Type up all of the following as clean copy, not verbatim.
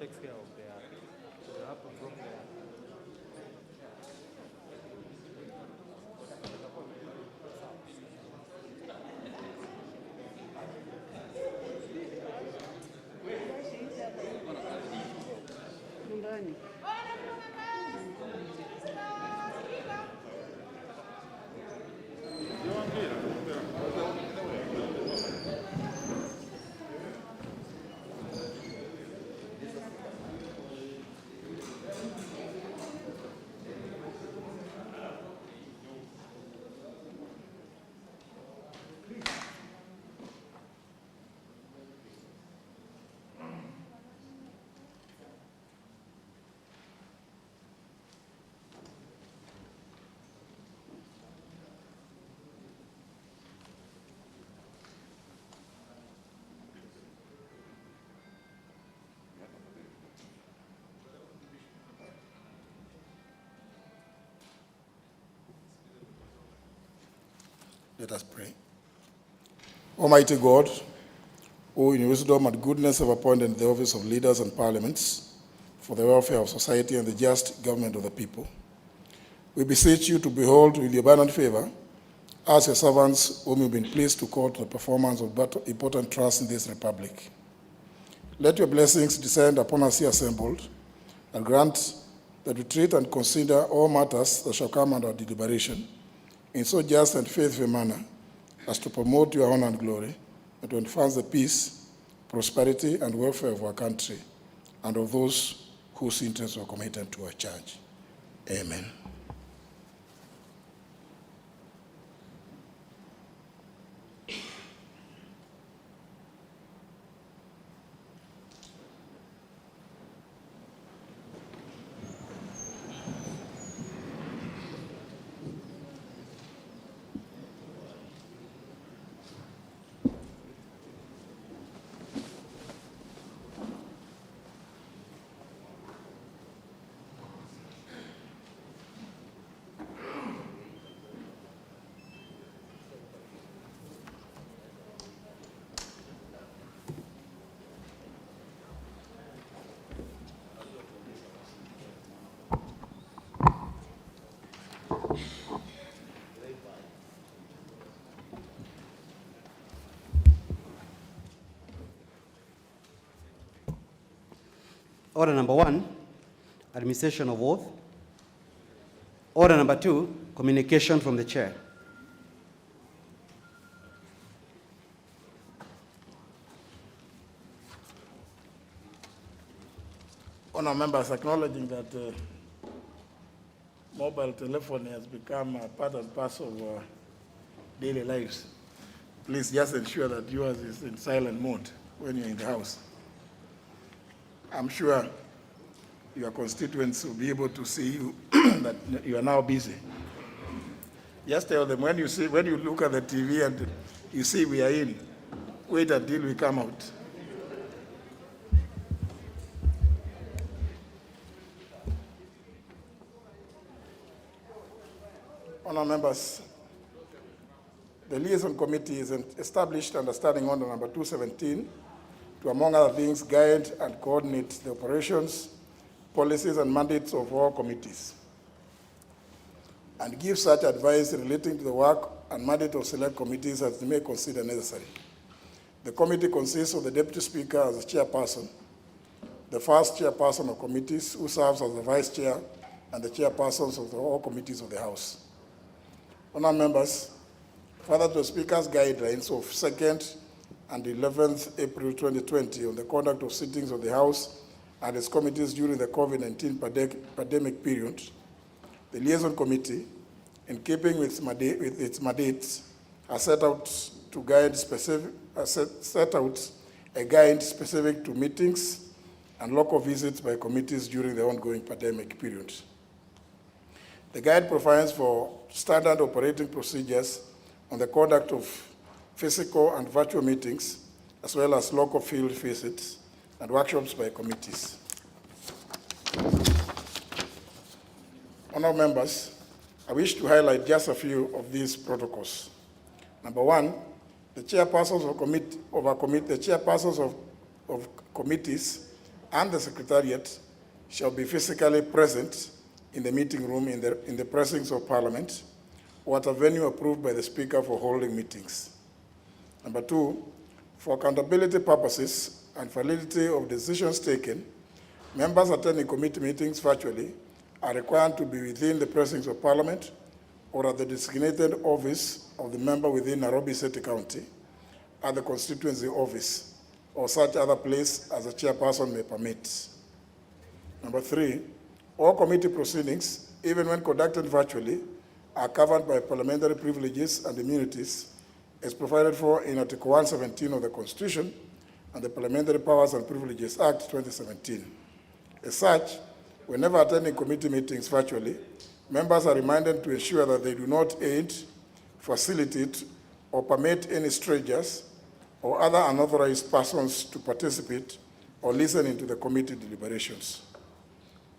takes care of their, so they have to drop their. Let us pray. Almighty God, who in wisdom and goodness have appointed the office of leaders and parliaments for the welfare of society and the just government of the people, we beseech you to behold with your abundant favor us, your servants, whom you've been pleased to call to the performance of important trusts in this republic. Let your blessings descend upon us here assembled, and grant that we treat and consider all matters that shall come under deliberation in so just and faithful a manner as to promote your honor and glory, and to enhance the peace, prosperity, and welfare of our country and of those whose interests are committed to our charge. Amen. Order number 1, administration of oath. Order number 2, communication from the chair. Honourable members, acknowledging that mobile telephony has become a part and parcel of our daily lives, please just ensure that yours is in silent mode when you're in the house. I'm sure your constituents will be able to see you that you are now busy. Just tell them when you look at the TV and you see we are in, wait until we come out. Honourable members, the Liaison Committee is established under Standing Order number 217 to, among other things, guide and coordinate the operations, policies, and mandates of all committees, and give such advice relating to the work and mandate of select committees as they may consider necessary. The committee consists of the Deputy Speaker as the chairperson, the first chairperson of committees, who serves as the vice chair, and the chairpersons of all committees of the House. Honourable members, further to the Speaker's guidelines of 2nd and 11th April 2020 on the conduct of sittings of the House and its committees during the COVID-19 pandemic period, the Liaison Committee, in keeping with its mandates, has set out a guide specific to meetings and local visits by committees during the ongoing pandemic period. The guide provides for standard operating procedures on the conduct of physical and virtual meetings, as well as local field visits and workshops by committees. Honourable members, I wish to highlight just a few of these protocols. Number 1, the chairpersons of committees and the Secretariat shall be physically present in the meeting room in the precincts of Parliament or at a venue approved by the Speaker for holding meetings. Number 2, for accountability purposes and validity of decisions taken, members attending committee meetings virtually are required to be within the precincts of Parliament or at the designated office of the member within Nairobi City County, at the constituency office, or such other place as the chairperson may permit. Number 3, all committee proceedings, even when conducted virtually, are covered by parliamentary privileges and immunities as provided for in Article 117 of the Constitution and the Parliamentary Powers and Privileges Act 2017. As such, whenever attending committee meetings virtually, members are reminded to ensure that they do not aid, facilitate, or permit any strangers or other unauthorized persons to participate or listen into the committee deliberations.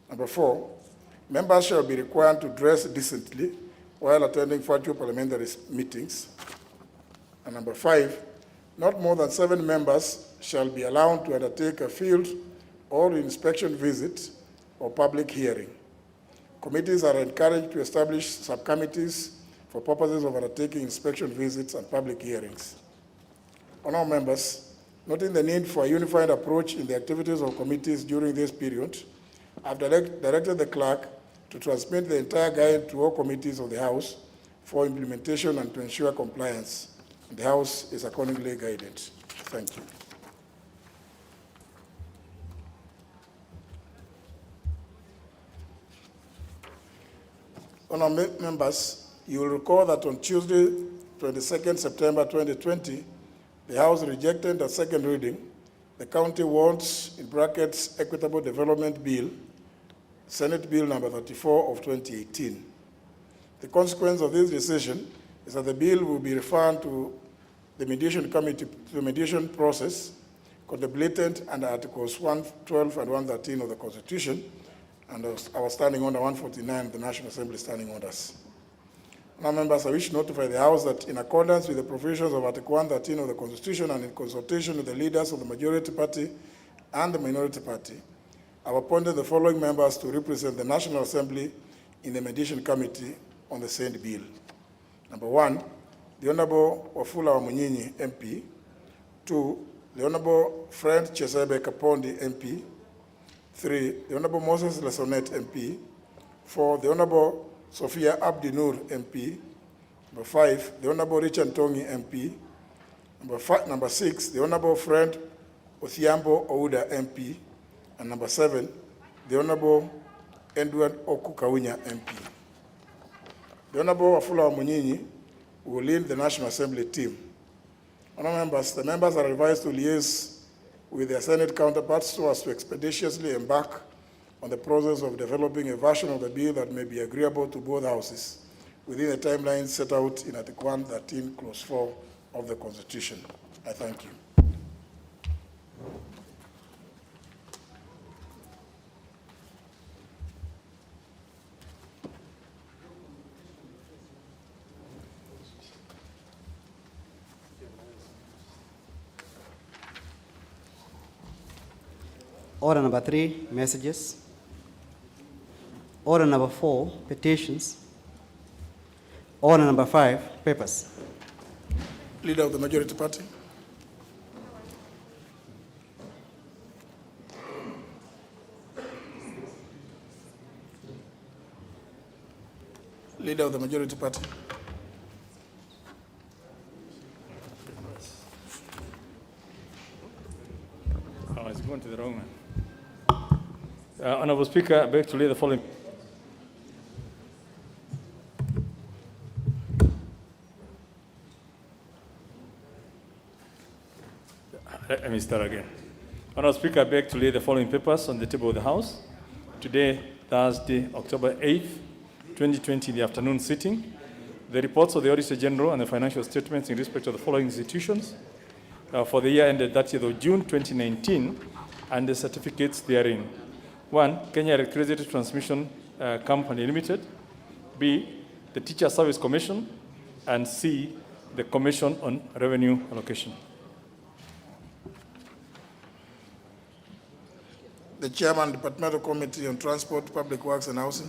Number 4, members shall be required to dress decently while attending virtual parliamentary meetings. And number 5, not more than 7 members shall be allowed to undertake a field or inspection visit or public hearing. Committees are encouraged to establish subcommittees for purposes of undertaking inspection visits and public hearings. Honourable members, noting the need for a unified approach in the activities of committees during this period, I've directed the clerk to transmit the entire guide to all committees of the House for implementation and to ensure compliance. The House is accordingly guided. Thank you. Honourable members, you will recall that on Tuesday, 22nd September 2020, the House rejected at second reading the County Wards in brackets Equitable Development Bill, Senate Bill number 34 of 2018. The consequence of this decision is that the bill will be referred to the mediation committee, the mediation process, contemplated under Articles 112 and 113 of the Constitution, and our Standing Order 149 of the National Assembly Standing Orders. Now, members, I wish to notify the House that in accordance with the provisions of Article 113 of the Constitution and in consultation with the leaders of the majority party and the minority party, I've appointed the following members to represent the National Assembly in the Mediation Committee on the said bill. Number 1, the Honourable Wafula Wamunyinyi, MP. 2, the Honourable Fred Chesebe Kapondi, MP. 3, the Honourable Moses Lesonet, MP. 4, the Honourable Sophia Abdi Nur, MP. Number 5, the Honourable Richard Tongi, MP. Number 6, the Honourable Fred Othiambo Ouda, MP. And number 7, the Honourable Edward Okukawunya, MP. The Honourable Wafula Wamunyinyi will lead the National Assembly team. Honourable members, the members are advised to liaise with their Senate counterparts so as to expeditiously embark on the process of developing a version of the bill that may be agreeable to both houses within the timeline set out in Article 113, Clause 4 of the Constitution. I thank you. Order number 3, messages. Order number 4, petitions. Order number 5, papers. Leader of the Majority Party. Leader of the Majority Party. Oh, it's going to the wrong man. Honourable Speaker, I beg to lay the following. Let me start again. Honourable Speaker, I beg to lay the following papers on the table of the House. Today, Thursday, October 8th, 2020, the afternoon sitting. The reports of the Auditor General and the financial statements in respect of the following institutions for the year ended 30th of June 2019 and the certificates therein. 1, Kenya Electricity Transmission Company Limited. B, the Teacher Service Commission. And C, the Commission on Revenue Allocation. The Chairman, Departmental Committee on Transport, Public Works and Housing.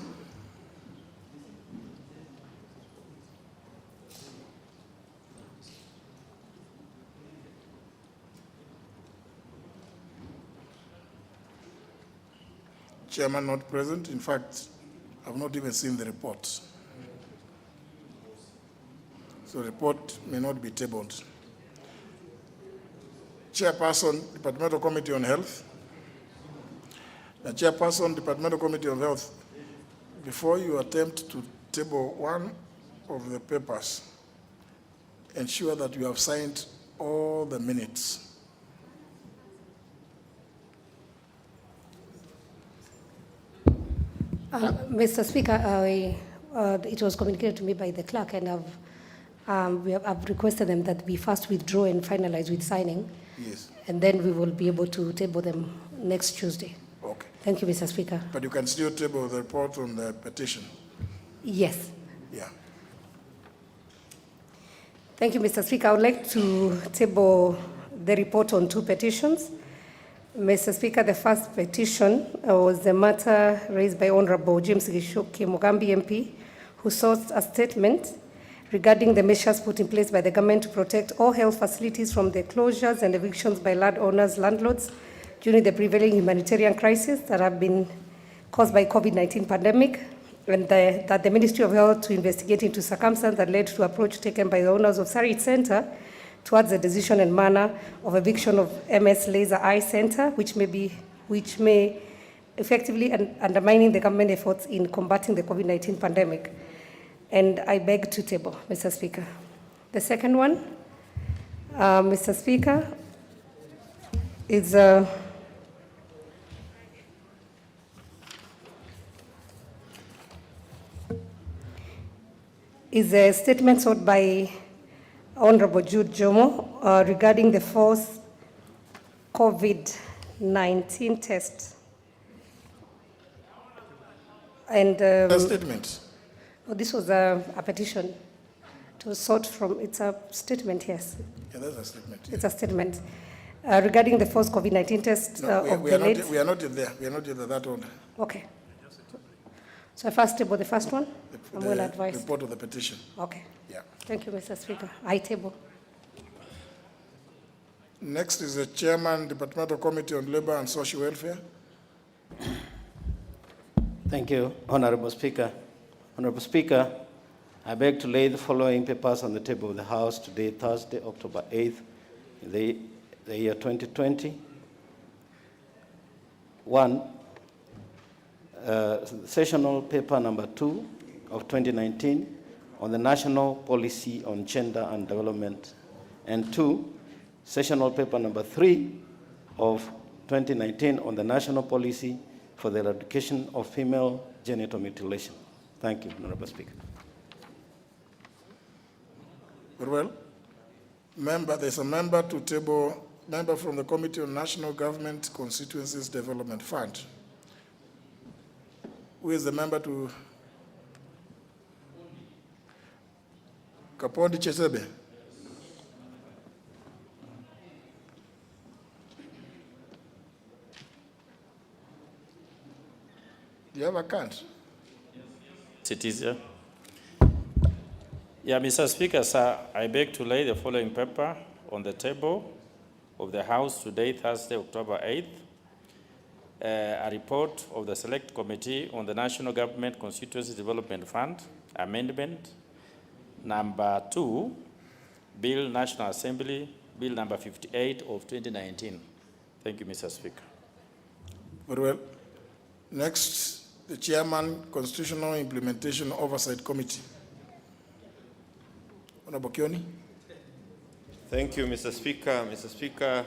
Chairman not present. In fact, I've not even seen the report. So the report may not be tabled. Chairperson, Departmental Committee on Health. The Chairperson, Departmental Committee on Health, before you attempt to table one of the papers, ensure that you have signed all the minutes. Mr. Speaker, it was communicated to me by the clerk, and I've requested them that we first withdraw and finalize with signing. Yes. And then we will be able to table them next Tuesday. Okay. Thank you, Mr. Speaker. But you can still table the report on the petition. Yes. Yeah. Thank you, Mr. Speaker. I would like to table the report on two petitions. Mr. Speaker, the first petition was the matter raised by Honorable James Gishoki Mugambi MP, who sought a statement regarding the measures put in place by the government to protect all health facilities from the closures and evictions by landlords during the prevailing humanitarian crisis that have been caused by COVID-19 pandemic, and that the Ministry of Health to investigate into circumstances that led to approach taken by the owners of Sarit Center towards the decision and manner of eviction of MS Laser Eye Center, which may effectively undermining the government efforts in combating the COVID-19 pandemic. And I beg to table, Mr. Speaker. The second one, Mr. Speaker, is a statement sought by Honorable Jude Jomo regarding the forced COVID-19 test. And The statement. oh, this was a petition. It was sought from, it's a statement, yes. Yeah, that's a statement. Yeah. It's a statement regarding the forced COVID-19 test No, of we the are late. not, we are not yet there. We are not yet at that order. Okay. So I first table the first one. I'm well advised. Report of the petition. Okay. Yeah. Thank you, Mr. Speaker. I table. Next is the Chairman, Departmental Committee on Labor and Social Welfare. Thank you, Honorable Speaker. Honorable Speaker, I beg to lay the following papers on the table of the House today, Thursday, October 8th, in the year 2020. One, sessional paper number 2 of 2019 on the National Policy on Gender and Development, and 2, sessional paper number 3 of 2019 on the National Policy for the Eradication of Female Genital Mutilation. Thank you, Honorable Speaker. Very well. There's a member to table, member from the Committee on National Government Constituencies Development Fund. Who is the member to? Kapondi Chesebe. Do you have a card? It is here. Yeah, Mr. Speaker, sir, I beg to lay the following paper on the table of the House today, Thursday, October 8th. A report of the Select Committee on the National Government Constituency Development Fund, Amendment number 2, Bill National Assembly, Bill number 58 of 2019. Thank you, Mr. Speaker. Very well. Next, the Chairman, Constitutional Implementation Oversight Committee. Honorable Kioni. Thank you, Mr. Speaker. Mr. Speaker,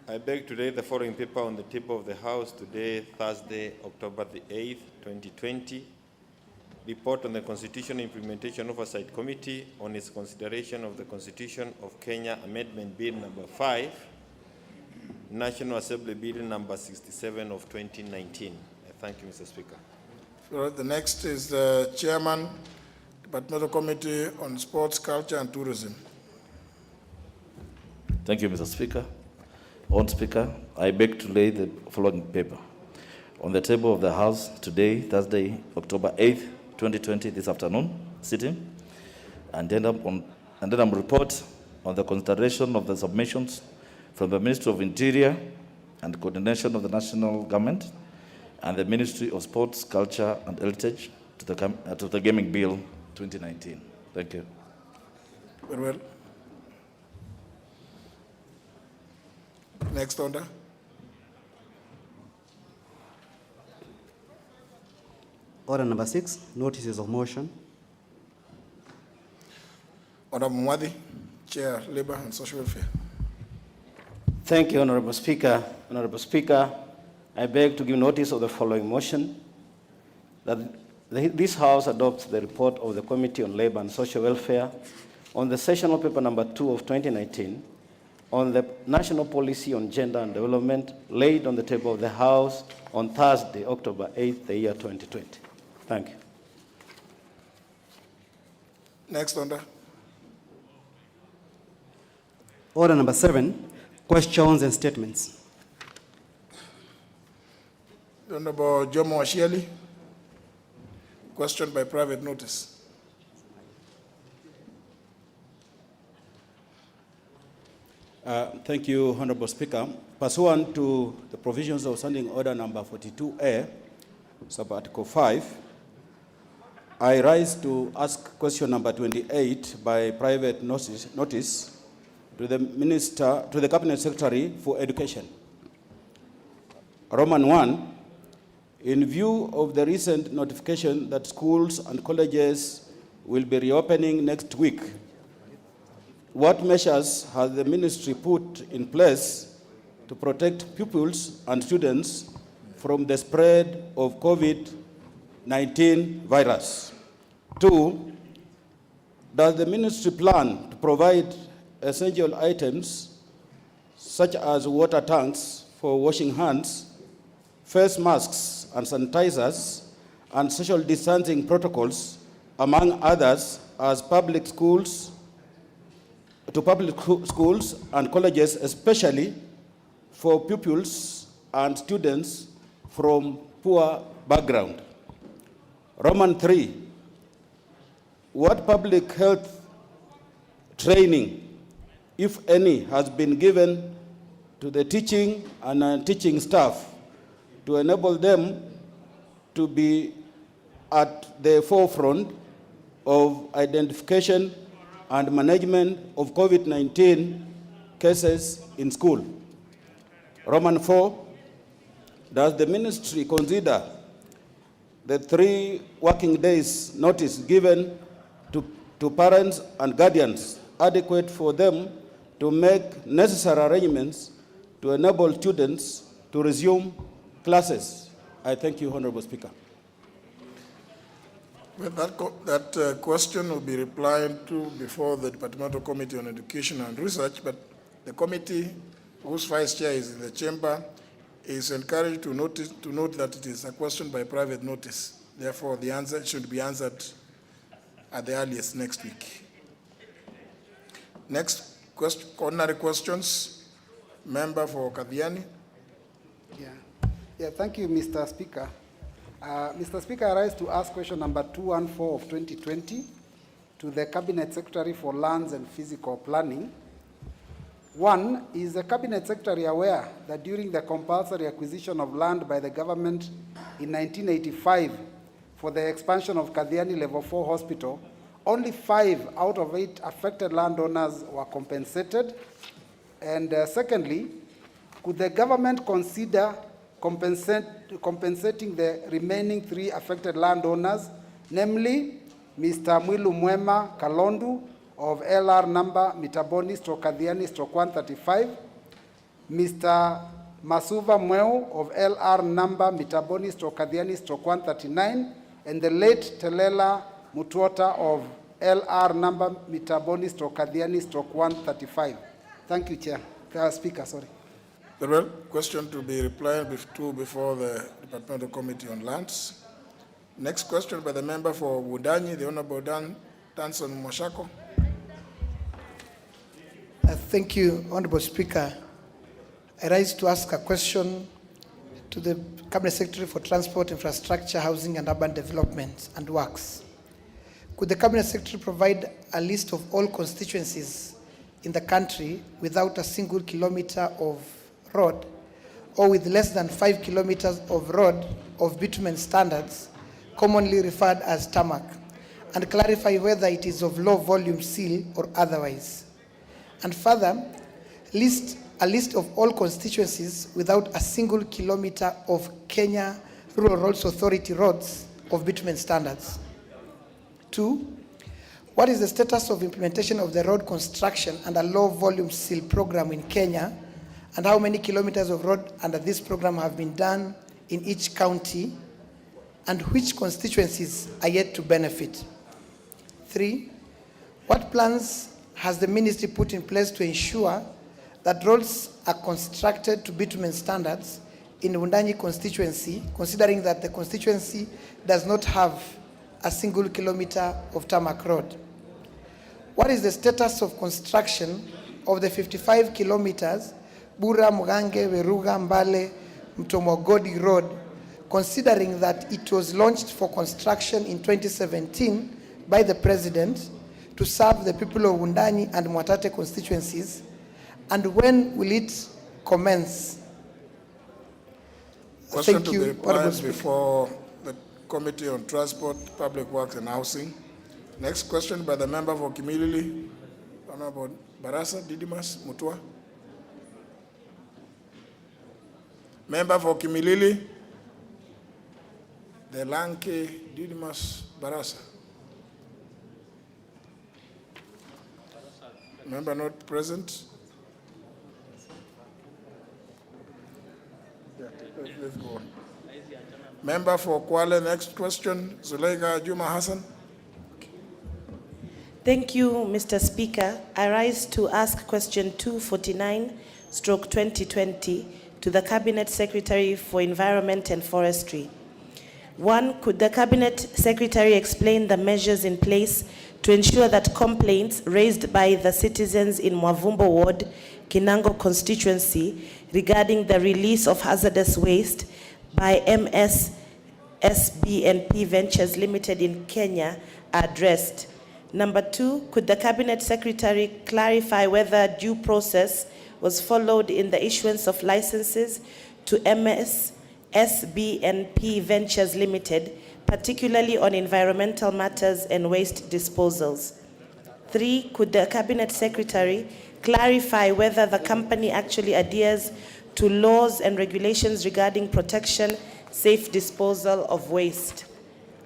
I beg to lay the following paper on the table of the House today, Thursday, October the 8th, 2020. Report on the Constitutional Implementation Oversight Committee on its consideration of the Constitution of Kenya Amendment Bill number 5, National Assembly Bill number 67 of 2019. Thank you, Mr. Speaker. So the next is the Chairman, Departmental Committee on Sports, Culture and Tourism. Thank you, Mr. Speaker. Honourable Speaker, I beg to lay the following paper on the table of the House today, Thursday, October 8th, 2020, this afternoon, sitting, and then report on the consideration of the submissions from the Ministry of Interior and Coordination of the National Government and the Ministry of Sports, Culture and Heritage to the Gaming Bill 2019. Thank you. Very well. Next order. Order number 6, notices of motion. Order Mwadi, Chair, Labour and Social Welfare. Thank you, Honorable Speaker. Honorable Speaker, I beg to give notice of the following motion, that this House adopts the report of the Committee on Labour and Social Welfare on the sessional paper number 2 of 2019 on the National Policy on Gender and Development laid on the table of the House on Thursday, October 8th, the year 2020. Thank you. Next order. Order number 7, questions and statements. The Honorable Jomo Ashieli. Question by private notice. Thank you, Honorable Speaker. Pursuant to the provisions of Standing Order number 42A, sub-article 5, I rise to ask question number 28 by private notice to the Cabinet Secretary for Education. Roman 1, in view of the recent notification that schools and colleges will be reopening next week, what measures has the ministry put in place to protect pupils and students from the spread of COVID-19 virus? 2, does the ministry plan to provide essential items such as water tanks for washing hands, face masks and sanitizers, and social distancing protocols, among others, as public schools and colleges, especially for pupils and students from poor background? Roman 3, what public health training, if any, has been given to the teaching and non-teaching staff to enable them to be at the forefront of identification and management of COVID-19 cases in school? Roman 4, does the ministry consider the 3 working days notice given to parents and guardians adequate for them to make necessary arrangements to enable students to resume classes? I thank you, Honorable Speaker. Well, that question will be replied to before the Departmental Committee on Education and Research, but the committee, whose vice chair is in the chamber, is encouraged to note that it is a question by private notice. Therefore, the answer should be answered at the earliest next week. Next, ordinary questions. Member for Kadhiani. Yeah, thank you, Mr. Speaker. Mr. Speaker, I rise to ask question number 214 of 2020 to the Cabinet Secretary for Lands and Physical Planning. 1, is the Cabinet Secretary aware that during the compulsory acquisition of land by the government in 1985 for the expansion of Kadhiani Level 4 Hospital, only 5 out of 8 affected landowners were compensated? And secondly, could the government consider compensating the remaining 3 affected landowners, namely Mr. Mwilu Mwema Kalondu of LR number Mitaboni/Kadhiani/135, Mr. Masuva Mweu of LR number Mitaboni/Kadhiani/139, and the late Telela Mutuota of LR number Mitaboni/Kadhiani/135. Thank you, Chair. Speaker, sorry. Very well. Question to be replied to before the Departmental Committee on Lands. Next question by the member for Wundanyi, the Honorable Danson Moshako. Thank you, Honorable Speaker. I rise to ask a question to the Cabinet Secretary for Transport, Infrastructure, Housing and Urban Development and Works. Could the Cabinet Secretary provide a list of all constituencies in the country without a single kilometer of road or with less than 5 kilometers of road of bitumen standards, commonly referred as tarmac, and clarify whether it is of low volume seal or otherwise? And further, list a list of all constituencies without a single kilometer of Kenya Rural Roads Authority roads of bitumen standards. 2, what is the status of implementation of the road construction and a low volume seal program in Kenya, and how many kilometers of road under this program have been done in each county, and which constituencies are yet to benefit? 3, what plans has the ministry put in place to ensure that roads are constructed to bitumen standards in Wundanyi constituency, considering that the constituency does not have a single kilometer of tarmac road? What is the status of construction of the 55 kilometers Bura, Mugange, Veruga, Mbale, Mtomogodi Road, considering that it was launched for construction in 2017 by the President to serve the people of Wundanyi and Mwatate constituencies, and when will it commence? Question Thank to you, be replied Honorable Speaker. before the Committee on Transport, Public Works and Housing. Next question by the member for Kimilili, Honorable Barasa Didimas Mutua. Member for Kimilili, the Lanke Didimas Barasa. Member not present. Let's go on. Member for Kwale, next question, Zuleika Juma Hassan. Thank you, Mr. Speaker. I rise to ask question 249/2020 to the Cabinet Secretary for Environment and Forestry. 1, could the Cabinet Secretary explain the measures in place to ensure that complaints raised by the citizens in Mwavumbo Ward, Kinango constituency regarding the release of hazardous waste by MSSB&P Ventures Limited in Kenya are addressed? Number 2, could the Cabinet Secretary clarify whether due process was followed in the issuance of licenses to MSSB&P Ventures Limited, particularly on environmental matters and waste disposals? 3, could the Cabinet Secretary clarify whether the company actually adheres to laws and regulations regarding protection, safe disposal of waste?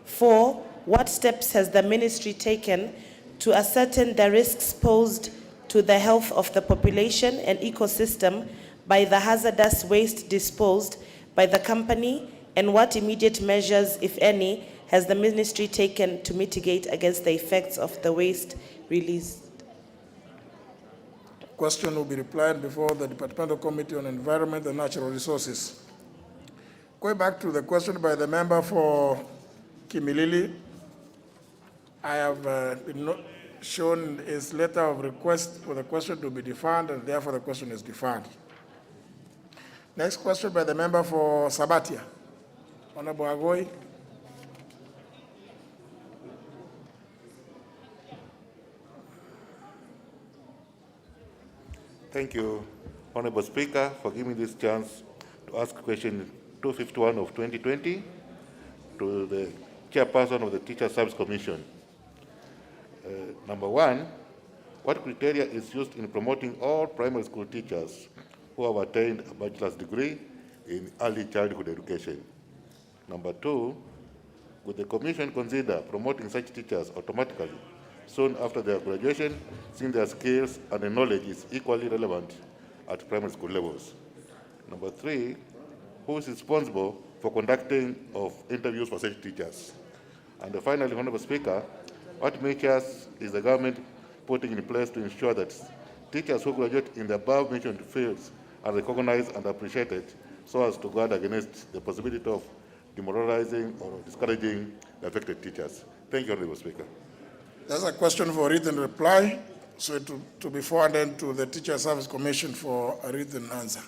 4, what steps has the ministry taken to ascertain the risks posed to the health of the population and ecosystem by the hazardous waste disposed by the company, and what immediate measures, if any, has the ministry taken to mitigate against the effects of the waste released? Question will be replied before the Departmental Committee on Environment and Natural Resources. Going back to the question by the member for Kimilili, I have been shown his letter of request for the question to be deferred, and therefore the question is deferred. Next question by the member for Sabatia. Honorable Agoi. Thank you, Honorable Speaker, for giving me this chance to ask question 251 of 2020 to the Chairperson of the Teacher Service Commission. Number 1, what criteria is used in promoting all primary school teachers who have attained a bachelor's degree in early childhood education? Number 2, would the Commission consider promoting such teachers automatically soon after their graduation, since their skills and knowledge is equally relevant at primary school levels? Number 3, who is responsible for conducting of interviews for such teachers? And finally, Honorable Speaker, what measures is the government putting in place to ensure that teachers who graduate in the above-mentioned fields are recognized and appreciated so as to guard against the possibility of demoralizing or discouraging the affected teachers? Thank you, Honorable Speaker. There's a question for written reply, so to be forwarded to the Teacher Service Commission for a written answer.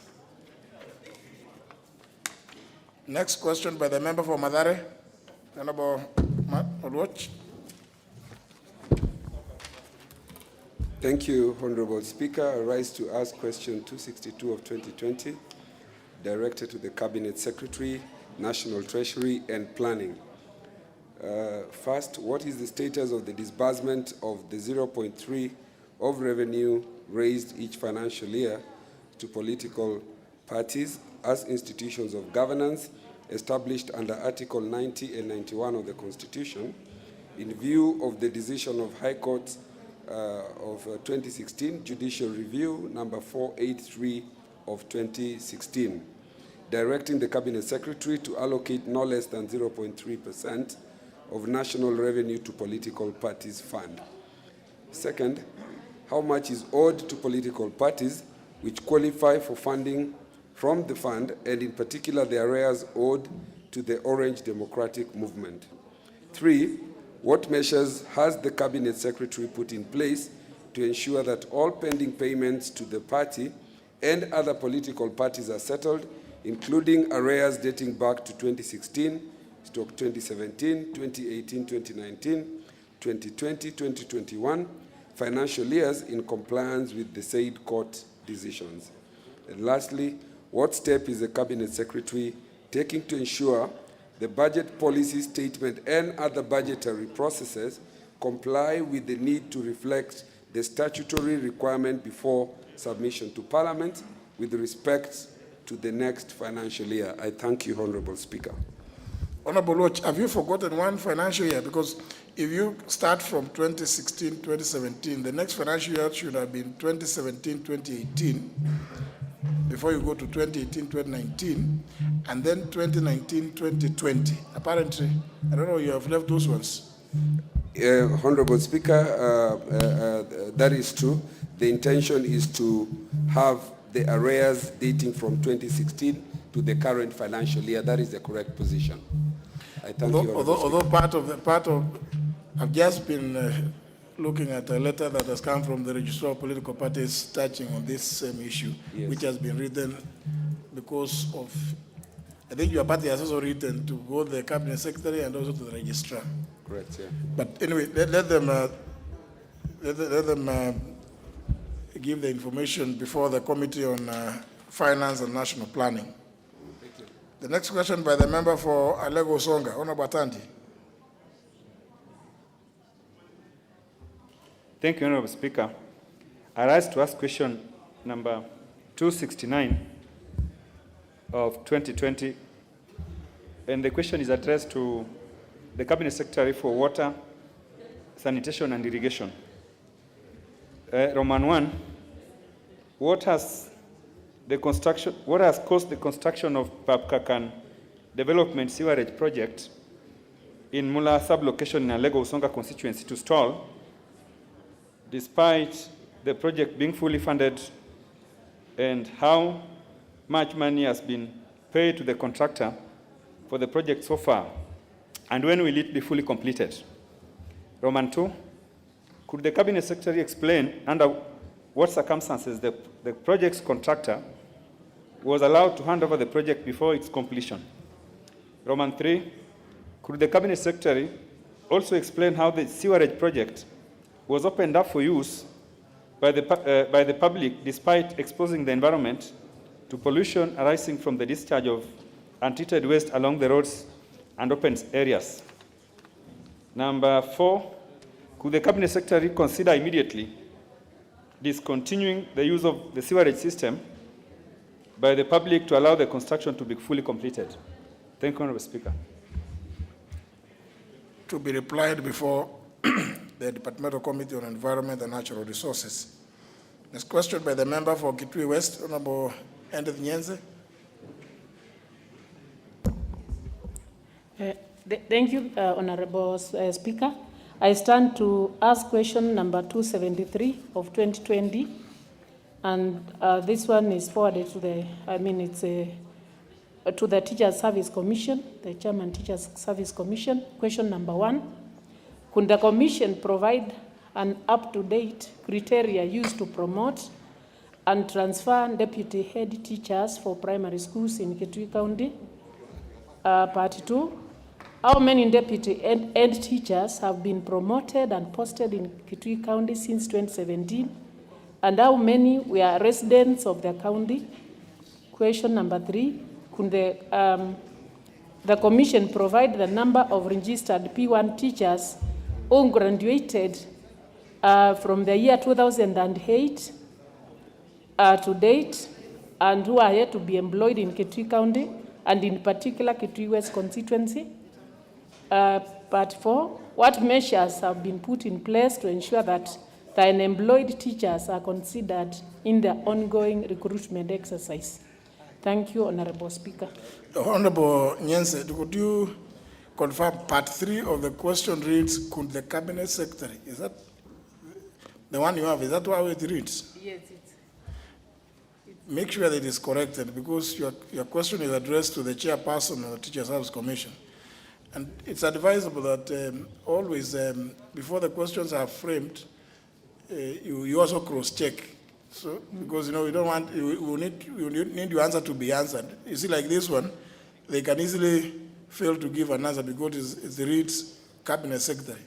Next question by the member for Madare, Honorable Matt Odwach. Thank you, Honorable Speaker. I rise to ask question 262 of 2020, directed to the Cabinet Secretary, National Treasury and Planning. First, what is the status of the disbursement of the 0.3 of revenue raised each financial year to political parties as institutions of governance established under Article 90 and 91 of the Constitution, in view of the decision of High Court of 2016, Judicial Review number 483 of 2016, directing the Cabinet Secretary to allocate no less than 0.3% of national revenue to political parties fund. Second, how much is owed to political parties which qualify for funding from the fund, and in particular the arrears owed to the Orange Democratic Movement? 3, what measures has the Cabinet Secretary put in place to ensure that all pending payments to the party and other political parties are settled, including arrears dating back to 2016, 2017, 2018, 2019, 2020, 2021 financial years in compliance with the said court decisions? And lastly, what step is the Cabinet Secretary taking to ensure the budget policy statement and other budgetary processes comply with the need to reflect the statutory requirement before submission to Parliament with respect to the next financial year? I thank you, Honorable Speaker. Honorable Watch, have you forgotten one financial year? Because if you start from 2016, 2017, the next financial year should have been 2017, 2018, before you go to 2018, 2019, and then 2019, 2020. Apparently, I don't know, you have left those ones. Honorable Speaker, that is true. The intention is to have the arrears dating from 2016 to the current financial year. That is the correct position. I thank you. Although part of, I've just been looking at a letter that has come from the Registrar of Political Parties touching on this same issue, yes, which has been written because of, I think your party has also written to both the Cabinet Secretary and also to the Registrar. Correct, yeah. But anyway, let them give the information before the Committee on Finance and National Planning. The next question by the member for Alego Songa, Honorable Batandi. Thank you, Honorable Speaker. I rise to ask question number 269 of 2020, and the question is addressed to the Cabinet Secretary for Water, Sanitation and Irrigation. Roman 1, what has caused the construction of Papkakan Development Sewerage Project in Mula sublocation in Alego Usonga constituency to stall, despite the project being fully funded, and how much money has been paid to the contractor for the project so far, and when will it be fully completed? Roman 2, could the Cabinet Secretary explain under what circumstances the project's contractor was allowed to hand over the project before its completion? Roman 3, could the Cabinet Secretary also explain how the sewerage project was opened up for use by the public despite exposing the environment to pollution arising from the discharge of untreated waste along the roads and open areas? Number 4, could the Cabinet Secretary consider immediately discontinuing the use of the sewerage system by the public to allow the construction to be fully completed? Thank you, Honorable Speaker. To be replied before the Departmental Committee on Environment and Natural Resources. Next question by the member for Kitui West, Honorable Edith Nyenze. Thank you, Honorable Speaker. I stand to ask question number 273 of 2020, and this one is forwarded to the, to the Teachers Service Commission, the Chairman Teachers Service Commission. Question number 1, could the Commission provide an up-to-date criteria used to promote and transfer deputy head teachers for primary schools in Kitui County? Part 2, how many deputy head teachers have been promoted and posted in Kitui County since 2017? And how many were residents of the county? Question number 3, could the commission provide the number of registered P1 teachers who graduated from the year 2008 to date and who are yet to be employed in Kitui County and in particular Kitui West constituency? Part 4, what measures have been put in place to ensure that the unemployed teachers are considered in the ongoing recruitment exercise? Thank you, Honorable Speaker. Honorable Nyense, could you confirm part 3 of the question reads, could the cabinet secretary, is that the one you have, is that how it reads? Yes, Make sure that it is corrected, because your question is addressed to the chairperson of the Teacher Service Commission. And it's advisable that always, before the questions are framed, you also cross-check. So, because, you don't want, you need your answer to be answered. You see, like this one, they can easily fail to give an answer because it reads cabinet secretary.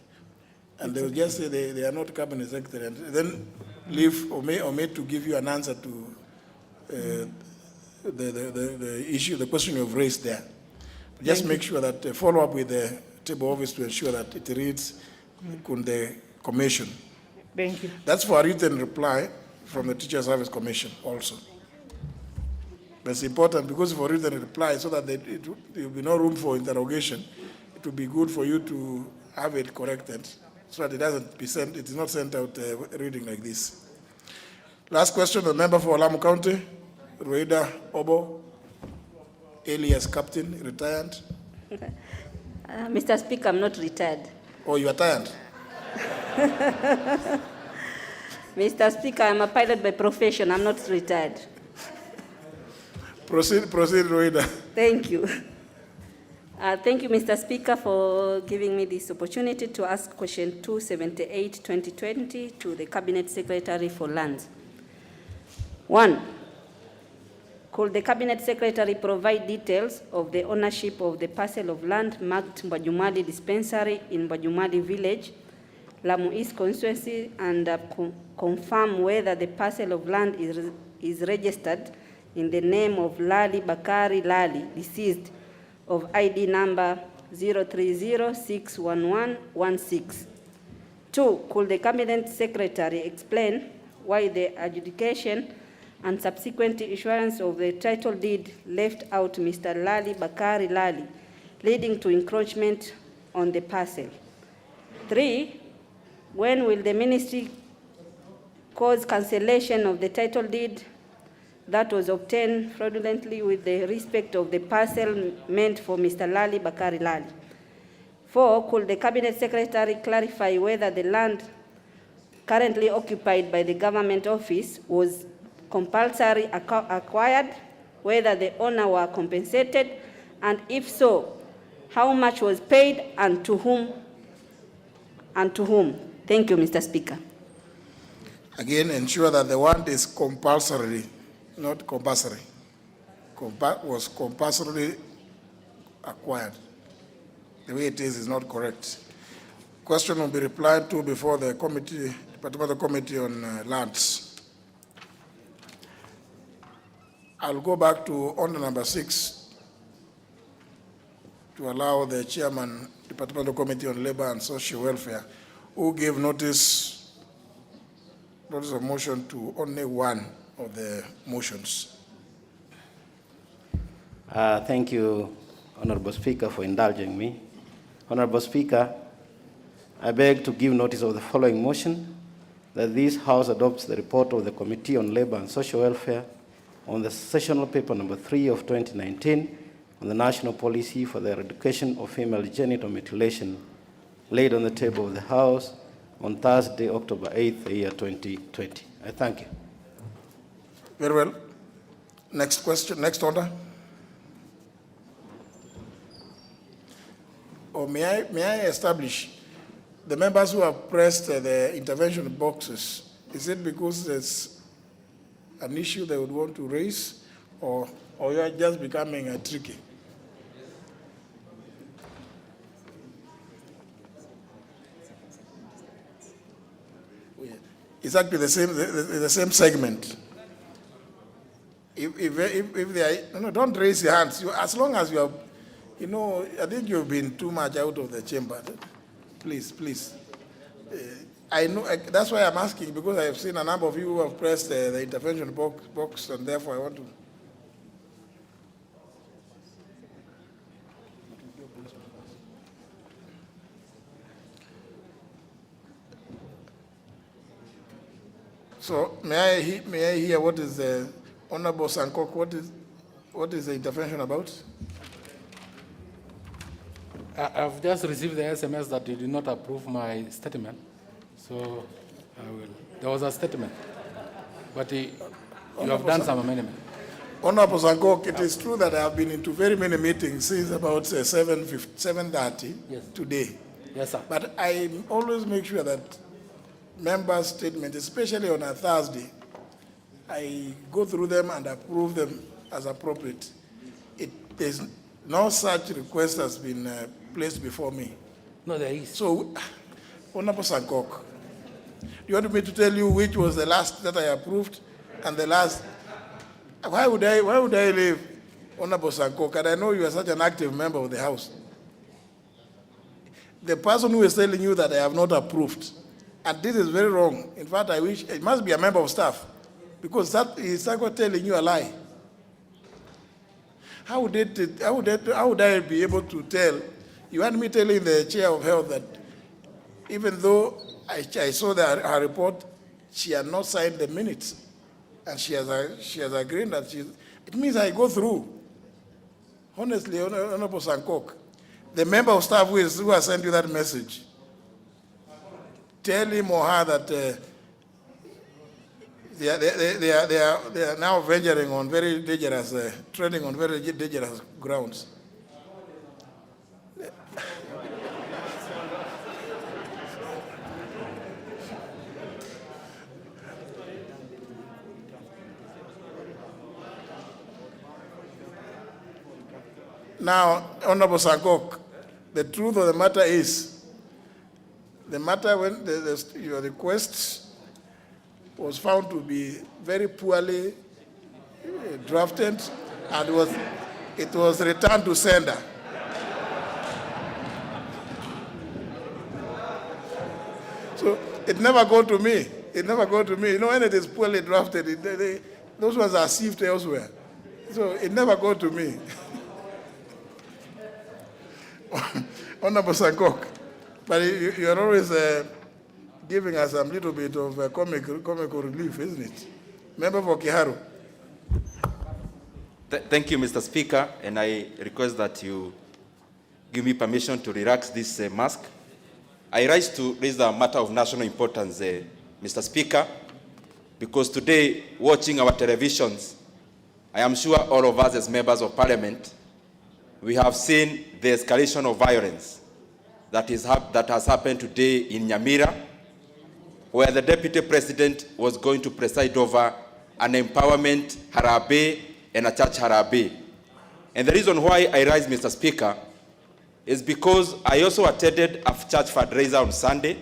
And they will just say they are not cabinet secretary, and then leave or omit to give you an answer to the issue, the question you've raised there. Just make sure that follow up with the table office to ensure that it reads the commission. Thank you. That's for a written reply from the Teacher Service Commission also. That's important because for written reply, so that there will be no room for interrogation, it will be good for you to have it corrected so that it doesn't be sent, it is not sent out reading like this. Last question, the member for Lamu County, Rueda Obo, alias Captain, retired. Mr. Speaker, I'm not retired. Oh, you are tired? Mr. Speaker, I'm a pilot by profession. I'm not retired. Proceed, Rueda. Thank you. Thank you, Mr. Speaker, for giving me this opportunity to ask question 278-2020 to the Cabinet Secretary for Lands. 1. Could the Cabinet Secretary provide details of the ownership of the parcel of land marked Mbajumali Dispensary in Mbajumali Village, Lamu East constituency, and confirm whether the parcel of land is registered in the name of Lali Bakari Lali, deceased, of ID number 030-61116. 2. Could the Cabinet Secretary explain why the adjudication and subsequent issuance of the title deed left out Mr. Lali Bakari Lali, leading to encroachment on the parcel? 3. When will the ministry cause cancellation of the title deed that was obtained fraudulently with the respect of the parcel meant for Mr. Lali Bakari Lali? 4. Could the Cabinet Secretary clarify whether the land currently occupied by the government office was compulsory acquired, whether the owner were compensated, and if so, how much was paid and to whom? Thank you, Mr. Speaker. Again, ensure that the word is compulsory, not compulsory. Was compulsorily acquired. The way it is not correct. Question will be replied to before the committee, Departmental Committee on Lands. I'll go back to order number 6 to allow the chairman, Departmental Committee on Labor and Social Welfare, who gave notice of motion to only one of the motions. Thank you, Honorable Speaker, for indulging me. Honorable Speaker, I beg to give notice of the following motion, that this House adopts the report of the Committee on Labor and Social Welfare on the sessional paper number 3 of 2019 on the national policy for the eradication of female genital mutilation, laid on the table of the House on Thursday, October 8th, the year 2020. I thank you. Very well. Next question, next order. Or may I establish the members who have pressed the intervention boxes? Is it because there's an issue they would want to raise, or you are just becoming tricky? It's actually the same segment. If they are, no, don't raise your hands. As long as you are, I think you've been too much out of the chamber. Please, please. I know, that's why I'm asking, because I have seen a number of you who have pressed the intervention box, and therefore I want to. So may I hear what is the Honorable Sankok, what is the intervention about? I've just received the SMS that you did not approve my statement, so there was a statement, but you have done some amendment. Honorable Sankok, it is true that I have been into very many meetings since about 7:30 today. Yes, sir. But I always make sure that members' statements, especially on a Thursday, I go through them and approve them as appropriate. There's no such request has been placed before me. No, there is. So, Honorable Sankok, do you want me to tell you which was the last that I approved and the last? Why would I leave, Honorable Sankok? And I know you are such an active member of the House. The person who is telling you that I have not approved, and this is very wrong. In fact, I wish it must be a member of staff, because that is telling you a lie. How would I be able to tell? You want me telling the Chair of Health that even though I saw her report, she had not signed the minutes, and she has agreed that it means I go through. Honestly, Honorable Sankok, the member of staff who has sent you that message, tell him or her that they are now venturing on very dangerous, treading on very dangerous grounds. Now, Honorable Sankok, the truth of the matter is, the matter when your request was found to be very poorly drafted, and it was returned to sender. So it never go to me. It never go to me. You know, when it is poorly drafted, those ones are sieved elsewhere. So it never go to me. Honorable Sankok, but you are always giving us a little bit of comical relief, isn't it? Member for Kiharu. Thank you, Mr. Speaker, and I request that you give me permission to relax this mask. I rise to raise a matter of national importance, Mr. Speaker, because today, watching our televisions, I am sure all of us as members of Parliament, we have seen the escalation of violence that has happened today in Nyamira, where the Deputy President was going to preside over an empowerment harabe and a church harabe. And the reason why I rise, Mr. Speaker, is because I also attended a church fundraiser on Sunday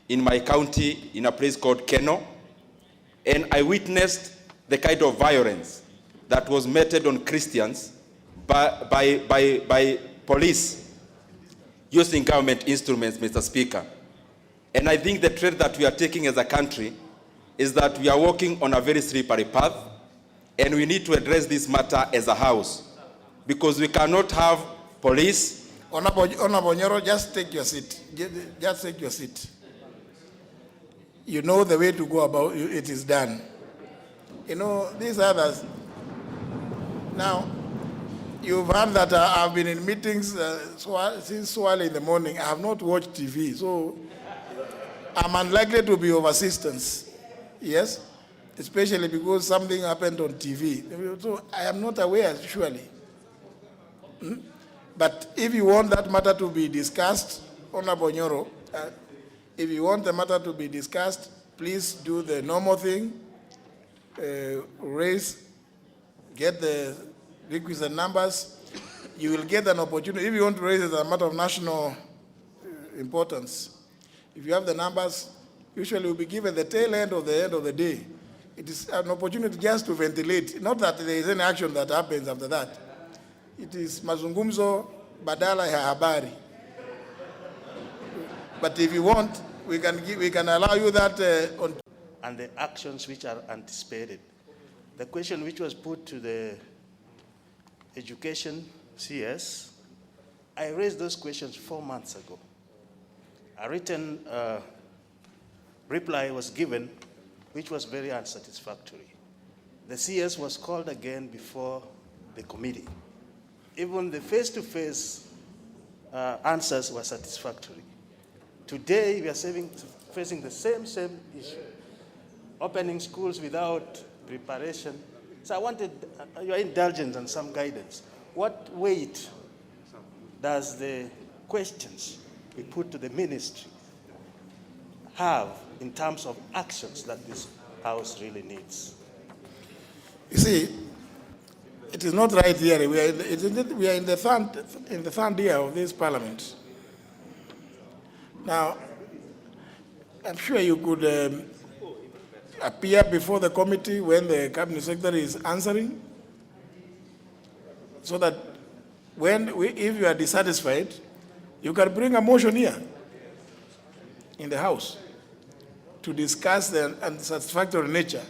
in my county in a place called Keno, and I witnessed the kind of violence that was meted on Christians by police using government instruments, Mr. Speaker. And I think the trend that we are taking as a country is that we are walking on a very slippery path, and we need to address this matter as a House, because we cannot have police. Honorable Nyoro, just take your seat. Just take your seat. You know the way to go about it is done. You know, these others. Now, you've heard that I've been in meetings since so early in the morning. I have not watched TV, so I'm unlikely to be of assistance. Yes? Especially because something happened on TV. So I am not aware, surely. But if you want that matter to be discussed, Honorable Nyoro, if you want the matter to be discussed, please do the normal thing. Get the requisite numbers. You will get an opportunity. If you want to raise it as a matter of national importance, if you have the numbers, usually will be given the tail end of the day. It is an opportunity just to ventilate. Not that there is any action that happens after that. It is mazungumzo badala ya habari. But if you want, we can allow you that on. And the actions which are anticipated. The question which was put to the Education CS, I raised those questions 4 months ago. A written reply was given, which was very unsatisfactory. The CS was called again before the committee. Even the face-to-face answers were satisfactory. Today, we are facing the same issue. Opening schools without preparation. So I wanted your indulgence and some guidance. What weight does the questions we put to the ministry have in terms of actions that this House really needs? You see, it is not right here. We are in the third year of this parliament. Now, I'm sure you could appear before the committee when the cabinet secretary is answering, so that if you are dissatisfied, you can bring a motion here in the House to discuss the unsatisfactory nature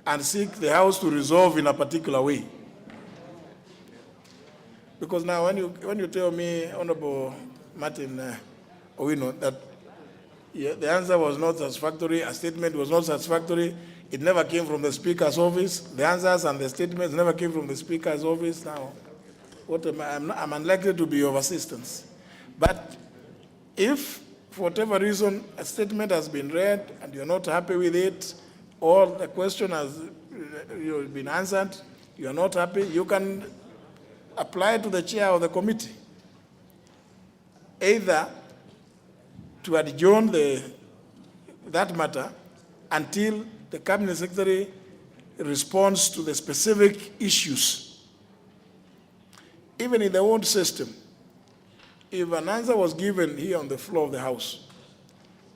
and seek the House to resolve in a particular way. Because now when you tell me, Honorable Martin Owino, that the answer was not satisfactory, a statement was not satisfactory, it never came from the Speaker's office, the answers and the statements never came from the Speaker's office. Now, I'm unlikely to be of assistance. But if, for whatever reason, a statement has been read and you're not happy with it, or the question has been answered, you're not happy, you can apply to the chair of the committee, either to adjourn that matter until the cabinet secretary responds to the specific issues. Even in the old system, if an answer was given here on the floor of the House,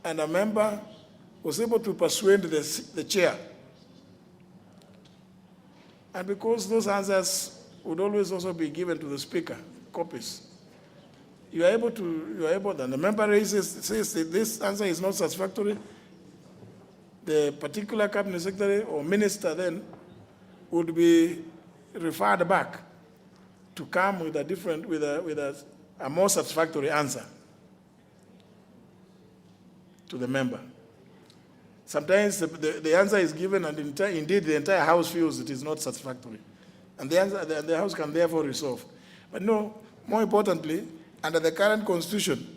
and a member was able to persuade the chair, and because those answers would always also be given to the Speaker, copies, and the member says that this answer is not satisfactory, the particular cabinet secretary or minister then would be referred back to come with a more satisfactory answer to the member. Sometimes the answer is given and indeed the entire House feels it is not satisfactory. And the House can therefore resolve. But no, more importantly, under the current constitution,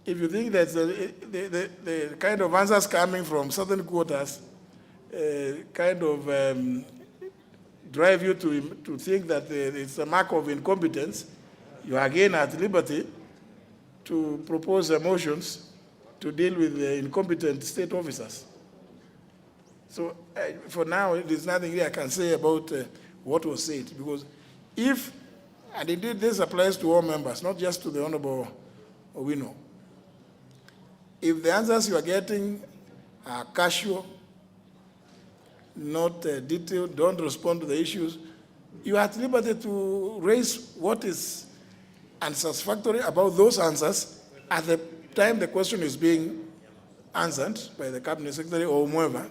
if you think that the kind of answers coming from certain quarters drive you to think that it's a mark of incompetence, you are again at liberty to propose motions to deal with the incompetent state officers. So for now, there's nothing I can say about what was said, because if, and indeed this applies to all members, not just to the Honorable Owino, if the answers you are getting are casual, not detailed, don't respond to the issues, you are at liberty to raise what is unsatisfactory about those answers at the time the question is being answered by the cabinet secretary or whomever,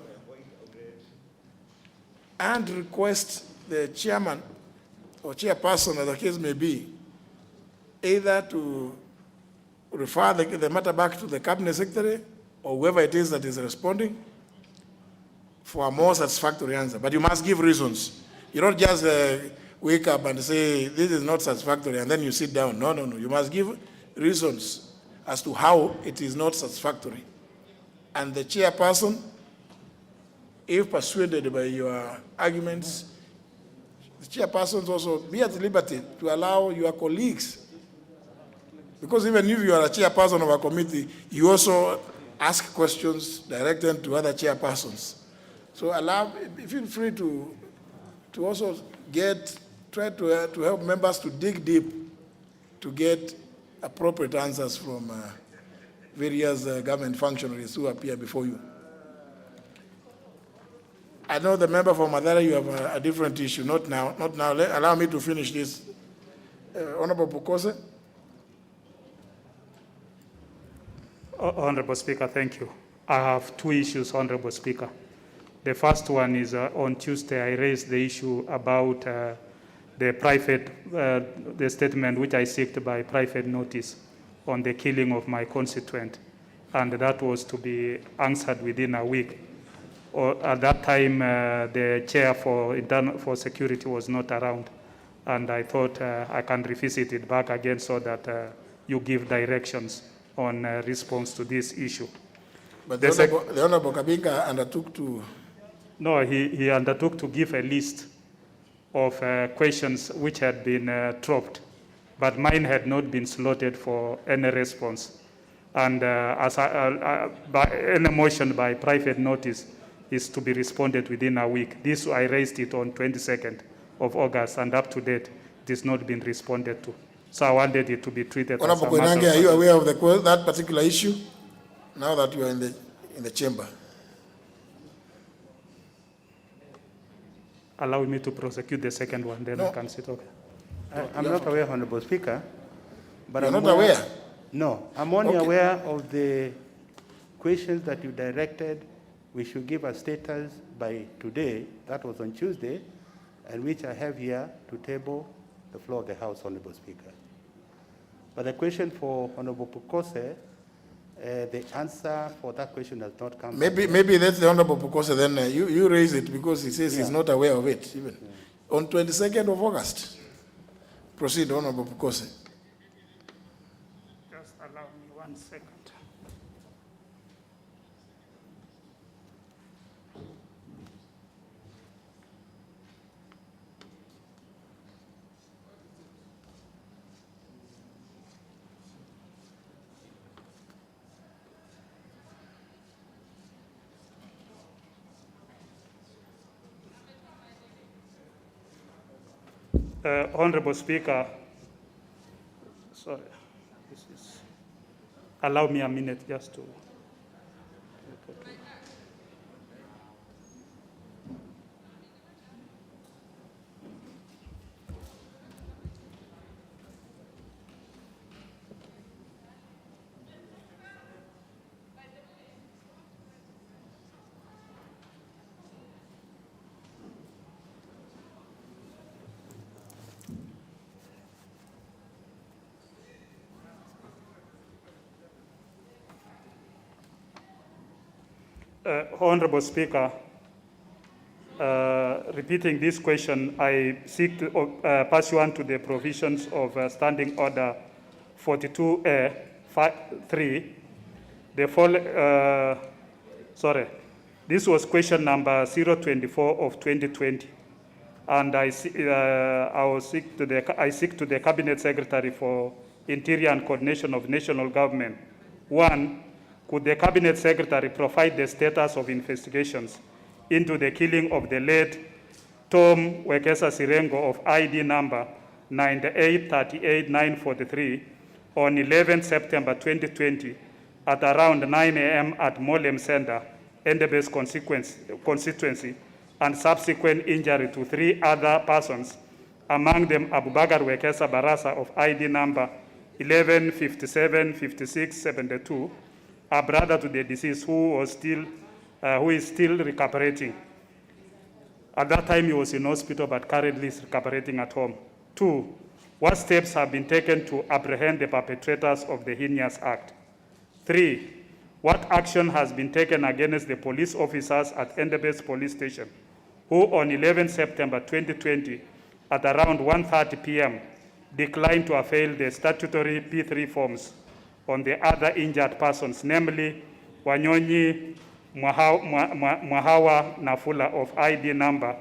and request the chairman or chairperson, as the case may be, either to refer the matter back to the cabinet secretary or whoever it is that is responding for a more satisfactory answer. But you must give reasons. You don't just wake up and say, this is not satisfactory, and then you sit down. No. You must give reasons as to how it is not satisfactory. And the chairperson, if persuaded by your arguments, the chairpersons also be at liberty to allow your colleagues, because even if you are a chairperson of a committee, you also ask questions directed to other chairpersons. So feel free to also try to help members to dig deep to get appropriate answers from various government functionaries who appear before you. I know the member from Madara, you have a different issue. Not now. Not now. Allow me to finish this. Honorable Bukose. Honorable Speaker, thank you. I have two issues, Honorable Speaker. The first one is on Tuesday, I raised the issue about the statement which I seeked by private notice on the killing of my constituent, and that was to be answered within a week. At that time, the chair for security was not around, and I thought I can revisit it back again so that you give directions on response to this issue. But the Honorable Kabinga undertook to... No, he undertook to give a list of questions which had been dropped, but mine had not been slotted for any response. And by any motion by private notice is to be responded within a week. This, I raised it on 22nd of August, and up to date, it has not been responded to. So I wanted it to be treated Honorable as a matter Koinange, are you aware of that particular issue now that you are in the chamber? Allow me to prosecute the second one, then I can sit. Okay. I'm not aware, Honorable Speaker. But You're not aware? No, I'm only aware of the questions that you directed. We should give a status by today. That was on Tuesday, and which I have here to table the floor of the House, Honorable Speaker. But the question for Honorable Pukose, the answer for that question has not come. Maybe that's the Honorable Pukose. Then you raise it because he says he's not aware of it. Even on 22nd of August. Proceed, Honorable Pukose. Just allow me 1 second. Honorable Speaker, sorry, allow me a minute just to. Honorable Speaker, repeating this question, I seek to, pursuant to the provisions of Standing Order 42A 3, this was question number 024 of 2020, and I seek to the Cabinet Secretary for Interior and Coordination of National Government. 1, could the Cabinet Secretary provide the status of investigations into the killing of the late Tom Wekesa Sirengo of ID number 9838943 on 11 September 2020 at around 9 a.m. at Molem Center, Endebess constituency, and subsequent injury to 3 other persons, among them Abubakar Wekesa Barasa of ID number 11575672, a brother to the deceased who is still recuperating. At that time, he was in hospital, but currently is recuperating at home. 2, what steps have been taken to apprehend the perpetrators of the heinous act? 3, what action has been taken against the police officers at Endebess Police Station, who on 11 September 2020, at around 1:30 p.m., declined to avail the statutory P3 forms on the other injured persons, namely Wanyonyi Mwahawa Nafula of ID number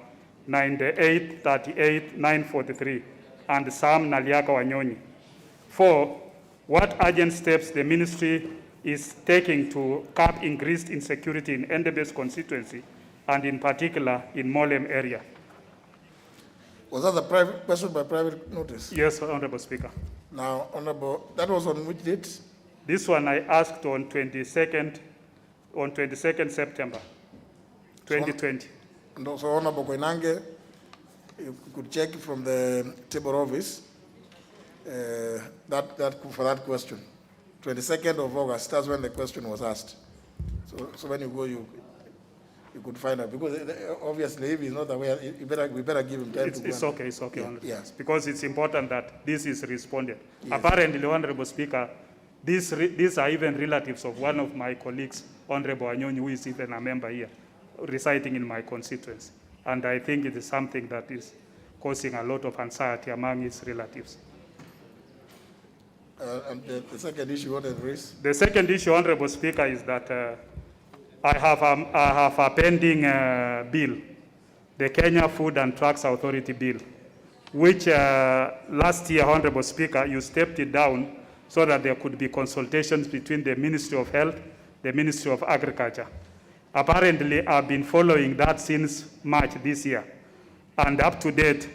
9838943 and Sam Naliaka Wanyonyi. 4, what urgent steps the ministry is taking to curb increased insecurity in Endebess constituency and in particular in Molem area? Was that the private question by private notice? Yes, Honorable Speaker. Now, Honorable, that was on which date? This one I asked on 22nd September 2020. And also Honorable Koinange, you could check from the table office for that question. 22nd of August, that's when the question was asked. So when you go, you could find out, because obviously if he's not aware, we better give him time to go. It's okay, Yeah. Yes. Because it's important that this is responded. Yes. Apparently, Honorable Speaker, these are even relatives of one of my colleagues, Honorable Anyonyi, who is even a member here, residing in my constituency. And I think it is something that is causing a lot of anxiety among his relatives. And the second issue, what is raised? The second issue, Honorable Speaker, is that I have a pending bill, the Kenya Food and Drugs Authority bill, which last year, Honorable Speaker, you stepped it down so that there could be consultations between the Ministry of Health, the Ministry of Agriculture. Apparently, I've been following that since March this year. And up to date,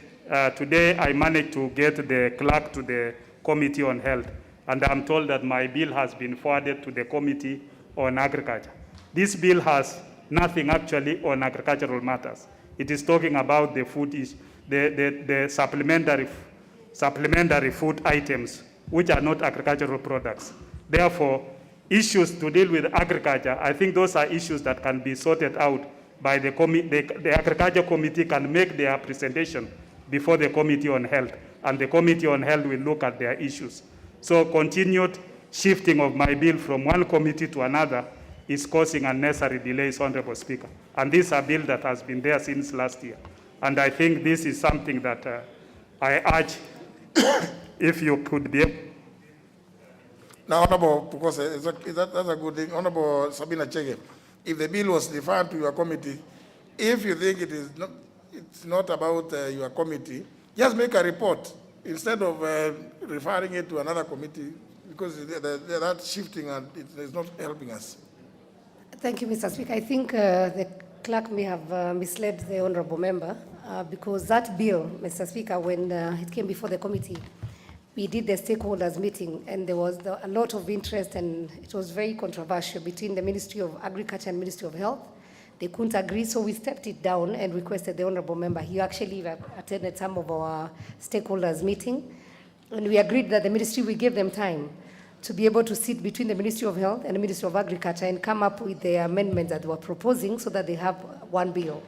today I managed to get the clerk to the Committee on Health, and I'm told that my bill has been forwarded to the Committee on Agriculture. This bill has nothing actually on agricultural matters. It is talking about the food the supplementary food items, which are not agricultural products. Therefore, issues to deal with agriculture, I think those are issues that can be sorted out by the Agriculture Committee can make their presentation before the Committee on Health, and the Committee on Health will look at their issues. So continued shifting of my bill from one committee to another is causing unnecessary delays, Honorable Speaker. And this is a bill that has been there since last year. And I think this is something that I urge if you could be able. Now, Honorable, because that's a good thing. Honorable Sabina Chege, if the bill was referred to your committee, if you think it's not about your committee, just make a report instead of referring it to another committee, because that shifting it is not helping us. Thank you, Mr. Speaker. I think the clerk may have misled the honourable member because that bill, Mr. Speaker, when it came before the committee, we did the stakeholders meeting, and there was a lot of interest, and it was very controversial between the Ministry of Agriculture and Ministry of Health. They couldn't agree, so we stepped it down and requested the honourable member. He actually attended some of our stakeholders meeting, and we agreed that the ministry will give them time to be able to sit between the Ministry of Health and the Ministry of Agriculture and come up with the amendments that they were proposing so that they have one bill.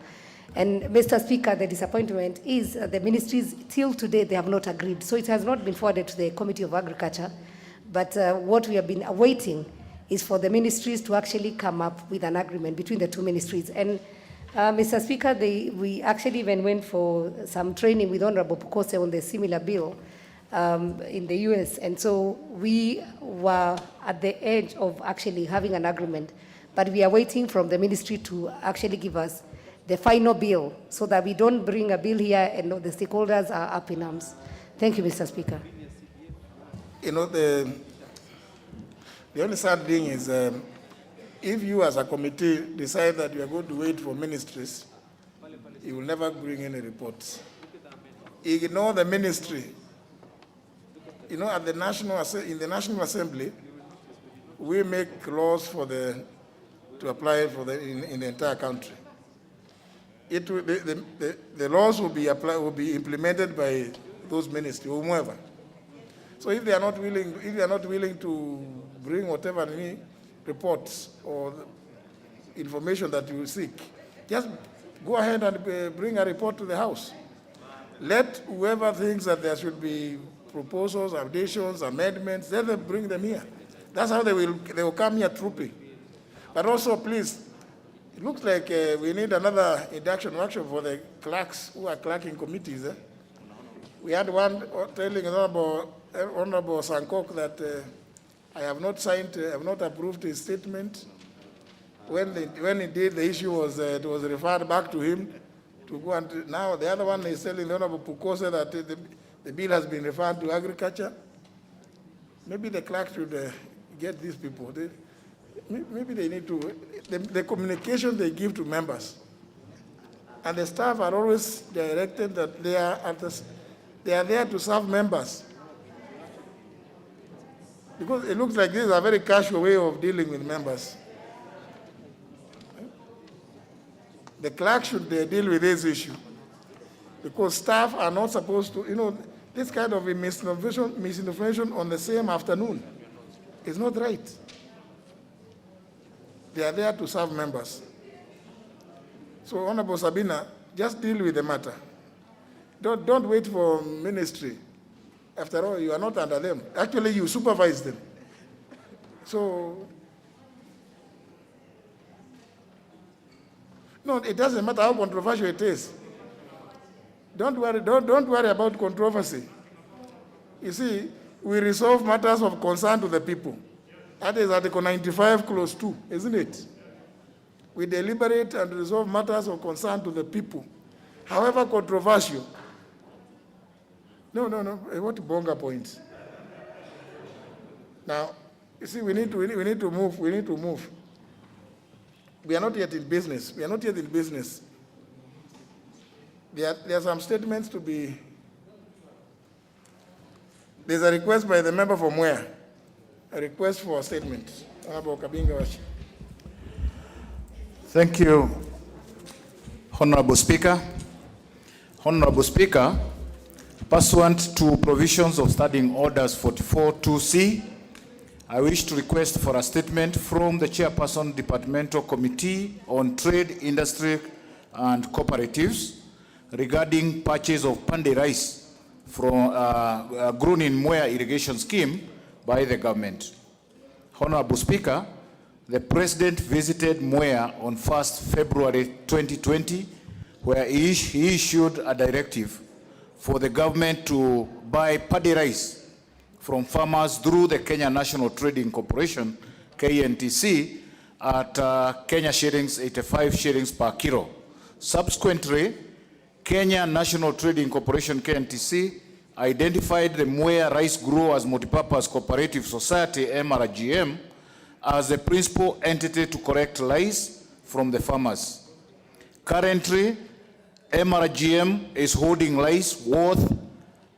And Mr. Speaker, the disappointment is the ministries, till today, they have not agreed. So it has not been forwarded to the Committee of Agriculture. But what we have been awaiting is for the ministries to actually come up with an agreement between the two ministries. And Mr. Speaker, we actually even went for some training with Honorable Pukose on the similar bill in the US. And so we were at the edge of actually having an agreement. But we are waiting from the ministry to actually give us the final bill so that we don't bring a bill here and the stakeholders are up in arms. Thank you, Mr. Speaker. You know, the only sad thing is if you as a committee decide that you are going to wait for ministries, you will never bring any reports. Ignore the ministry. You know, in the National Assembly, we make laws to apply in the entire country. The laws will be implemented by those ministries, whomever. So if they are not willing to bring whatever reports or information that you seek, just go ahead and bring a report to the House. Let whoever thinks that there should be proposals, additions, amendments, let them bring them here. That's how they will come here trooping. But also, please, it looks like we need another induction workshop for the clerks who are clerking committees. We had one telling Honorable Sankok that I have not signed, I have not approved his statement. When indeed the issue was, it was referred back to him to go and, now the other one is telling Honorable Pukose that the bill has been referred to agriculture. Maybe the clerk should get these people. Maybe they need to, the communication they give to members. And the staff are always directed that they are there to serve members. Because it looks like this is a very casual way of dealing with members. The clerk should deal with this issue, because staff are not supposed to, this kind of misinformation on the same afternoon is not right. They are there to serve members. So, Honorable Sabina, just deal with the matter. Don't wait for ministry. After all, you are not under them. Actually, you supervise them. So, no, it doesn't matter how controversial it is. Don't worry about controversy. You see, we resolve matters of concern to the people. That is Article 95, Clause 2, isn't it? We deliberate and resolve matters of concern to the people, however controversial. No. What bonga point? Now, you see, we need to move. We need to move. We are not yet in business. There are some statements to be. There's a request by the member from where? A request for a statement. Thank you, Honorable Speaker. Honorable Speaker, pursuant to provisions of Standing Orders 44-2C, I wish to request for a statement from the Chairperson, Departmental Committee on Trade, Industry and Cooperatives regarding purchase of pandi rice from grown in Mwea irrigation scheme by the government. Honorable Speaker, the President visited Mwea on 1st February 2020, where he issued a directive for the government to buy paddy rice from farmers through the Kenya National Trading Corporation, KNTC, at Kenya shillings 85 shillings per kilo. Subsequently, Kenya National Trading Corporation, KNTC, identified the Mwea Rice Growers Multipurpose Cooperative Society, MRGM, as the principal entity to collect rice from the farmers. Currently, MRGM is holding rice worth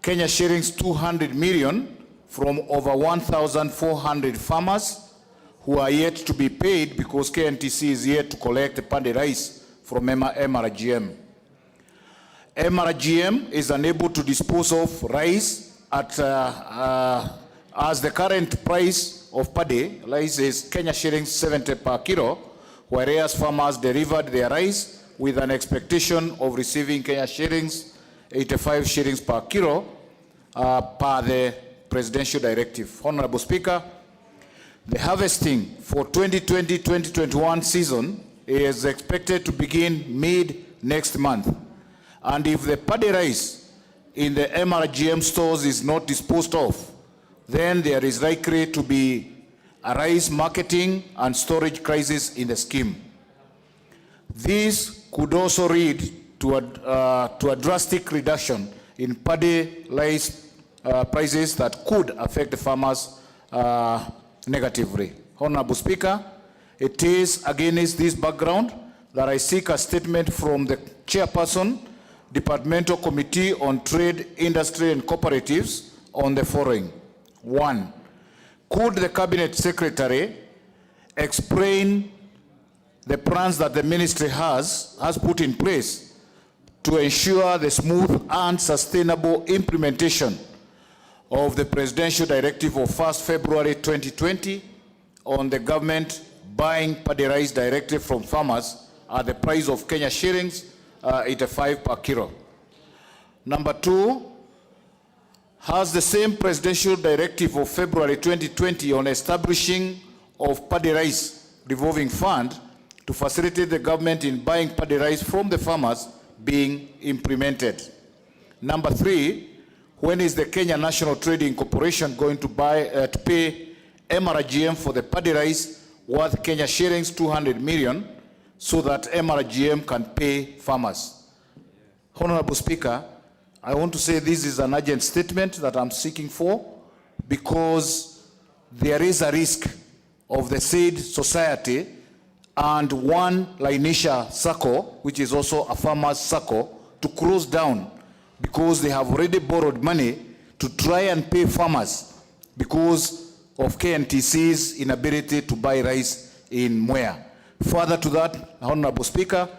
Kenya shillings 200 million from over 1,400 farmers who are yet to be paid because KNTC is yet to collect the paddy rice from MRGM. MRGM is unable to dispose of rice at as the current price of paddy rice is Kenya shillings 70 per kilo, whereas farmers delivered their rice with an expectation of receiving Kenya shillings 85 shillings per kilo per the presidential directive. Honorable Speaker, the harvesting for 2020-2021 season is expected to begin mid next month. And if the paddy rice in the MRGM stores is not disposed of, then there is likely to be a rice marketing and storage crisis in the scheme. This could also lead to a drastic reduction in paddy rice prices that could affect the farmers negatively. Honorable Speaker, it is against this background that I seek a statement from the Chairperson, Departmental Committee on Trade, Industry and Cooperatives on the following. 1. Could the Cabinet Secretary explain the plans that the ministry has put in place to ensure the smooth and sustainable implementation of the Presidential Directive of 1st February 2020 on the government buying paddy rice directly from farmers at the price of Kenya shillings 85 per kilo. Number 2, has the same Presidential Directive of February 2020 on establishing of paddy rice revolving fund to facilitate the government in buying paddy rice from the farmers being implemented? Number 3, when is the Kenya National Trading Corporation going to pay MRGM for the paddy rice worth Kenya shillings 200 million so that MRGM can pay farmers? Honorable Speaker, I want to say this is an urgent statement that I'm seeking for because there is a risk of the said society and one Lainisha Sacco, which is also a farmers Sacco, to close down because they have already borrowed money to try and pay farmers because of KNTC's inability to buy rice in Mwea. Further to that, Honorable Speaker,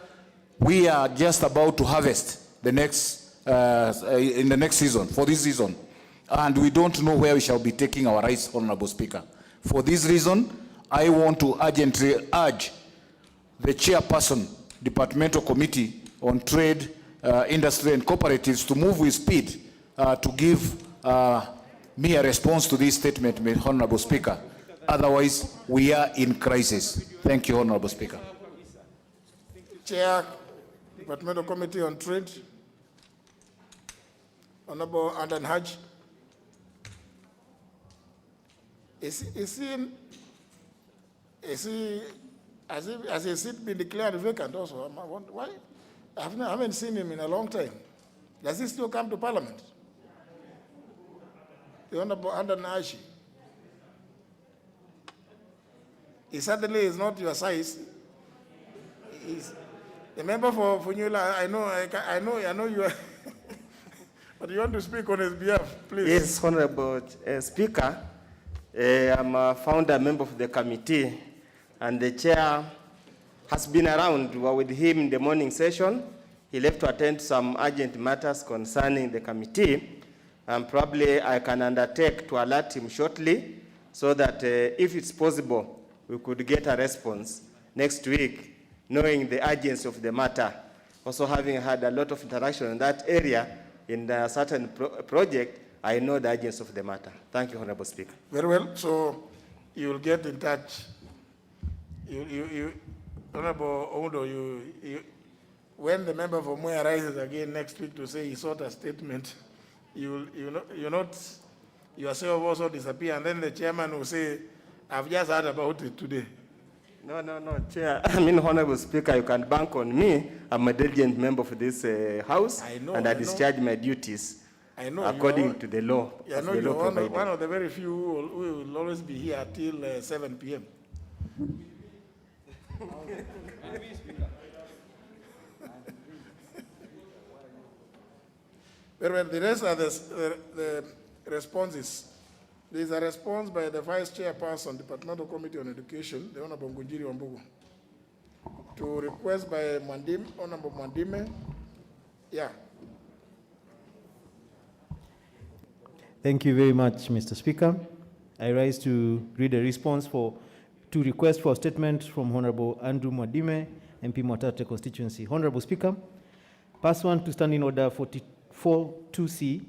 we are just about to harvest the next, in the next season, for this season. And we don't know where we shall be taking our rice, Honorable Speaker. For this reason, I want to urgently urge the Chairperson, Departmental Committee on Trade, Industry and Cooperatives to move with speed to give me a response to this statement, Honorable Speaker. Otherwise, we are in crisis. Thank you, Honorable Speaker. Chair, Departmental Committee on Trade, Honorable Andan Haj. Has his seat been declared vacant also? Why? I haven't seen him in a long time. Does he still come to Parliament? The Honorable Andan Haj. He certainly is not your size. He's the member for Funyula. I know you are. But you want to speak on his behalf, please. Yes, Honorable Speaker. I'm a founder member of the committee, and the chair has been around. We were with him in the morning session. He left to attend some urgent matters concerning the committee, and probably I can undertake to alert him shortly so that if it's possible, we could get a response next week, knowing the urgency of the matter. Also having had a lot of interaction in that area in a certain project, I know the urgency of the matter. Thank you, Honorable Speaker. Very well. So you will get in touch. Honorable Ondo, when the member for Muya rises again next week to say he sought a statement, your self also disappear, and then the chairman will say, I've just heard about it today. No, Chair. Honorable Speaker, you can bank on me. I'm a diligent member of this House, and I discharge my duties according to the law. I know you're one of the very few who will always be here till 7 p.m. Very well, the rest are the responses. There is a response by the Vice Chairperson, Departmental Committee on Education, the Honorable Ngunjiri Wambugu, to request by Honorable Mwandime. Yeah. Thank you very much, Mr. Speaker. I rise to read a response to request for a statement from Honorable Andrew Mwadime, MP Mwatate constituency. Honorable Speaker, pursuant to Standing Order 44.2c,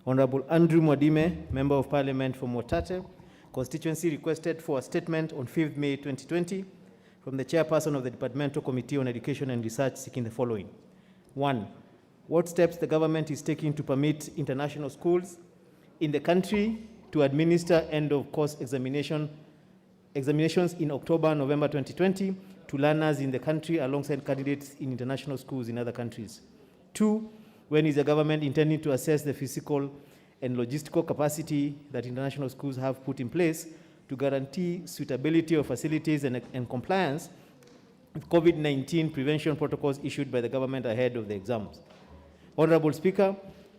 Honorable Andrew Mwadime, Member of Parliament from Mwatate constituency, requested for a statement on 5th May 2020 from the Chairperson of the Departmental Committee on Education and Research, seeking the following. 1. What steps the government is taking to permit international schools in the country to administer end-of-course examinations in October, November 2020 to learners in the country alongside candidates in international schools in other countries. 2, when is the government intending to assess the physical and logistical capacity that international schools have put in place to guarantee suitability of facilities and compliance with COVID-19 prevention protocols issued by the government ahead of the exams? Honorable Speaker,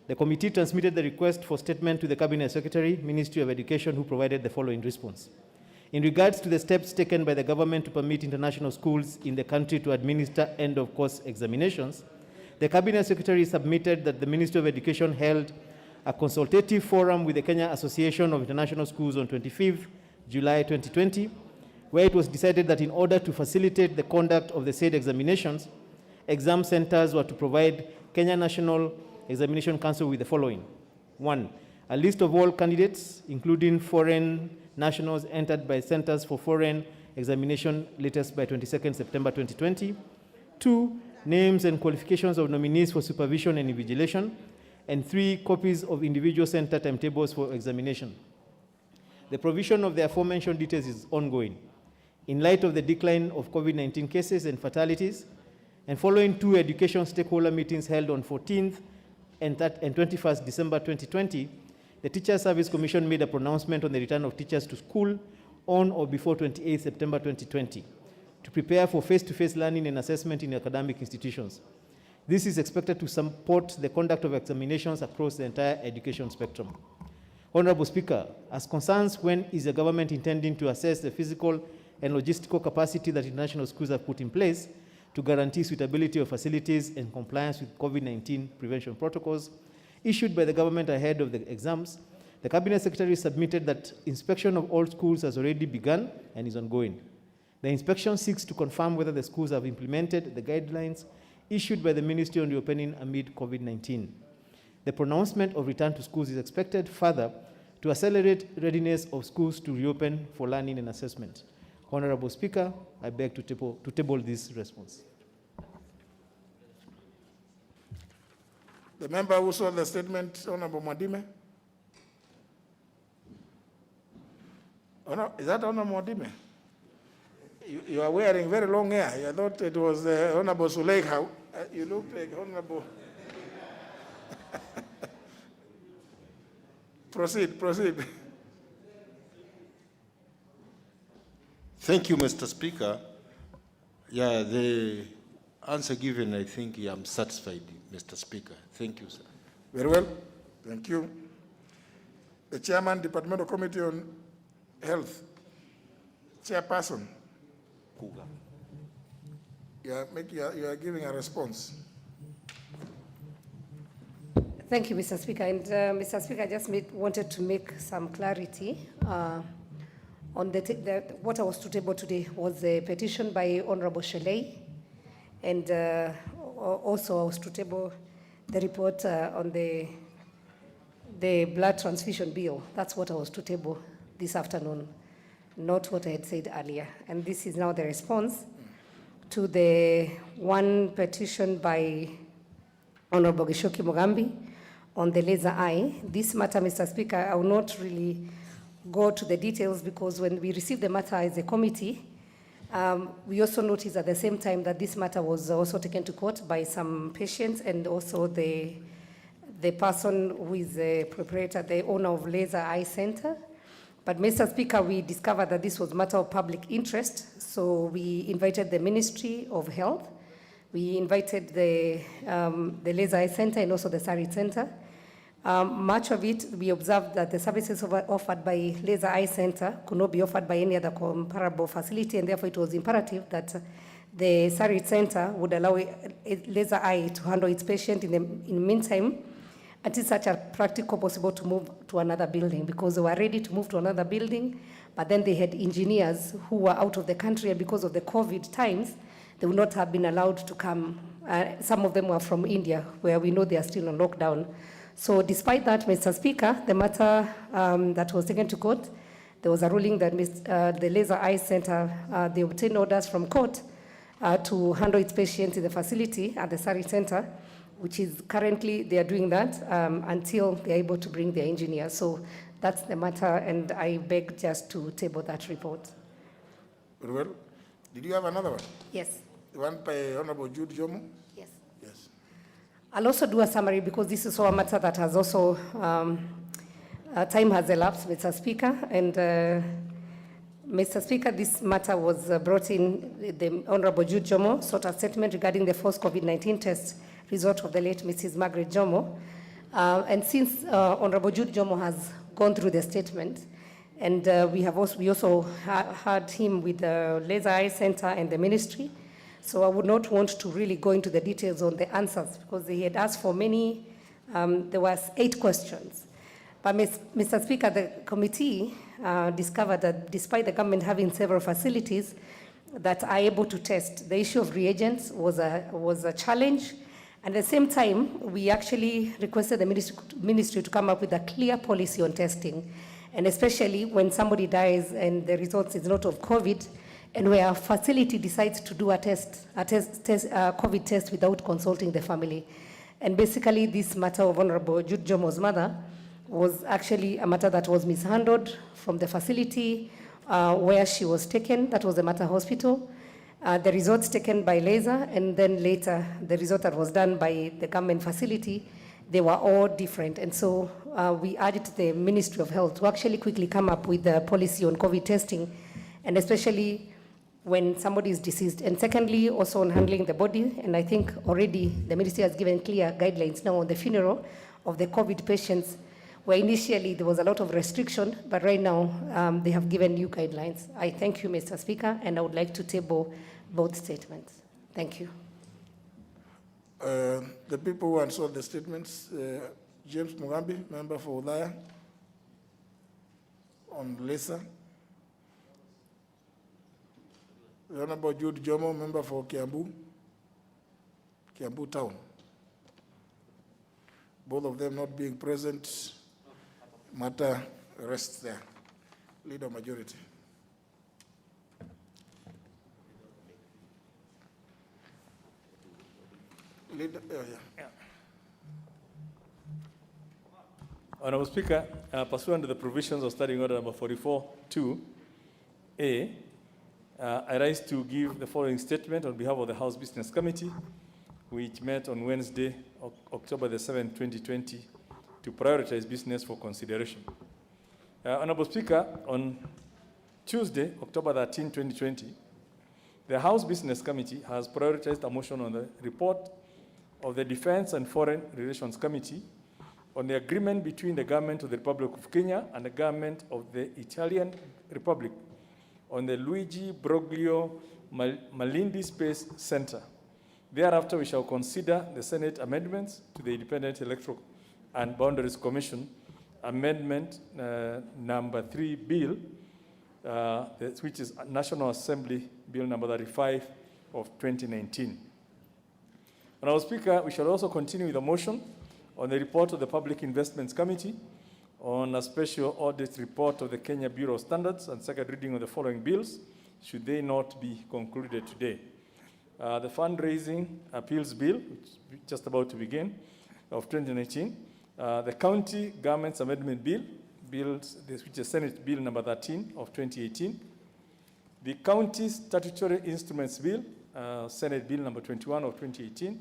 the committee transmitted the request for statement to the Cabinet Secretary, Ministry of Education, who provided the following response. In regards to the steps taken by the government to permit international schools in the country to administer end-of-course examinations, the Cabinet Secretary submitted that the Ministry of Education held a consultative forum with the Kenya Association of International Schools on 25th July 2020, where it was decided that in order to facilitate the conduct of the said examinations, exam centers were to provide Kenya National Examination Council with the following. 1. A list of all candidates, including foreign nationals entered by centers for foreign examination latest by 22nd September 2020. 2. Names and qualifications of nominees for supervision and invigilation. And 3. Copies of individual center timetables for examination. The provision of the aforementioned details is ongoing. In light of the decline of COVID-19 cases and fatalities, and following 2 education stakeholder meetings held on 14th and 21st December 2020, the Teachers Service Commission made a pronouncement on the return of teachers to school on or before 28 September 2020 to prepare for face-to-face learning and assessment in academic institutions. This is expected to support the conduct of examinations across the entire education spectrum. Honorable Speaker, as concerns when is the government intending to assess the physical and logistical capacity that international schools have put in place, to guarantee suitability of facilities and compliance with COVID-19 prevention protocols issued by the government ahead of the exams, the Cabinet Secretary submitted that inspection of all schools has already begun and is ongoing. The inspection seeks to confirm whether the schools have implemented the guidelines issued by the Ministry on reopening amid COVID-19. The pronouncement of return to schools is expected further to accelerate readiness of schools to reopen for learning and assessment. Honorable Speaker, I beg to table this response. The member who saw the statement, Honorable Mwadime. Is that Honorable Mwadime? You are wearing very long hair. I thought it was Honorable Suleika. You look like Honorable. Proceed. Thank you, Mr. Speaker. Yeah, the answer given, I think I'm satisfied, Mr. Speaker. Thank you, sir. Very well. Thank you. The Chairman, Departmental Committee on Health, Chairperson. You are giving a response. Thank you, Mr. Speaker. And Mr. Speaker, I just wanted to make some clarity on what I was to table today was a petition by Honorable Shelley, and also I was to table the report on the blood transfusion bill. That's what I was to table this afternoon, not what I had said earlier. And this is now the response to the one petition by Honorable Gishoki Mugambi on the laser eye. This matter, Mr. Speaker, I will not really go to the details because when we received the matter as a committee, we also noticed at the same time that this matter was also taken to court by some patients and also the person who is the proprietor, the owner of Laser Eye Center. But Mr. Speaker, we discovered that this was a matter of public interest, so we invited the Ministry of Health. We invited the Laser Eye Center and also the Sari Center. Much of it, we observed that the services offered by Laser Eye Center could not be offered by any other comparable facility, and therefore it was imperative that the Sari Center would allow Laser Eye to handle its patient in the meantime, until such a practical possible to move to another building, because they were ready to move to another building, but then they had engineers who were out of the country, and because of the COVID times, they would not have been allowed to come. Some of them were from India, where we know they are still on lockdown. So despite that, Mr. Speaker, the matter that was taken to court, there was a ruling that the Laser Eye Center, they obtained orders from court to handle its patients in the facility at the Sari Center, which is currently, they are doing that until they're able to bring their engineers. So that's the matter, and I beg just to table that report. Very well. Did you have another one? Yes. The one by Honorable Jude Jomo? Yes. Yes. I'll also do a summary because this is a matter that has also, time has elapsed, Mr. Speaker, and Mr. Speaker, this matter was brought in, the Honorable Jude Jomo sought a statement regarding the first COVID-19 test result of the late Mrs. Margaret Jomo. And since Honorable Jude Jomo has gone through the statement, and we also heard him with the Laser Eye Center and the ministry, so I would not want to really go into the details on the answers because they had asked for many, there was 8 questions. But Mr. Speaker, the committee discovered that despite the government having several facilities that are able to test, the issue of reagents was a challenge. At the same time, we actually requested the ministry to come up with a clear policy on testing, and especially when somebody dies and the result is not of COVID, and where a facility decides to do a COVID test without consulting the family. And basically, this matter of Honorable Jude Jomo's mother was actually a matter that was mishandled from the facility where she was taken. That was the Mater Hospital. The results taken by laser, and then later the result that was done by the government facility, they were all different. And so we urged the Ministry of Health to actually quickly come up with a policy on COVID testing, and especially when somebody is deceased. And secondly, also on handling the body. And I think already the ministry has given clear guidelines now on the funeral of the COVID patients, where initially there was a lot of restriction, but right now they have given new guidelines. I thank you, Mr. Speaker, and I would like to table both statements. Thank you. The people who answered the statements, James Mugambi, member for Ulaya, on Lesa. The Honorable Jude Jomo, member for Kiambu Town. Both of them not being present, matter rests there. Leader majority. Leader, yeah. Honorable Speaker, pursuant to the provisions of Standing Order number 44-2A, I rise to give the following statement on behalf of the House Business Committee, which met on Wednesday, October the 7th, 2020, to prioritize business for consideration. Honorable Speaker, on Tuesday, October 13, 2020, the House Business Committee has prioritized a motion on the report of the Defense and Foreign Relations Committee on the agreement between the government of the Republic of Kenya and the government of the Italian Republic on the Luigi Broglio Malindi Space Center. Thereafter, we shall consider the Senate amendments to the Independent Electoral and Boundaries Commission Amendment number 3 Bill, which is National Assembly Bill number 35 of 2019. Honorable Speaker, we shall also continue with a motion on the report of the Public Investments Committee on a special audit report of the Kenya Bureau of Standards and second reading of the following bills, should they not be concluded today. The Fundraising Appeals Bill, which is just about to begin, of 2019, the County Governments Amendment Bill, which is Senate Bill number 13 of 2018, the County Statutory Instruments Bill, Senate Bill number 21 of 2018,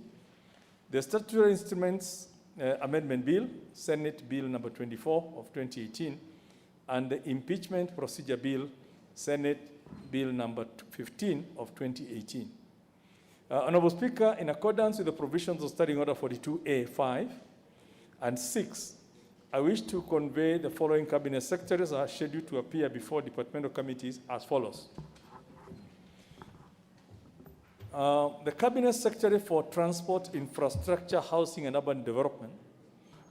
the Statutory Instruments Amendment Bill, Senate Bill number 24 of 2018, and the Impeachment Procedure Bill, Senate Bill number 15 of 2018. Honorable Speaker, in accordance with the provisions of Standing Order 42A5 and 6, I wish to convey the following Cabinet Secretaries are scheduled to appear before departmental committees as follows. The Cabinet Secretary for Transport, Infrastructure, Housing and Urban Development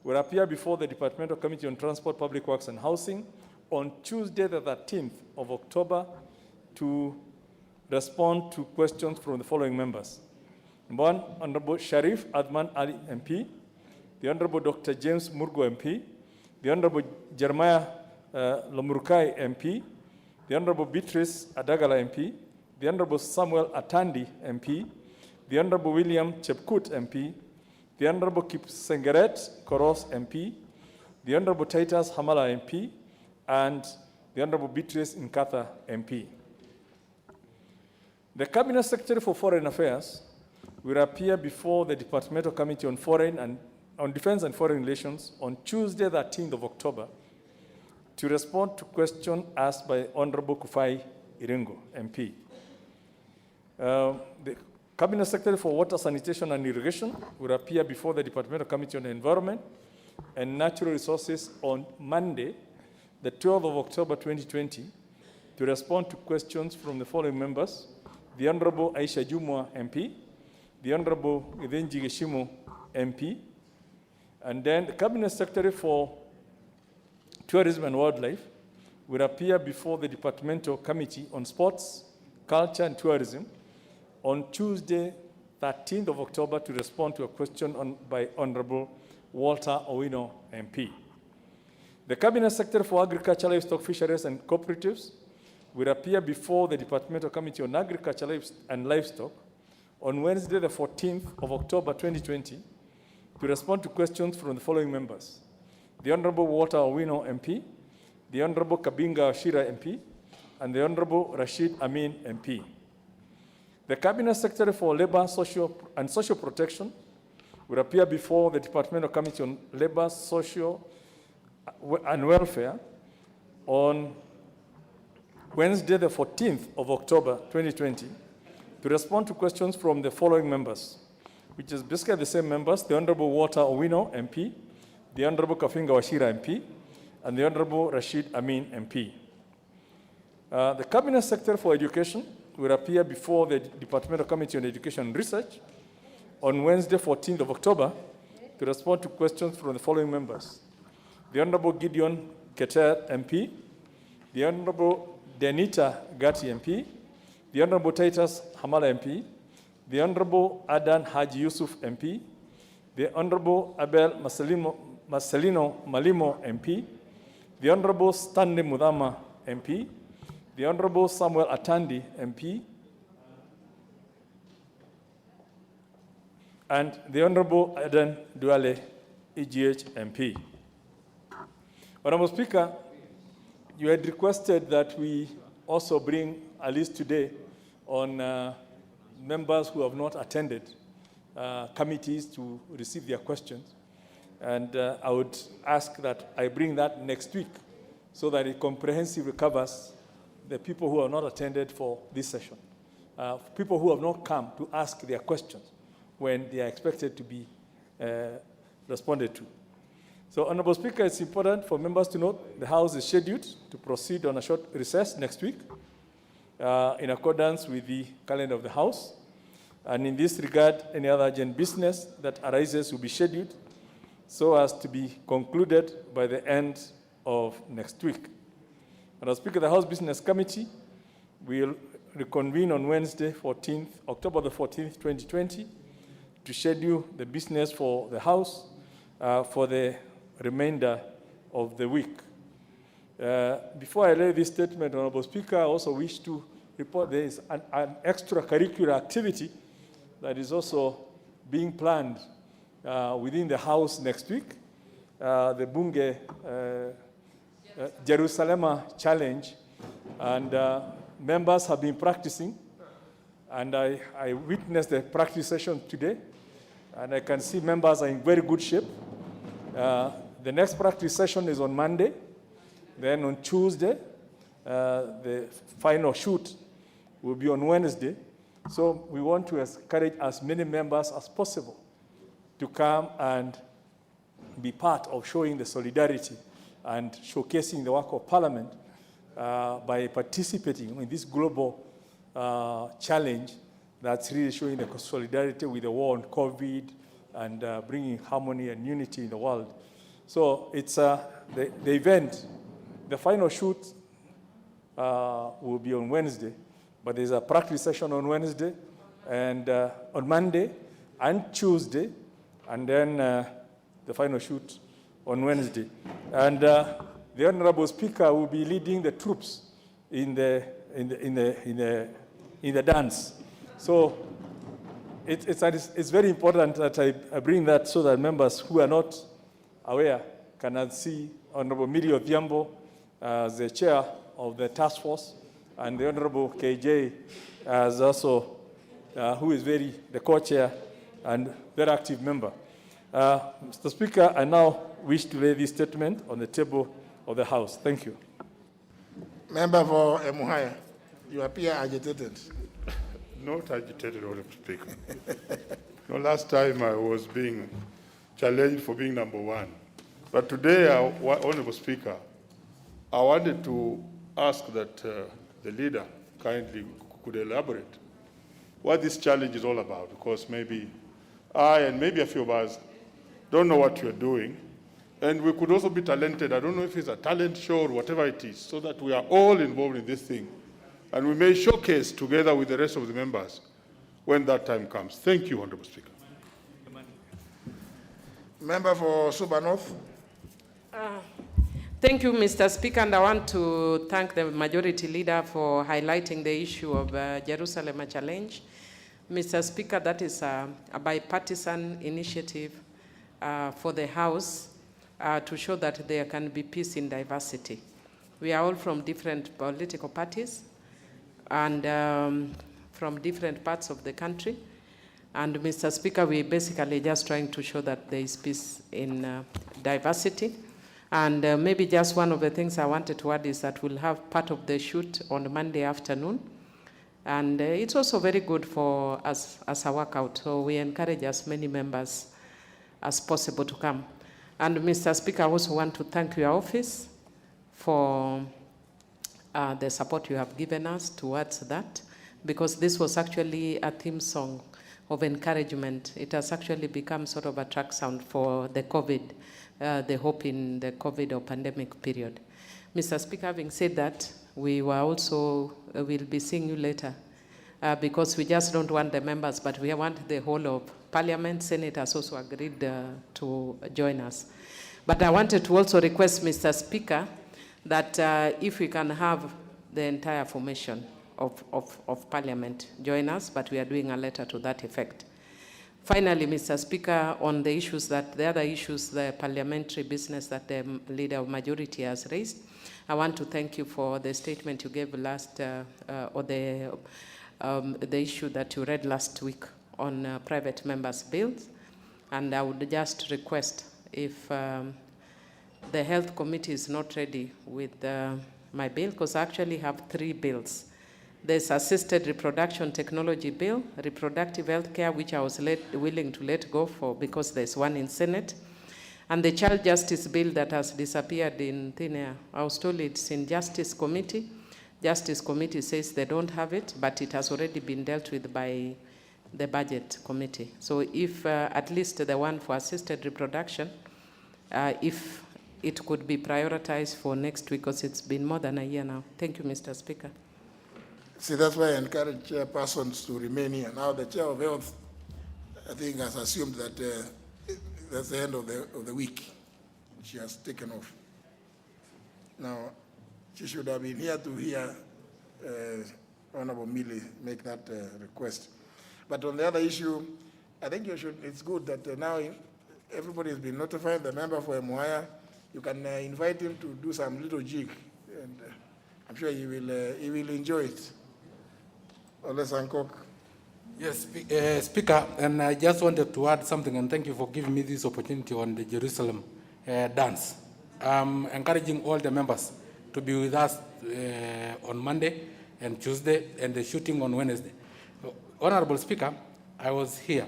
will appear before the Departmental Committee on Transport, Public Works and Housing on Tuesday, the 13th of October, to respond to questions from the following members. Number one, Honorable Sharif Adman Ali MP, the Honorable Dr. James Murgo MP, the Honorable Jeremiah Lomurukai MP, the Honorable Beatrice Adagala MP, the Honorable Samuel Atandi MP, the Honorable William Chepkut MP, the Honorable Kipsengeret Koros MP, the Honorable Titus Hamala MP, and the Honorable Beatrice Nkatha MP. The Cabinet Secretary for Foreign Affairs will appear before the Departmental Committee on Defense and Foreign Relations on Tuesday, 13th of October, to respond to questions asked by Honorable Kufai Iringo MP. The Cabinet Secretary for Water, Sanitation and Irrigation will appear before the Departmental Committee on Environment and Natural Resources on Monday, the 12th of October 2020, to respond to questions from the following members: the Honorable Aisha Jumwa MP, the Honorable Idenji Geshimo MP, and then the Cabinet Secretary for Tourism and Wildlife will appear before the Departmental Committee on Sports, Culture and Tourism on Tuesday, 13th of October, to respond to a question by Honorable Walter Owino MP. The Cabinet Secretary for Agriculture, Livestock, Fisheries and Cooperatives will appear before the Departmental Committee on Agriculture and Livestock on Wednesday, the 14th of October 2020, to respond to questions from the following members: the Honorable Walter Owino MP, the Honorable Kabinga Ashira MP, and the Honorable Rashid Amin MP. The Cabinet Secretary for Labor, Social Protection will appear before the Departmental Committee on Labor, Social and Welfare on Wednesday, the 14th of October 2020, to respond to questions from the following members, which is basically the same members: the Honorable Walter Owino MP, the Honorable Kafinga Washira MP, and the Honorable Rashid Amin MP. The Cabinet Secretary for Education will appear before the Departmental Committee on Education and Research on Wednesday, 14th of October, to respond to questions from the following members: the Honorable Gideon Keter, MP, the Honorable Denita Gatti, MP, the Honorable Titus Hamala, MP, the Honorable Adan Haji Yusuf, MP, the Honorable Abel Marcelino Malimo, MP, the Honorable Stanley Mudama, MP, the Honorable Samuel Atandi, MP, and the Honorable Adan Duale, EGH, MP. Honorable Speaker, you had requested that we also bring a list today on members who have not attended committees to receive their questions. And I would ask that I bring that next week so that it comprehensively covers the people who have not attended for this session, people who have not come to ask their questions when they are expected to be responded to. So, Honorable Speaker, it's important for members to note the House is scheduled to proceed on a short recess next week in accordance with the calendar of the House. And in this regard, any other urgent business that arises will be scheduled so as to be concluded by the end of next week. Honorable Speaker, the House Business Committee will reconvene on Wednesday, October the 14th, 2020, to schedule the business for the House for the remainder of the week. Before I lay this statement, Honorable Speaker, I also wish to report there is an extracurricular activity that is also being planned within the House next week, the Bunge Jerusalem Challenge, and members have been practicing, and I witnessed the practice session today, and I can see members are in very good shape. The next practice session is on Monday. Then on Tuesday, the final shoot will be on Wednesday. So we want to encourage as many members as possible to come and be part of showing the solidarity and showcasing the work of Parliament by participating in this global challenge that's really showing the solidarity with the war on COVID and bringing harmony and unity in the world. So it's the event, the final shoot will be on Wednesday, but there's a practice session on Wednesday and on Monday and Tuesday, and then the final shoot on Wednesday. And the Honorable Speaker will be leading the troops in the dance. So it's very important that I bring that so that members who are not aware can see Honorable Miri Odhiambo as the chair of the task force, and the Honorable KJ as also, who is the co-chair and very active member. Mr. Speaker, I now wish to lay this statement on the table of the House. Thank you. Member for Emuhaya, you appear agitated. Not agitated, Honorable Speaker. No, last time I was being challenged for being number one. But today, Honorable Speaker, I wanted to ask that the leader kindly could elaborate what this challenge is all about, because maybe I and maybe a few of us don't know what you're doing, and we could also be talented. I don't know if it's a talent show or whatever it is, so that we are all involved in this thing, and we may showcase together with the rest of the members when that time comes. Thank you, Honorable Speaker. Member for Suba North. Thank you, Mr. Speaker, and I want to thank the Majority Leader for highlighting the issue of Jerusalem Challenge. Mr. Speaker, that is a bipartisan initiative for the House to show that there can be peace in diversity. We are all from different political parties and from different parts of the country. And Mr. Speaker, we're basically just trying to show that there is peace in diversity. And maybe just one of the things I wanted to add is that we'll have part of the shoot on Monday afternoon. And it's also very good for us as a workout. So we encourage as many members as possible to come. And Mr. Speaker, I also want to thank your office for the support you have given us towards that. because this was actually a theme song of encouragement. It has actually become sort of a track sound for the COVID, the hope in the COVID or pandemic period. Mr. Speaker, having said that, we were also, we'll be seeing you later, because we just don't want the members, but we want the whole of Parliament. Senators also agreed to join us. But I wanted to also request, Mr. Speaker, that if we can have the entire formation of Parliament join us, but we are doing a letter to that effect. Finally, Mr. Speaker, on the issues the other issues, the parliamentary business that the Leader of Majority has raised, I want to thank you for the statement you gave last, or the issue that you read last week on private members' bills. And I would just request, if the Health Committee is not ready with my bill, because I actually have 3 bills. There's Assisted Reproduction Technology Bill, Reproductive Health Care, which I was willing to let go for because there's one in Senate, and the Child Justice Bill that has disappeared in thin air. I was told it's in Justice Committee. Justice Committee says they don't have it, but it has already been dealt with by the Budget Committee. So if at least the one for assisted reproduction, if it could be prioritized for next week, because it's been more than a year now. Thank you, Mr. Speaker. See, that's why I encourage chairpersons to remain here. Now the Chair of Health, I think, has assumed that that's the end of the week. She has taken off. Now, she should have been here to hear Honorable Millie make that request. But on the other issue, I think it's good that now everybody has been notified, the member for Mwaya. You can invite him to do some little jig, and I'm sure he will enjoy it. Oles Hancock. Yes, Speaker, and I just wanted to add something, and thank you for giving me this opportunity on the Jerusalem dance. I'm encouraging all the members to be with us on Monday and Tuesday, and the shooting on Wednesday. Honorable Speaker, I was here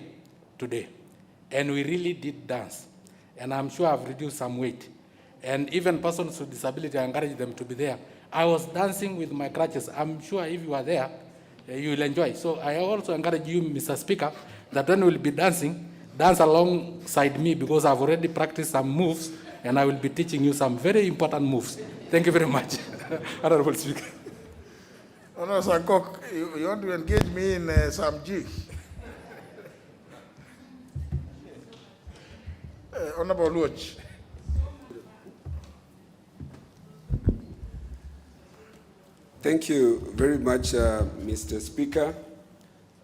today, and we really did dance, and I'm sure I've reduced some weight. And even persons with disability, I encourage them to be there. I was dancing with my crutches. I'm sure if you are there, you will enjoy. So I also encourage you, Mr. Speaker, that when we'll be dancing, dance alongside me, because I've already practiced some moves, and I will be teaching you some very important moves. Thank you very much, Honorable Speaker. Honorable Hancock, you want to engage me in some jig? Honorable Luch. Thank you very much, Mr. Speaker.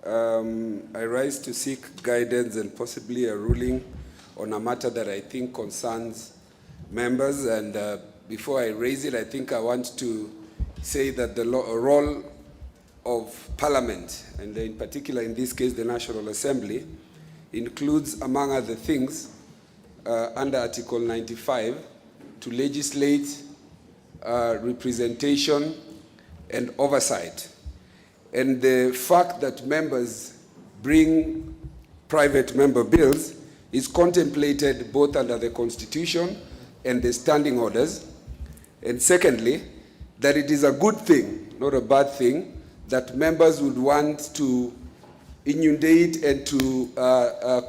I rise to seek guidance and possibly a ruling on a matter that I think concerns members. And before I raise it, I think I want to say that the role of Parliament, and in particular in this case the National Assembly, includes, among other things, under Article 95, to legislate representation and oversight. And the fact that members bring private member bills is contemplated both under the Constitution and the standing orders. And secondly, that it is a good thing, not a bad thing, that members would want to inundate and to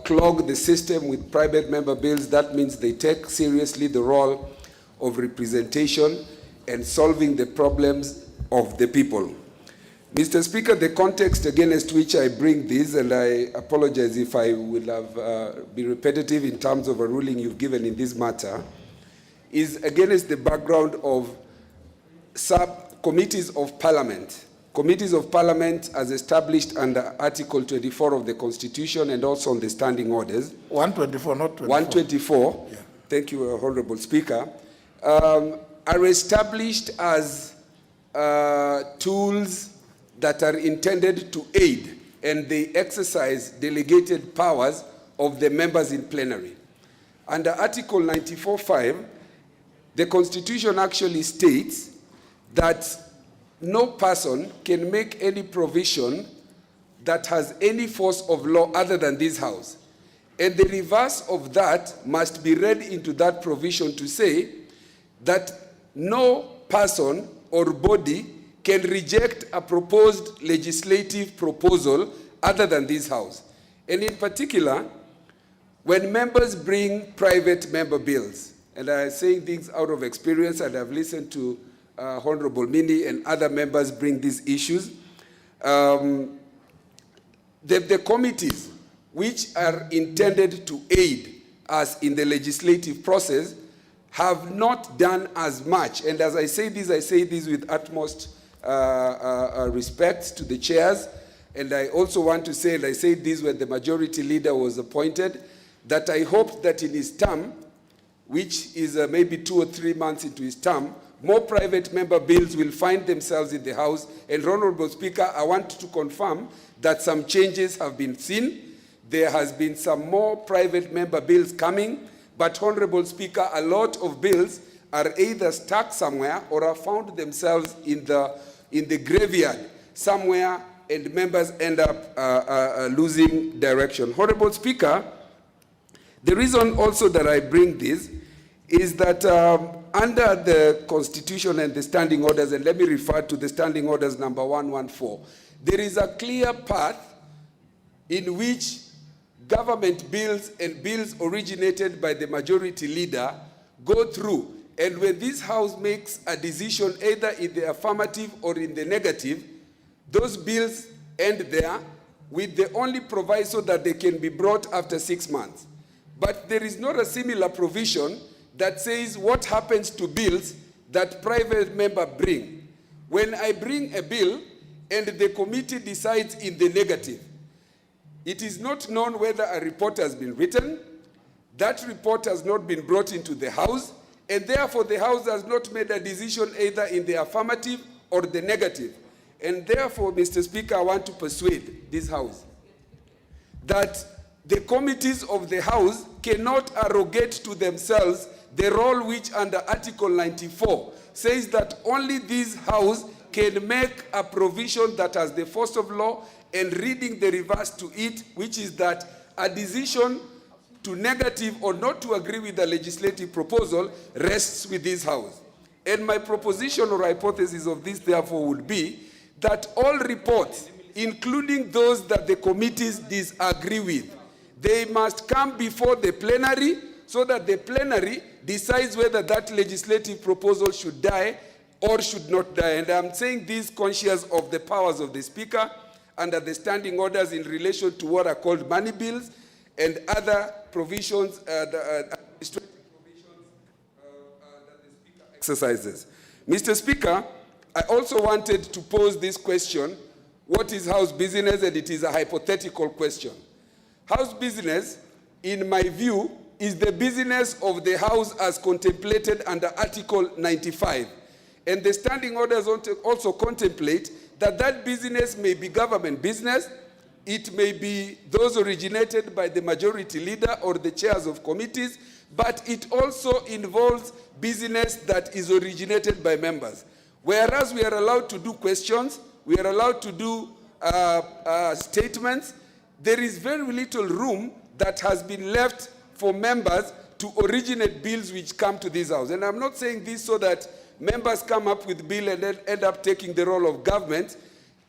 clog the system with private member bills. That means they take seriously the role of representation and solving the problems of the people. Mr. Speaker, the context against which I bring this, and I apologize if I will have be repetitive in terms of a ruling you've given in this matter, is against the background of subcommittees of Parliament. Committees of Parliament as established under Article 24 of the Constitution and also on the standing orders. 124, not 24. 124, yeah. Thank you, Honorable Speaker, are established as tools that are intended to aid, and they exercise delegated powers of the members in plenary. Under Article 94(5), the Constitution actually states that no person can make any provision that has any force of law other than this House. And the reverse of that must be read into that provision to say that no person or body can reject a proposed legislative proposal other than this House. And in particular, when members bring private member bills, and I'm saying things out of experience, and I've listened to Honorable Mini and other members bring these issues, the committees which are intended to aid us in the legislative process have not done as much. And as I say this with utmost respect to the chairs. And I also want to say, and I said this when the majority leader was appointed, that I hope that in his term, which is maybe 2 or 3 months into his term, more private member bills will find themselves in the House. And Honorable Speaker, I want to confirm that some changes have been seen. There has been some more private member bills coming, but Honorable Speaker, a lot of bills are either stuck somewhere or have found themselves in the graveyard somewhere, and members end up losing direction. Honorable Speaker, the reason also that I bring this is that under the Constitution and the standing orders, and let me refer to the standing orders number 114, there is a clear path in which government bills and bills originated by the majority leader go through. And when this House makes a decision either in the affirmative or in the negative, those bills end there with the only proviso that they can be brought after 6 months. But there is not a similar provision that says what happens to bills that private members bring. When I bring a bill and the committee decides in the negative, it is not known whether a report has been written, that report has not been brought into the House, and therefore the House has not made a decision either in the affirmative or the negative. And therefore, Mr. Speaker, I want to persuade this House that the committees of the House cannot arrogate to themselves the role which under Article 94 says that only this House can make a provision that has the force of law, and reading the reverse to it, which is that a decision to negative or not to agree with the legislative proposal rests with this House. And my proposition or hypothesis of this, therefore, would be that all reports, including those that the committees disagree with, they must come before the plenary so that the plenary decides whether that legislative proposal should die or should not die. And I'm saying this conscious of the powers of the Speaker under the standing orders in relation to what are called money bills and other provisions, administrative provisions that the Speaker exercises. Mr. Speaker, I also wanted to pose this question: what is House business? And it is a hypothetical question. House business, in my view, is the business of the House as contemplated under Article 95. And the standing orders also contemplate that that business may be government business, it may be those originated by the majority leader or the chairs of committees, but it also involves business that is originated by members. Whereas we are allowed to do questions, we are allowed to do statements, there is very little room that has been left for members to originate bills which come to this House. And I'm not saying this so that members come up with bill and then end up taking the role of government.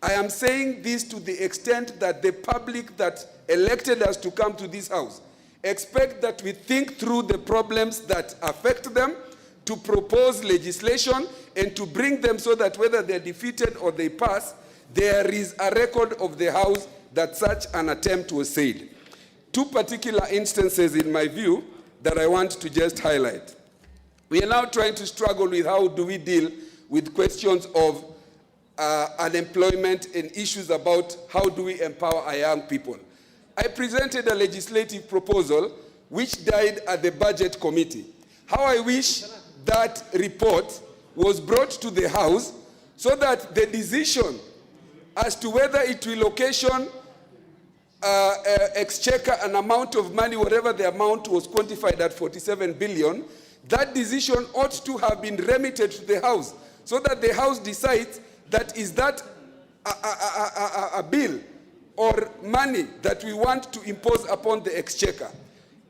I am saying this to the extent that the public that elected us to come to this House expect that we think through the problems that affect them, to propose legislation and to bring them so that whether they're defeated or they pass, there is a record of the House that such an attempt was said. Two particular instances in my view that I want to just highlight. We are now trying to struggle with how do we deal with questions of unemployment and issues about how do we empower our young people. I presented a legislative proposal which died at the Budget Committee. How I wish that report was brought to the House so that the decision as to whether it will location exchequer an amount of money, whatever the amount was quantified at 47 billion, that decision ought to have been remitted to the House so that the House decides that is that a bill or money that we want to impose upon the exchequer.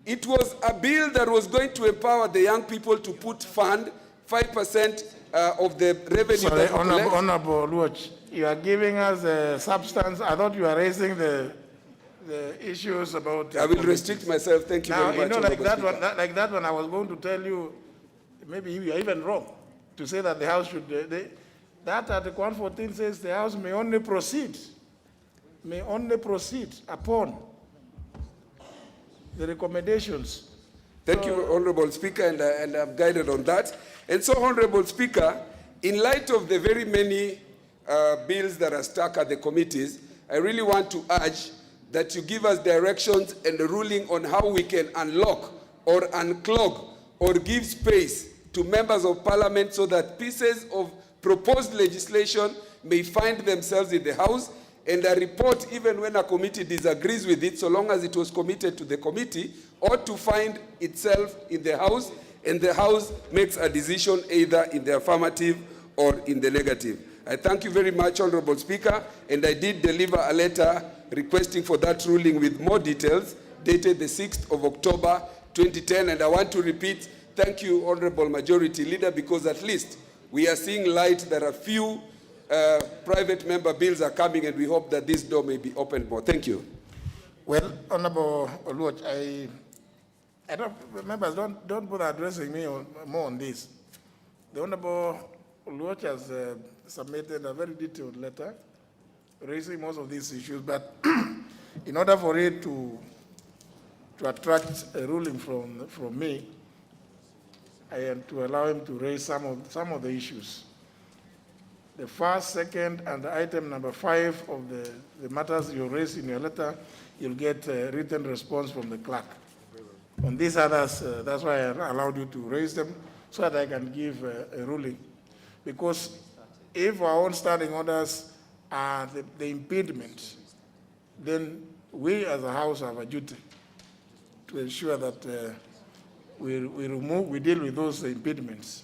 It was a bill that was going to empower the young people to put fund 5% of the revenue. Sorry, that we collect. Honorable Luoch, you are giving us a substance. I thought you were raising the issues about. I will restrict myself. Thank you Now, very much. you know, like that Speaker. one, like that one, I was going to tell you, maybe you are even wrong to say that the House should. That Article 114 says the House may only proceed upon the recommendations. Thank you, Honorable Speaker, and I'm guided on that. And so, Honorable Speaker, in light of the very many bills that are stuck at the committees, I really want to urge that you give us directions and a ruling on how we can unlock or unclog or give space to members of parliament so that pieces of proposed legislation may find themselves in the House, and a report, even when a committee disagrees with it, so long as it was committed to the committee, ought to find itself in the House, and the House makes a decision either in the affirmative or in the negative. I thank you very much, Honorable Speaker, and I did deliver a letter requesting for that ruling with more details, dated the 6th of October 2010, and I want to repeat, thank you, Honorable Majority Leader, because at least we are seeing light that a few private member bills are coming, and we hope that this door may be opened more. Thank you. Well, Honorable Oluoch, I don't, members, don't bother addressing me more on this. The Honorable Oluoch has submitted a very detailed letter raising most of these issues, but in order for it to attract a ruling from me, I am to allow him to raise some of the issues. The first, second, and item number 5 of the matters you raised in your letter, you'll get a written response from the clerk. On these others, that's why I allowed you to raise them, so that I can give a ruling. Because if our own standing orders are the impediment, then we as a House have a duty to ensure that we deal with those impediments.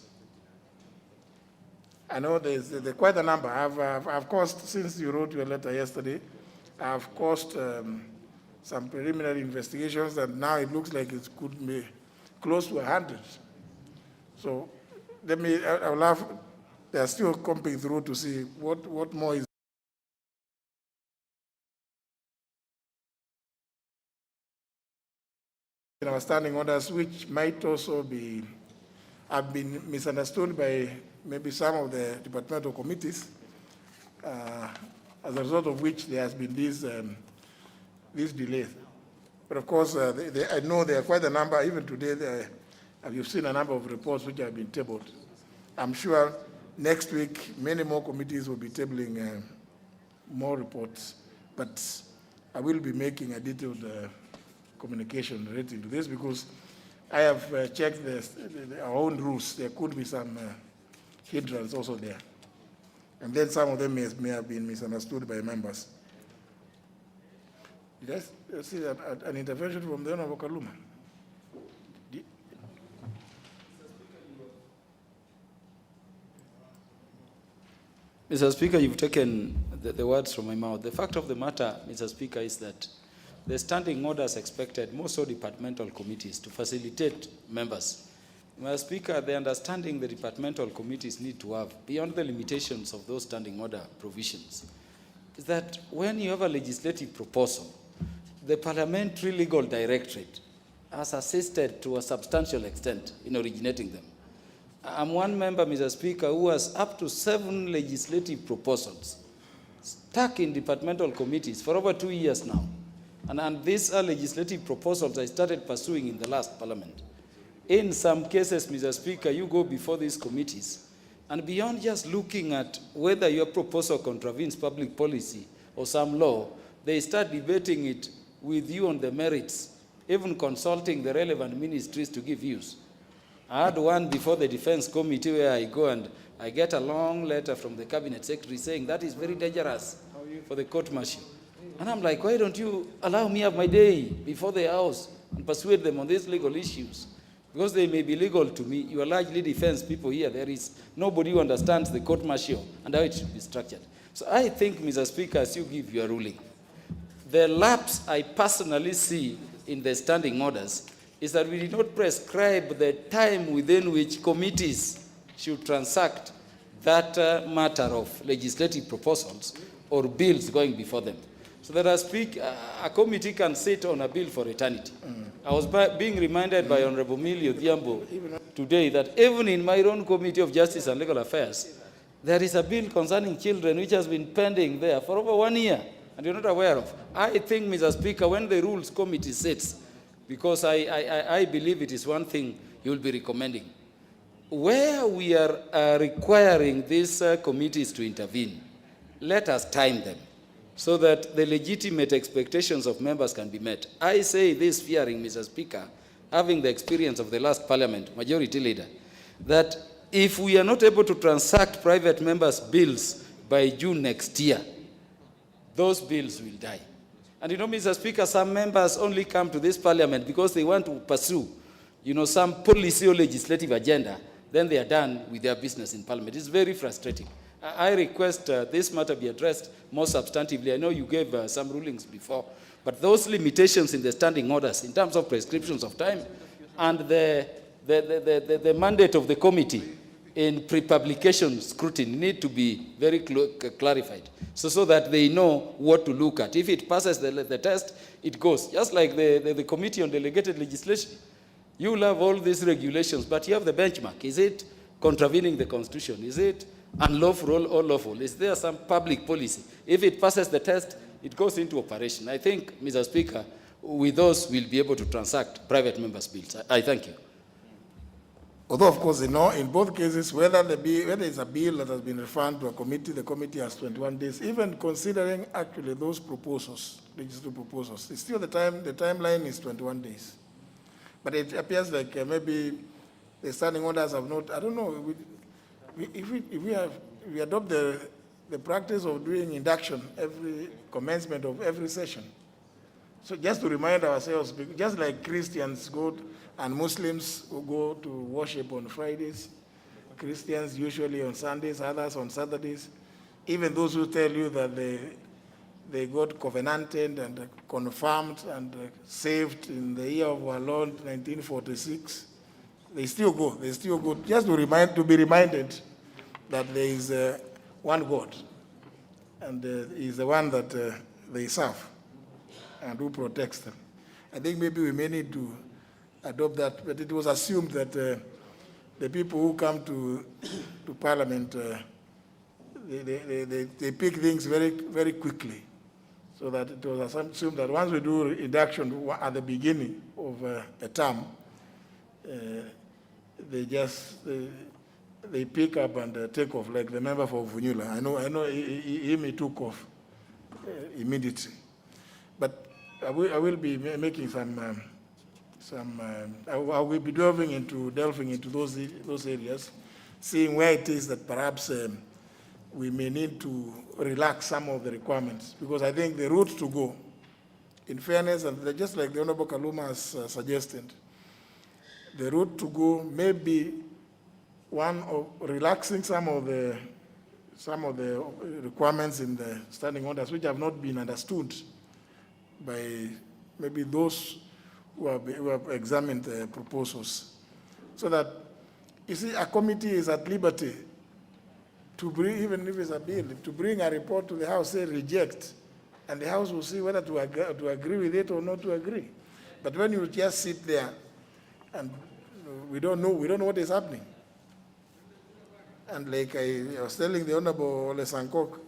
I know there's quite a number. I've caused, since you wrote your letter yesterday, I've caused some preliminary investigations, and now it looks like it could be close to 100. So I'll have, they're still combing through to see what more is in our standing orders, which might also have been misunderstood by maybe some of the departmental committees, as a result of which there has been these delays. But of course, I know there are quite a number. Even today, you've seen a number of reports which have been tabled. I'm sure next week, many more committees will be tabling more reports. But I will be making a detailed communication relating to this, because I have checked our own rules. There could be some hindrance also there. And then some of them may have been misunderstood by members. Did I see an intervention from the Honorable Kaluma? Mr. Speaker, you've taken the words from my mouth. The fact of the matter, Mr. Speaker, is that the standing orders expected more so departmental committees to facilitate members. Mr. Speaker, the understanding the departmental committees need to have, beyond the limitations of those standing order provisions, is that when you have a legislative proposal, the Parliamentary Legal Directorate has assisted to a substantial extent in originating them. I'm one member, Mr. Speaker, who has up to 7 legislative proposals stuck in departmental committees for over 2 years now. And these are legislative proposals I started pursuing in the last Parliament. In some cases, Mr. Speaker, you go before these committees, and beyond just looking at whether your proposal contravenes public policy or some law, they start debating it with you on the merits, even consulting the relevant ministries to give views. I had one before the Defense Committee where I go and I get a long letter from the Cabinet Secretary saying that is very dangerous for the court martial. And I'm like, why don't you allow me have my day before the House and persuade them on these legal issues? Because they may be legal to me. You are largely defense people here. There is nobody who understands the court martial and how it should be structured. So I think, Mr. Speaker, as you give your ruling, the lapse I personally see in the standing orders is that we did not prescribe the time within which committees should transact that matter of legislative proposals or bills going before them. So that a committee can sit on a bill for eternity. I was being reminded by Honorable Millie Odhiambo today that even in my own Committee of Justice and Legal Affairs, there is a bill concerning children which has been pending there for over 1 year, and you're not aware of. I think, Mr. Speaker, when the Rules Committee sits, because I believe it is one thing you will be recommending, where we are requiring these committees to intervene, let us time them so that the legitimate expectations of members can be met. I say this fearing, Mr. Speaker, having the experience of the last Parliament, Majority Leader, that if we are not able to transact private members' bills by June next year, those bills will die. And you know, Mr. Speaker, some members only come to this Parliament because they want to pursue, some policy or legislative agenda. Then they are done with their business in Parliament. It's very frustrating. I request this matter be addressed more substantively. I know you gave some rulings before, but those limitations in the standing orders in terms of prescriptions of time and the mandate of the committee in pre-publication scrutiny need to be very clarified so that they know what to look at. If it passes the test, it goes. Just like the Committee on Delegated Legislation. You will have all these regulations, but you have the benchmark. Is it contravening the Constitution? Is it unlawful or lawful? Is there some public policy? If it passes the test, it goes into operation. I think, Mr. Speaker, with those, we'll be able to transact private members' bills. I thank you. Although, of course, in both cases, whether it's a bill that has been referred to a committee, the committee has 21 days. Even considering actually those proposals, legislative proposals, it's still the timeline is 21 days. But it appears like maybe the standing orders have not, I don't know, if we adopt the practice of doing induction every commencement of every session. So just to remind ourselves, just like Christians go and Muslims who go to worship on Fridays, Christians usually on Sundays, others on Saturdays, even those who tell you that they got covenanted and confirmed and saved in the year of our Lord 1946, they still go, just to be reminded that there is one God, and He's the one that they serve and who protects them. I think maybe we may need to adopt that, but it was assumed that the people who come to Parliament, they pick things very, very quickly, so that it was assumed that once we do induction at the beginning of a term, they pick up and take off, like the member for Vunyula. I know he took off immediately. But I will be making I will be delving into those areas, seeing where it is that perhaps we may need to relax some of the requirements, because I think the route to go, in fairness, and just like the Honorable Kaluma has suggested, the route to go may be one of relaxing some of the requirements in the standing orders which have not been understood by maybe those who have examined the proposals. So that, you see, a committee is at liberty to bring, even if it's a bill, to bring a report to the House, say reject, and the House will see whether to agree with it or not to agree. But when you just sit there and we don't know what is happening. And like I was telling the Honorable Ole Sankok,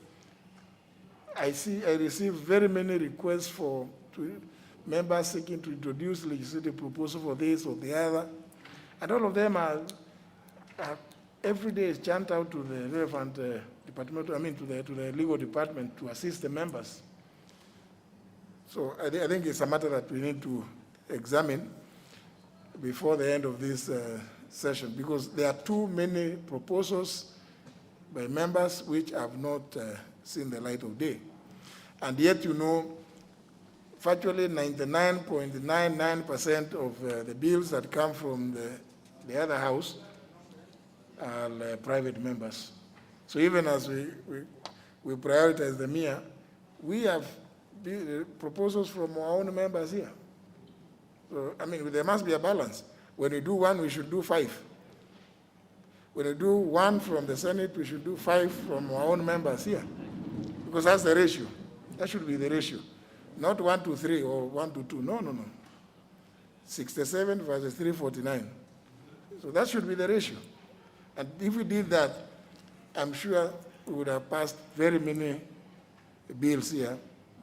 I receive very many requests for members seeking to introduce legislative proposal for this or the other. And all of them are every day is chant out to the relevant department, to the legal department to assist the members. So I think it's a matter that we need to examine before the end of this session, because there are too many proposals by members which have not seen the light of day. And yet, virtually 99.99% of the bills that come from the other house are private members. So even as we prioritize the MIA, we have proposals from our own members here. So, there must be a balance. When we do one, we should do 5. When you do 1 from the Senate, we should do 5 from our own members here, because that's the ratio. That should be the ratio, not 1 to 3 or 1 to 2. No. 67 versus 349. So that should be the ratio. And if we did that, I'm sure we would have passed very many bills here,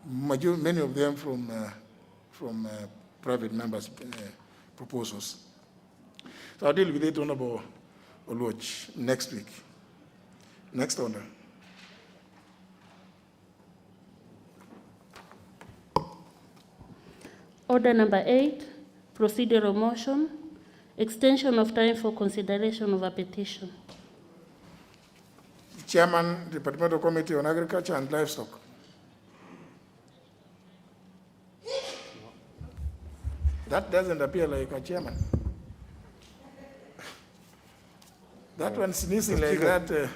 many of them from private members' proposals. So I'll deal with it, Honorable Oluoch, next week. Next order. Order number 8, procedural motion, extension of time for consideration of a petition. Chairman, Departmental Committee on Agriculture and Livestock. That doesn't appear like a chairman. That one sneezing like that.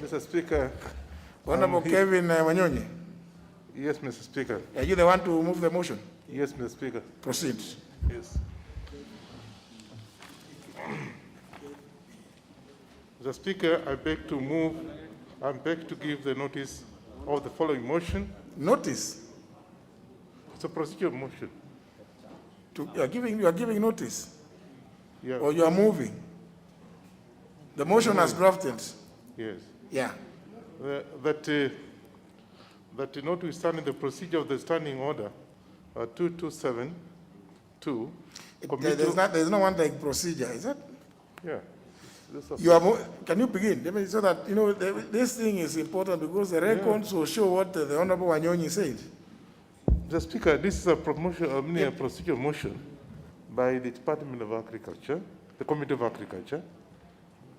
Mr. Speaker. Honorable Kevin Wanyonyi. Yes, Mr. Speaker. Are you the one to move the motion? Yes, Mr. Speaker. Proceed. Yes. Mr. Speaker, I beg to give the notice of the following motion. Notice? It's a procedural motion. You are giving notice? Yeah. Or you are moving? The motion has drafted. Yes. Yeah. That notwithstanding the procedure of the standing order 2272. There's no one like procedure, is it? Yeah. Can you begin? So that, you know, this thing is important because the records will show what the Honorable Wanyonyi said. Mr. Speaker, this is a procedural motion by the Department of Agriculture, the Committee of Agriculture.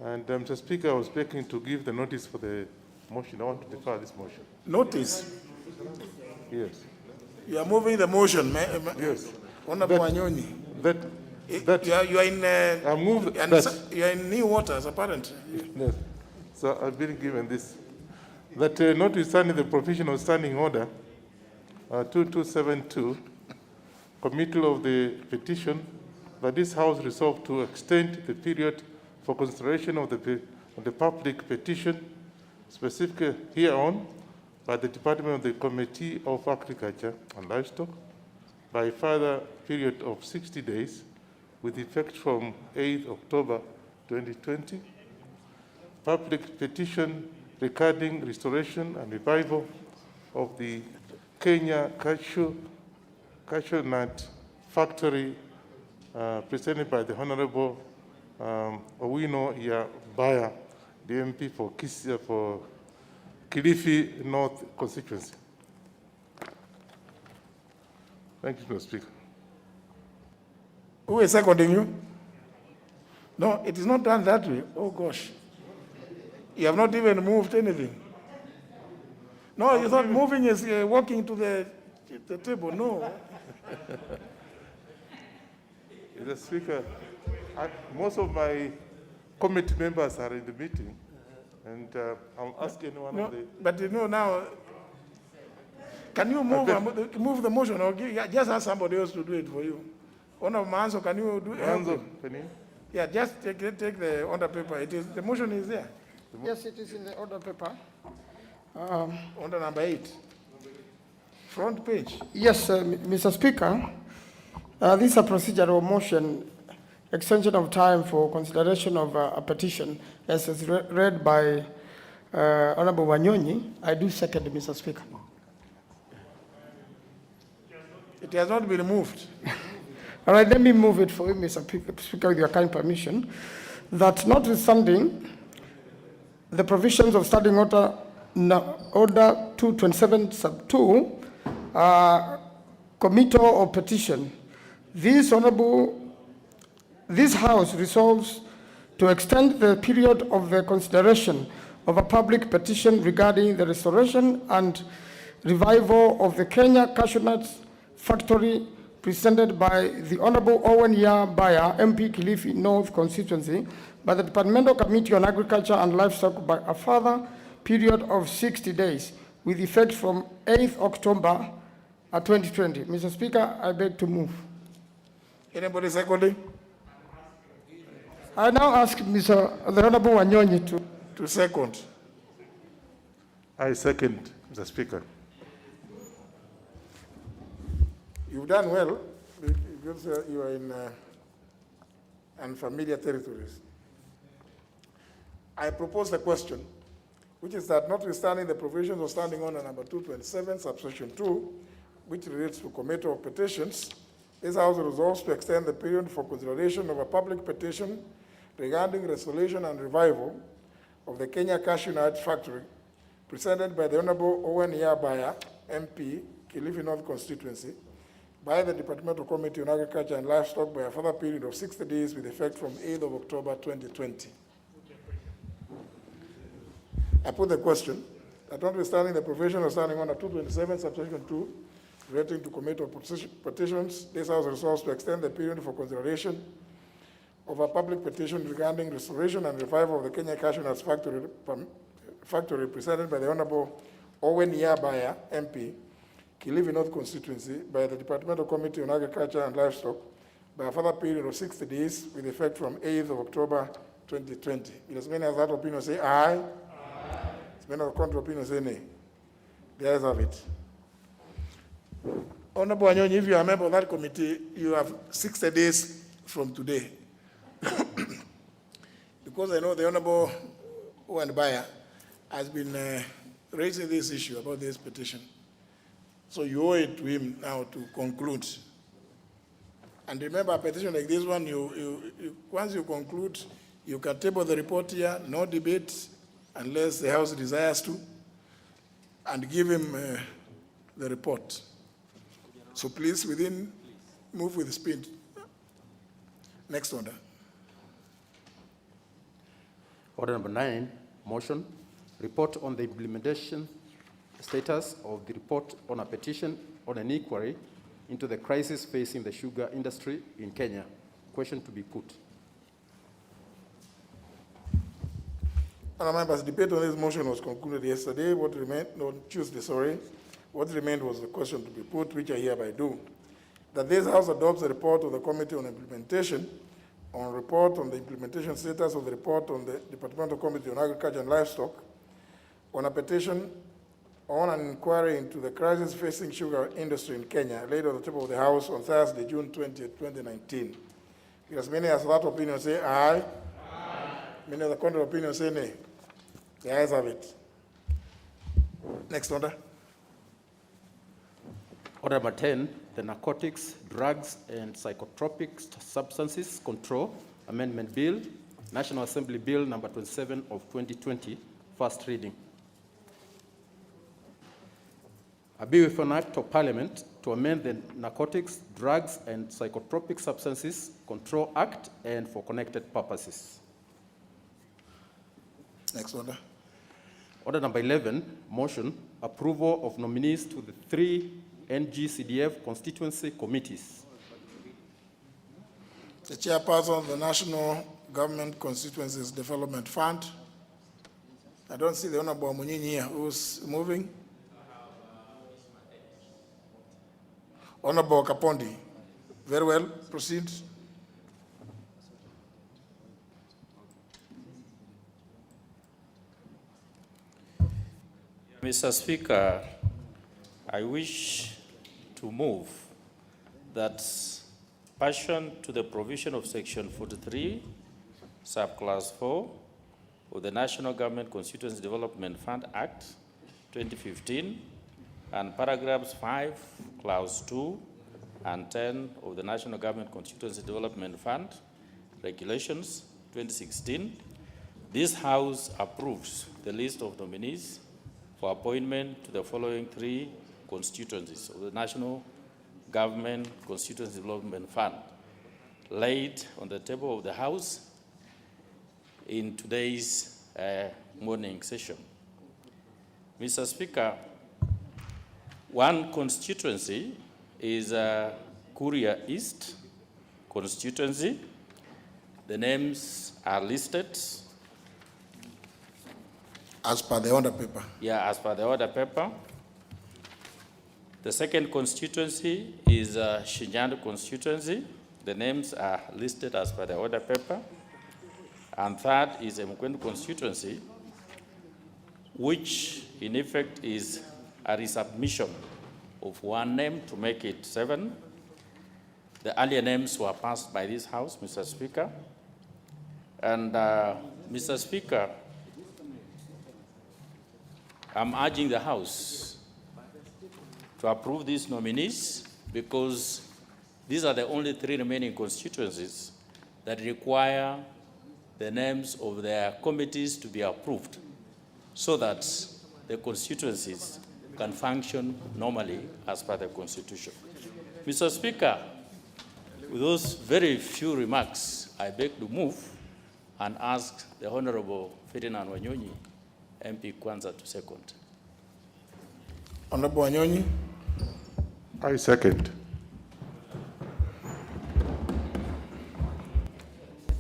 And Mr. Speaker, I was begging to give the notice for the motion. I want to defer this motion. Notice? Yes. You are moving the motion, yes. Honorable Wanyonyi. You are in new waters, apparently. Yes. So I've been given this. That notwithstanding the provision of standing order 2272, committal of the petition, that this House resolved to extend the period for consideration of the public petition, specifically hereon by the Department of the Committee of Agriculture and Livestock, by a further period of 60 days, with effect from 8th October 2020. Public petition regarding restoration and revival of the Kenya cashew nut factory, presented by the Honorable Owino Yabaya, the MP for Kilifi North constituency. Thank you, Mr. Speaker. Who is seconding you? No, it is not done that way. Oh, gosh. You have not even moved anything. No, you thought moving is walking to the table. No. Mr. Speaker, most of my committee members are in the meeting, and I'm asking one of the... But you know now, can you move the motion or just ask somebody else to do it for you? Honorable Manso, can you do it? Can you? Yeah, just take the order paper. The motion is there. Yes, it is in the order paper. Order number 8. Front page. Yes, Mr. Speaker, this is a procedural motion, extension of time for consideration of a petition, as is read by Honorable Wanyonyi. I do second, Mr. Speaker. It has not been removed. All right, let me move it for you, Mr. Speaker, with your kind permission, that notwithstanding the provisions of Standing Order 227 sub 2, committal of petition, this House resolves to extend the period of the consideration of a public petition regarding the restoration and revival of the Kenya cashew nut factory, presented by the Honorable Owen Yabaya, MP Kilifi North constituency, by the Departmental Committee on Agriculture and Livestock, by a further period of 60 days, with effect from 8th October 2020. Mr. Speaker, I beg to move. Anybody seconding? I now ask the Honorable Wanyonyi to second. I second, Mr. Speaker. You've done well because you are in unfamiliar territories. I propose the question, which is that notwithstanding the provisions of Standing Order number 227, subsection 2, which relates to Committee of Petitions, this House resolves to extend the period for consideration of a public petition regarding restoration and revival of the Kenya Cashew Nut Factory, presented by the Honorable Owen Yabaya, MP, Kilifi North Constituency, by the Departmental Committee on Agriculture and Livestock by a further period of 60 days with effect from 8th of October 2020. I put the question that notwithstanding the provision of Standing Order 227, subsection 2, relating to Committee of Petitions, this House resolves to extend the period for consideration of a public petition regarding restoration and revival of the Kenya Cashew Nuts Factory presented by the Honorable Owen Yabaya, MP, Kilifi North Constituency, by the Departmental Committee on Agriculture and Livestock by a further period of 60 days with effect from 8th of October 2020. It has many as that opinion say aye. As many as the contrary opinion say nay. The ayes have it. Honorable Wanyonyi, if you are a member of that committee, you have 60 days from today. Because I know the Honorable Owen Yabaya has been raising this issue about this petition. So you owe it to him now to conclude. And remember, a petition like this one, once you conclude, you can table the report here, no debate, unless the House desires to, and give him the report. So please, move with speed. Next order. Order number 9, motion, report on the implementation status of the report on a petition on an inquiry into the crisis facing the sugar industry in Kenya. Question to be put. Honourable members, debate on this motion was concluded yesterday. Tuesday, sorry. What remained was the question to be put, which I hereby do. That this House adopts the report of the Committee on Implementation, report on the implementation status of the report on the Departmental Committee on Agriculture and Livestock, on a petition on an inquiry into the crisis facing sugar industry in Kenya, laid on the table of the House on Thursday, June 20, 2019. Because many as that opinion say aye. Many of the contrary opinion say nay. The ayes have it. Next order. Order number 10, the Narcotics, Drugs and Psychotropic Substances Control Amendment Bill, National Assembly Bill number 27 of 2020, first reading. A bill with an act of Parliament to amend the Narcotics, Drugs and Psychotropic Substances Control Act and for connected purposes. Next order. Order number 11, motion, approval of nominees to the 3 NGCDF constituency committees. The chairperson of the National Government Constituencies Development Fund. I don't see the Honorable Munyinyi here, who's moving. Honorable Kapondi. Very well, proceed. Mr. Speaker, I wish to move that pursuant to the provision of Section 43, Subclass 4 of the National Government Constituency Development Fund Act 2015 and paragraphs 5, clause 2 and 10 of the National Government Constituency Development Fund Regulations 2016, this House approves the list of nominees for appointment to the following 3 constituencies of the National Government Constituency Development Fund, laid on the table of the House in today's morning session. Mr. Speaker, one constituency is Kuria East constituency. The names are listed. As per the order paper. Yeah, as per the order paper. The second constituency is Shinyandu constituency. The names are listed as per the order paper. And third is a Mkwenu constituency, which in effect is a resubmission of one name to make it 7. The earlier names were passed by this House, Mr. Speaker. And Mr. Speaker, I'm urging the House to approve these nominees because these are the only 3 remaining constituencies that require the names of their committees to be approved so that the constituencies can function normally as per the Constitution. Mr. Speaker, with those very few remarks, I beg to move and ask the Honorable Ferdinand Wanyonyi, MP Kwanza, to second. Honorable Wanyonyi. I second.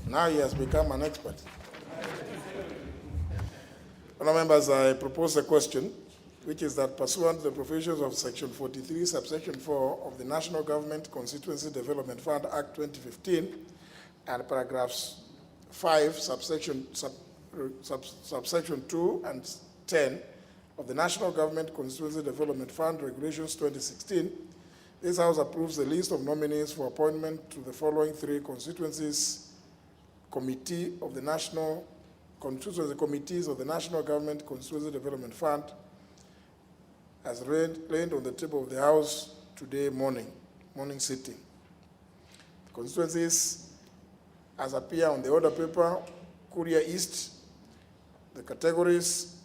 Now he has become an expert. Honourable members, I propose a question, which is that pursuant to the provisions of Section 43, subsection 4 of the National Government Constituency Development Fund Act 2015, and paragraphs 5, subsection 2 and 10 of the National Government Constituency Development Fund Regulations 2016, this House approves the list of nominees for appointment to the following 3 constituencies committees of the National Government Constituency Development Fund as laid on the table of the House today morning sitting. The constituencies as appear on the order paper: Kuria East, the categories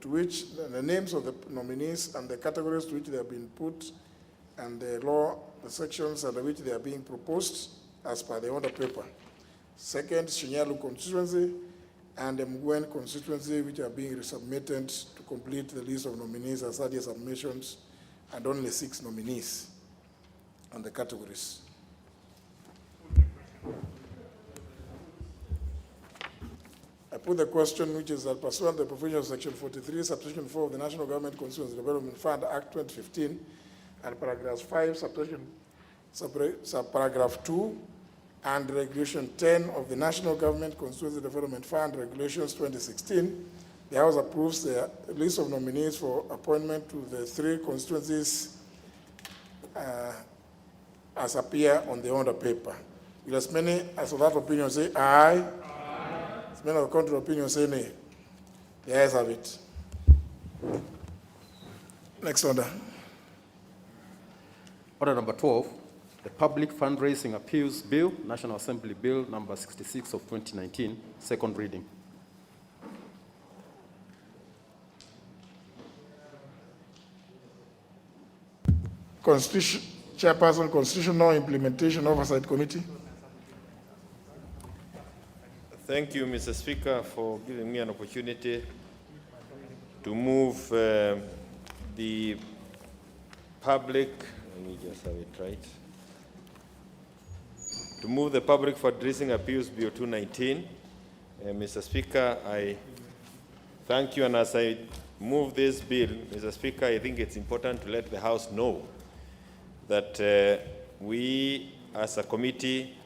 to which the names of the nominees and the categories to which they have been put, and the sections under which they are being proposed as per the order paper. Second, Shinyalu constituency and the Mgwen constituency, which are being resubmitted to complete the list of nominees as earlier submissions, and only 6 nominees and the categories. I put the question, which is that pursuant to the provision of Section 43, subsection 4 of the National Government Constituency Development Fund Act 2015, and paragraph 5, subparagraph 2, and Regulation 10 of the National Government Constituency Development Fund Regulations 2016, the House approves the list of nominees for appointment to the 3 constituencies as appear on the order paper. Will as many as of that opinion say aye? Aye. As many of the contrary opinion say nay? The ayes have it. Next order. Order number 12, the Public Fundraising Appeals Bill, National Assembly Bill number 66 of 2019, second reading. Chairperson, Constitutional Implementation Oversight Committee. Thank you, Mr. Speaker, for giving me an opportunity to move the public, let me just have it right, to move the Public Fundraising Appeals Bill 219. Mr. Speaker, I thank you, and as I move this bill, Mr. Speaker, I think it's important to let the House know that we as a committee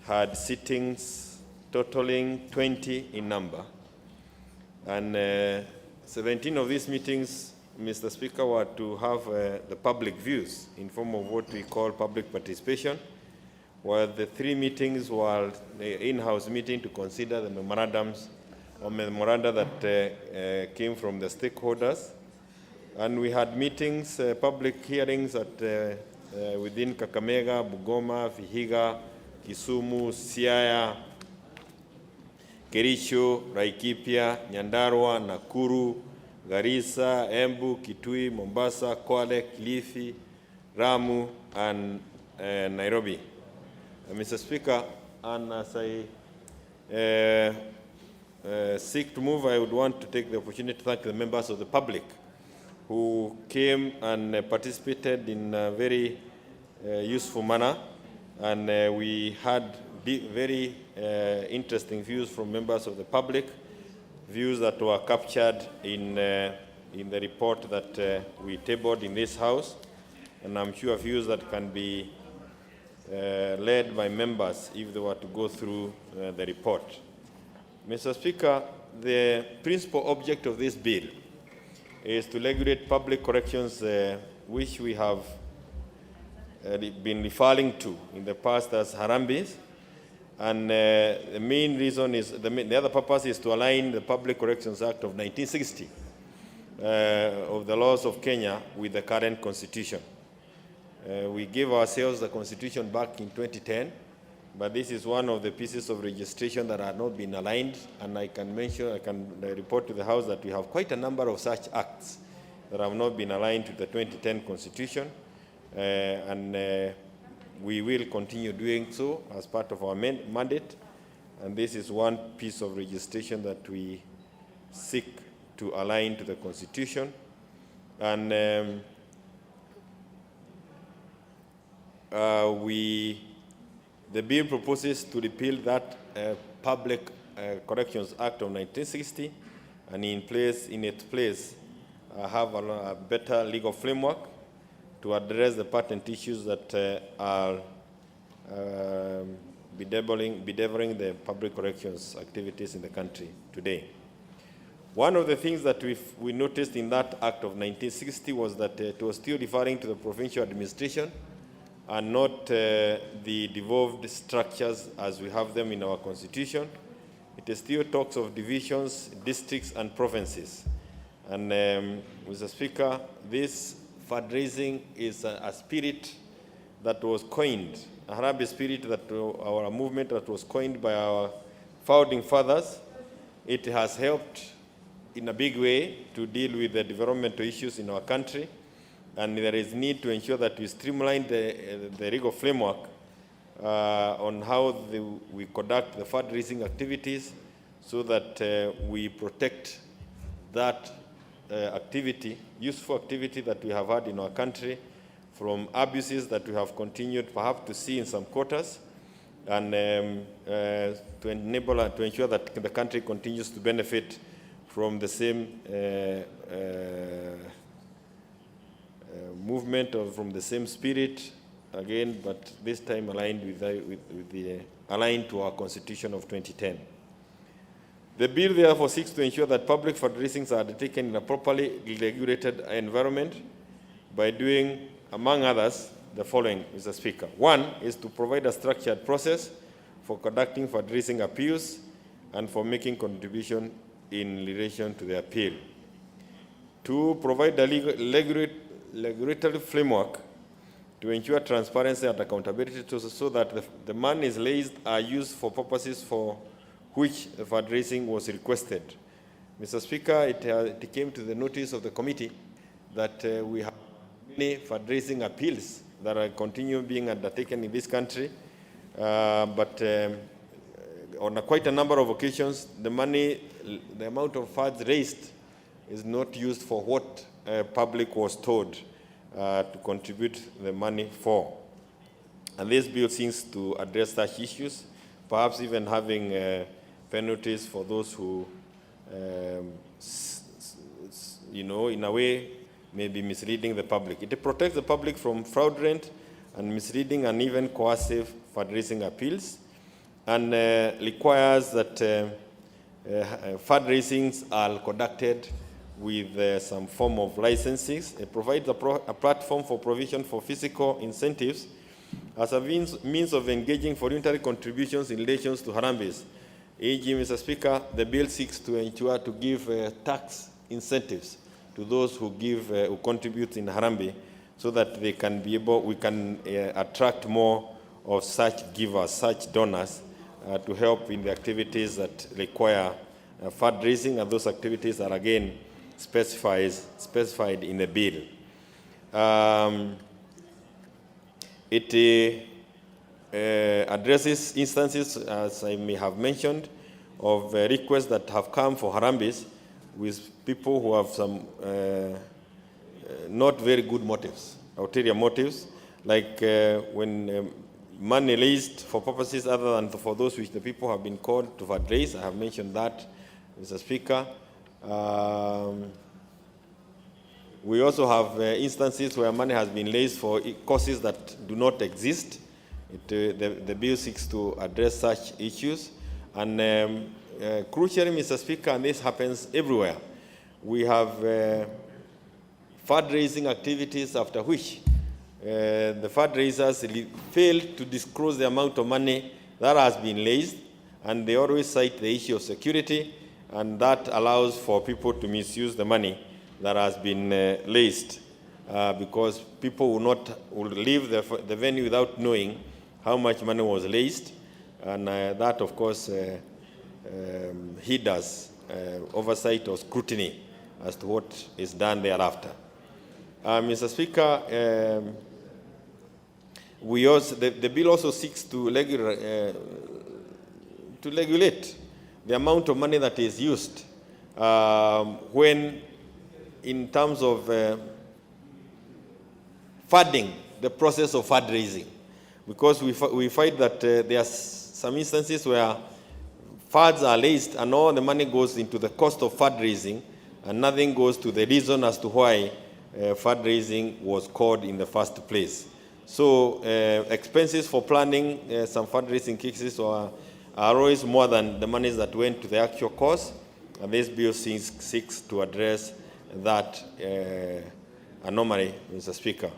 had sittings totaling 20 in number, and 17 of these meetings, Mr. Speaker, were to have the public views in form of what we call public participation, while the 3 meetings were the in-house meeting to consider the memorandums or memoranda that came from the stakeholders. And we had meetings, public hearings at within Kakamega, Bungoma, Vihiga, Kisumu, Siaya, Kericho, Laikipia, Nyandarua, Nakuru, Garissa, Embu, Kitui, Mombasa, Kwale, Kilifi, Ramu, and Nairobi. Mr. Speaker, and as I seek to move, I would want to take the opportunity to thank the members of the public who came and participated in a very useful manner, and we had very interesting views from members of the public, views that were captured in the report that we tabled in this House, and I'm sure views that can be led by members if they were to go through the report. Mr. Speaker, the principal object of this bill is to regulate public corrections, which we have been referring to in the past as Harambes. And the main reason is, the other purpose is to align the Public Corrections Act of 1960 of the laws of Kenya with the current constitution. We gave ourselves the constitution back in 2010, but this is one of the pieces of legislation that have not been aligned, and I can report to the House that we have quite a number of such acts that have not been aligned to the 2010 constitution, and we will continue doing so as part of our mandate, and this is one piece of legislation that we seek to align to the Constitution. And the bill proposes to repeal that Public Corrections Act of 1960, and in its place have a better legal framework to address the patent issues that are bedeviling the public corrections activities in the country today. One of the things that we noticed in that Act of 1960 was that it was still referring to the provincial administration and not the devolved structures as we have them in our constitution. It still talks of divisions, districts, and provinces. And Mr. Speaker, this fundraising is a spirit that was coined, a Harambee spirit, that our movement that was coined by our founding fathers. It has helped in a big way to deal with the developmental issues in our country, and there is need to ensure that we streamline the legal framework on how we conduct the fundraising activities, so that we protect that activity, useful activity that we have had in our country, from abuses that we have continued perhaps to see in some quarters, and to enable and to ensure that the country continues to benefit from the same movement or from the same spirit again, but this time aligned aligned to our Constitution of 2010. The bill therefore seeks to ensure that public fundraisings are undertaken in a properly regulated environment by doing, among others, the following, Mr. Speaker. One is to provide a structured process for conducting fundraising appeals and for making contribution in relation to the appeal. Two, provide a regulatory framework to ensure transparency and accountability so that the monies raised are used for purposes for which the fundraising was requested. Mr. Speaker, it came to the notice of the committee that we have many fundraising appeals that are continue being undertaken in this country, but on quite a number of occasions, the amount of funds raised is not used for what public was told to contribute the money for. And this bill seeks to address such issues, perhaps even having penalties for those who, in a way, may be misleading the public. It protects the public from fraudulent and misleading and even coercive fundraising appeals, and requires that fundraisings are conducted with some form of licenses. It provides a platform for provision for fiscal incentives as a means of engaging voluntary contributions in relation to Harambes. E.g., Mr. Speaker, the bill seeks to ensure to give tax incentives to those who contribute in Harambee, so that we can attract more of such givers, such donors, to help in the activities that require fundraising, and those activities are again specified in the bill. It addresses instances, as I may have mentioned, of requests that have come for Harambes with people who have some not very good motives, ulterior motives, like when money raised for purposes other than for those which the people have been called to fundraise. I have mentioned that, Mr. Speaker. We also have instances where money has been raised for causes that do not exist. The bill seeks to address such issues. And crucially, Mr. Speaker, and this happens everywhere, we have fundraising activities after which the fundraisers fail to disclose the amount of money that has been raised, and they always cite the issue of security, and that allows for people to misuse the money that has been raised, because people will leave the venue without knowing how much money was raised, and that, of course, hinders oversight or scrutiny as to what is done thereafter. Mr. Speaker, the bill also seeks to regulate the amount of money that is used when, in terms of funding the process of fundraising, because we find that there are some instances where funds are raised and all the money goes into the cost of fundraising, and nothing goes to the reason as to why fundraising was called in the first place. So expenses for planning some fundraising cases are always more than the monies that went to the actual cause, and this bill seeks to address that anomaly, Mr. Speaker.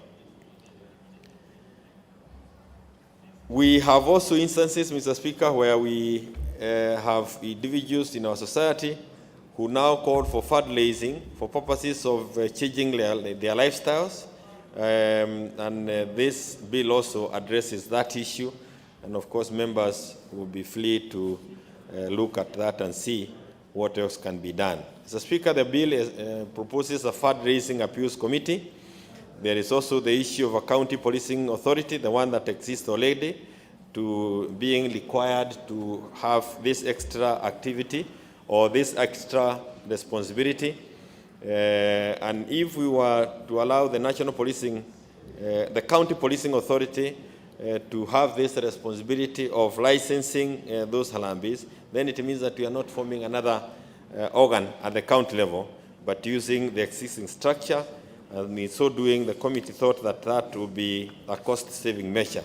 We have also instances, Mr. Speaker, where we have individuals in our society who now call for fundraising for purposes of changing their lifestyles. And this bill also addresses that issue. And of course, members will be free to look at that and see what else can be done. Mr. Speaker, the bill proposes a fundraising appeals committee. There is also the issue of a county policing authority, the one that exists already, to being required to have this extra activity or this extra responsibility. And if we were to allow the national policing, the county policing authority to have this responsibility of licensing those halambis, then it means that we are not forming another organ at the county level, but using the existing structure. And in so doing, the committee thought that that would be a cost-saving measure.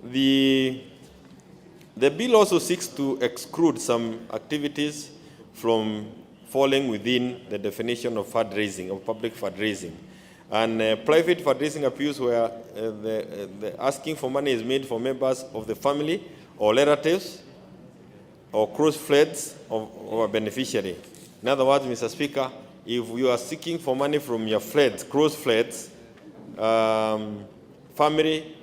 The bill also seeks to exclude some activities from falling within the definition of fundraising, of public fundraising. And private fundraising appeals where the asking for money is made for members of the family or relatives or close friends of a beneficiary. In other words, Mr. Speaker, if you are seeking for money from your friends, close friends, family,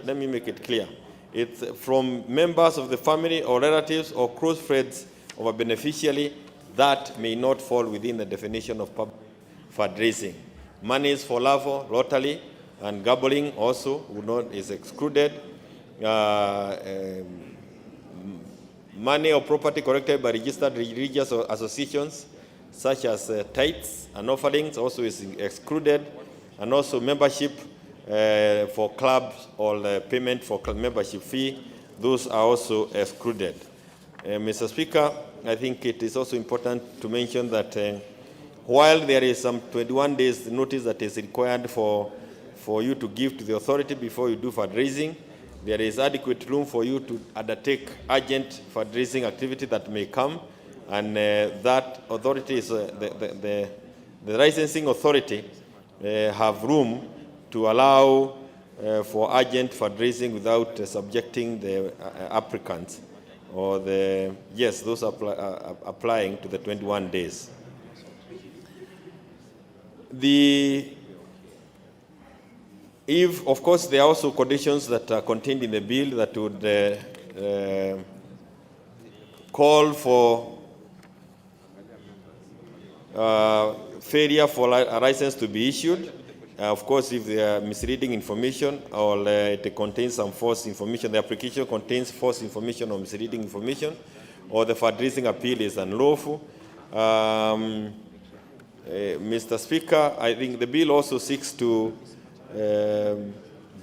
let me make it clear. It's from members of the family or relatives or close friends of a beneficiary that may not fall within the definition of public fundraising. Monies for Lavo, Rotary, and gambling also is excluded. Money or property collected by registered religious associations, such as tithes and offerings, also is excluded, and also membership for clubs or payment for membership fee, those are also excluded. Mr. Speaker, I think it is also important to mention that while there is some 21 days notice that is required for you to give to the authority before you do fundraising, there is adequate room for you to undertake urgent fundraising activity that may come, and that authority is the licensing authority have room to allow for urgent fundraising without subjecting the applicants or those applying to the 21 days. Of course, there are also conditions that are contained in the bill that would call for failure for a license to be issued. Of course, if there are misleading information or it contains some false information, the application contains false information or misleading information, or the fundraising appeal is unlawful. Mr. Speaker, I think the bill also seeks to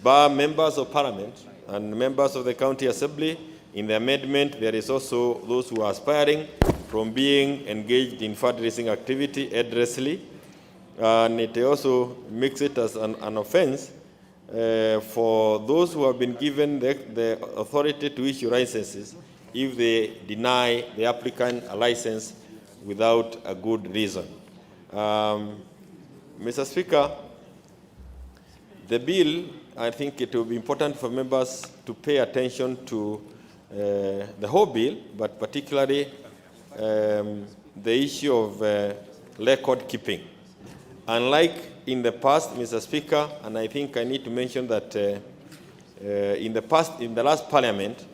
bar members of parliament and members of the county assembly. In the amendment, there is also those who are aspiring from being engaged in fundraising activity adversely. And it also makes it as an offense for those who have been given the authority to issue licenses if they deny the applicant a license without a good reason. Mr. Speaker, the bill, I think it will be important for members to pay attention to the whole bill, but particularly the issue of record keeping. Unlike in the past, Mr. Speaker, and I think I need to mention that in the last parliament,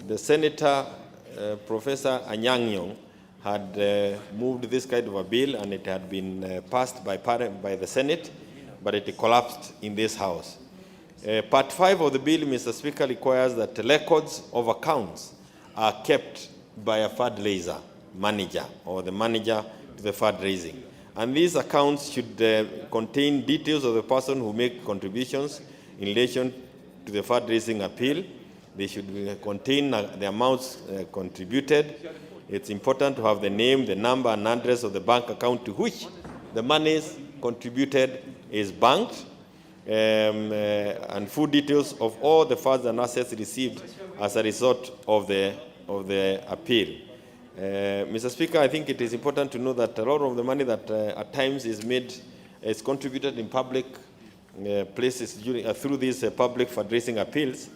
the Senator, Professor Anyang' Nyong'o, had moved this kind of a bill, and it had been passed by the Senate, but it collapsed in this House. Part 5 of the bill, Mr. Speaker, requires that the records of accounts are kept by a fundraiser manager or the manager to the fundraising. And these accounts should contain details of the person who make contributions in relation to the fundraising appeal. They should contain the amounts contributed. It's important to have the name, the number, and address of the bank account to which the monies contributed is banked, and full details of all the funds and assets received as a result of the appeal. Mr. Speaker, I think it is important to know that a lot of the money that at times is contributed in public places through these public fundraising appeals,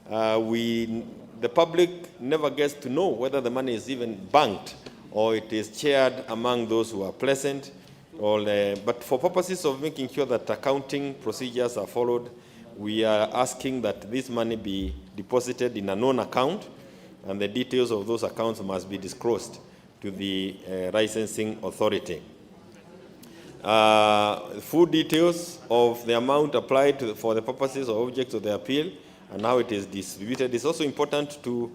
the public never gets to know whether the money is even banked or it is shared among those who are present. But for purposes of making sure that accounting procedures are followed, we are asking that this money be deposited in a known account, and the details of those accounts must be disclosed to the licensing authority. Full details of the amount applied for the purposes or objects of the appeal and how it is distributed. It's also important to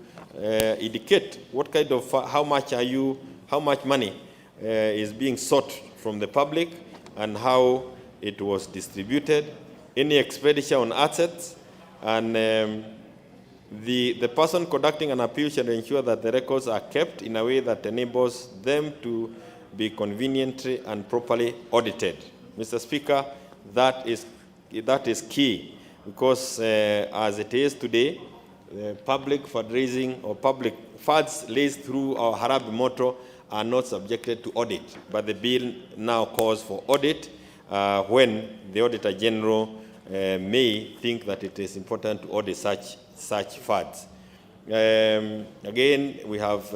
indicate what kind of, how much money is being sought from the public and how it was distributed, any expenditure on assets, and the person conducting an appeal shall ensure that the records are kept in a way that enables them to be conveniently and properly audited. Mr. Speaker, that is key, because as it is today, public fundraising or public funds raised through our Harambee motto are not subjected to audit, but the bill now calls for audit when the Auditor General may think that it is important to audit such funds. Again, we have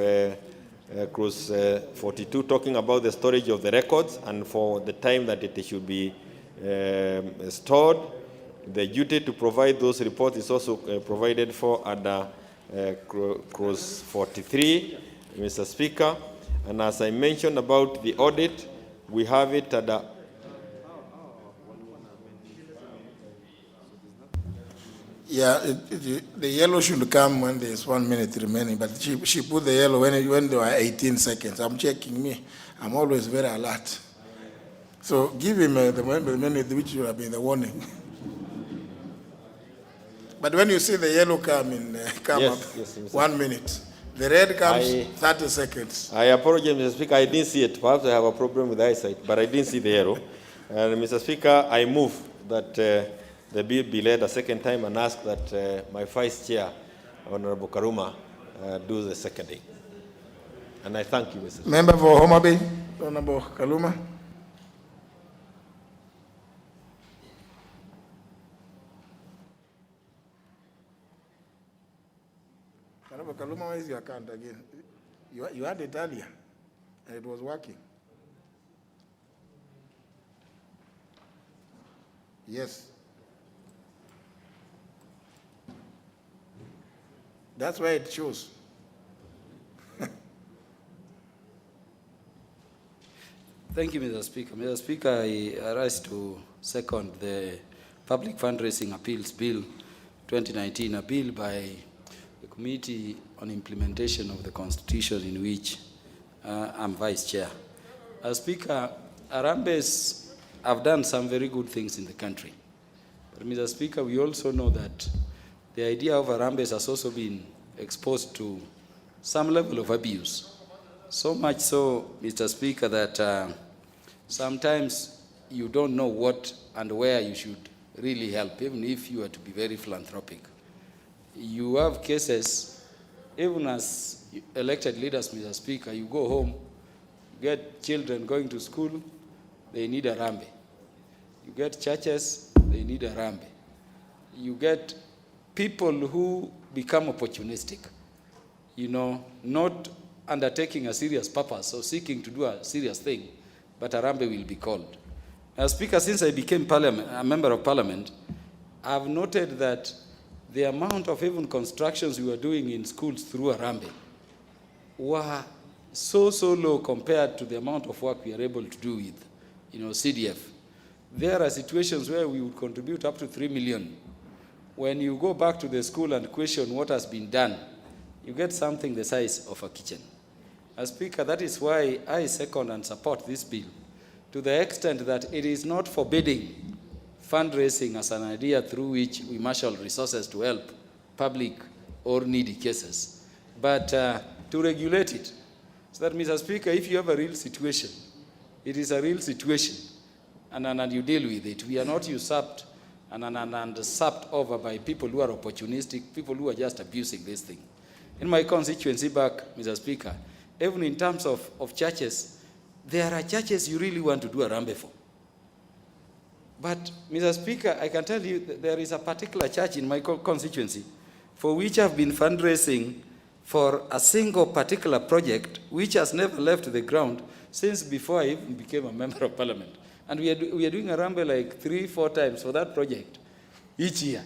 Clause 42 talking about the storage of the records and for the time that it should be stored. The duty to provide those reports is also provided for under Clause 43, Mr. Speaker. And as I mentioned about the audit, we have it at the the yellow should come when there's 1 minute remaining, but she put the yellow when there were 18 seconds. I'm checking me. I'm always very alert. So give him the minute which would have been the warning. But when you see the yellow come up, 1 minute. The red comes 30 seconds. I apologize, Mr. Speaker. I didn't see it. Perhaps I have a problem with eyesight, but I didn't see the arrow. And Mr. Speaker, I move that the bill be led a second time and ask that my Vice Chair, Honorable Karuma, do the seconding. And I thank you, Mr. Speaker. Member for Homa Bay, Honorable Kaluma. Honorable Kaluma, where is your account again? You had it earlier, and it was working. Yes. That's why it shows. Thank you, Mr. Speaker. Mr. Speaker, I rise to second the Public Fundraising Appeals Bill 2019, a bill by the Committee on Implementation of the Constitution, in which I'm Vice Chair. Speaker, Harambees have done some very good things in the country. But Mr. Speaker, we also know that the idea of Harambees has also been exposed to some level of abuse. So much so, Mr. Speaker, that sometimes you don't know what and where you should really help, even if you are to be very philanthropic. You have cases, even as elected leaders, Mr. Speaker, you go home, you get children going to school, they need a rambe. You get churches, they need a rambe. You get people who become opportunistic, not undertaking a serious purpose or seeking to do a serious thing, but a rambe will be called. As Speaker, since I became a member of Parliament, I've noted that the amount of even constructions we were doing in schools through a rambe were so low compared to the amount of work we are able to do with, CDF. There are situations where we would contribute up to 3 million. When you go back to the school and question what has been done, you get something the size of a kitchen. As Speaker, that is why I second and support this bill, to the extent that it is not forbidding fundraising as an idea through which we marshal resources to help public or needy cases, but to regulate it. So that, Mr. Speaker, if you have a real situation, it is a real situation, and you deal with it. We are not usurped and sapped over by people who are opportunistic, people who are just abusing this thing. In my constituency back, Mr. Speaker, even in terms of churches, there are churches you really want to do a rambe for. But, Mr. Speaker, I can tell you that there is a particular church in my constituency for which I've been fundraising for a single particular project which has never left the ground since before I even became a member of Parliament. And we are doing a rambe like 3-4 times for that project each year.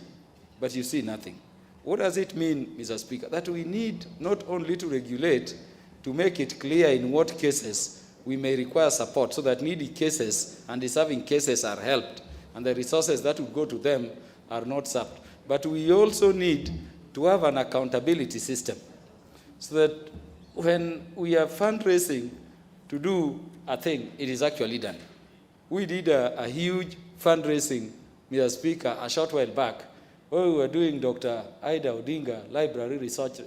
But you see nothing. What does it mean, Mr. Speaker? That we need not only to regulate, to make it clear in what cases we may require support so that needy cases and deserving cases are helped and the resources that would go to them are not sapped. But we also need to have an accountability system so that when we are fundraising to do a thing, it is actually done. We did a huge fundraising, Mr. Speaker, a short while back, where we were doing Dr. Ida Odinga Library Research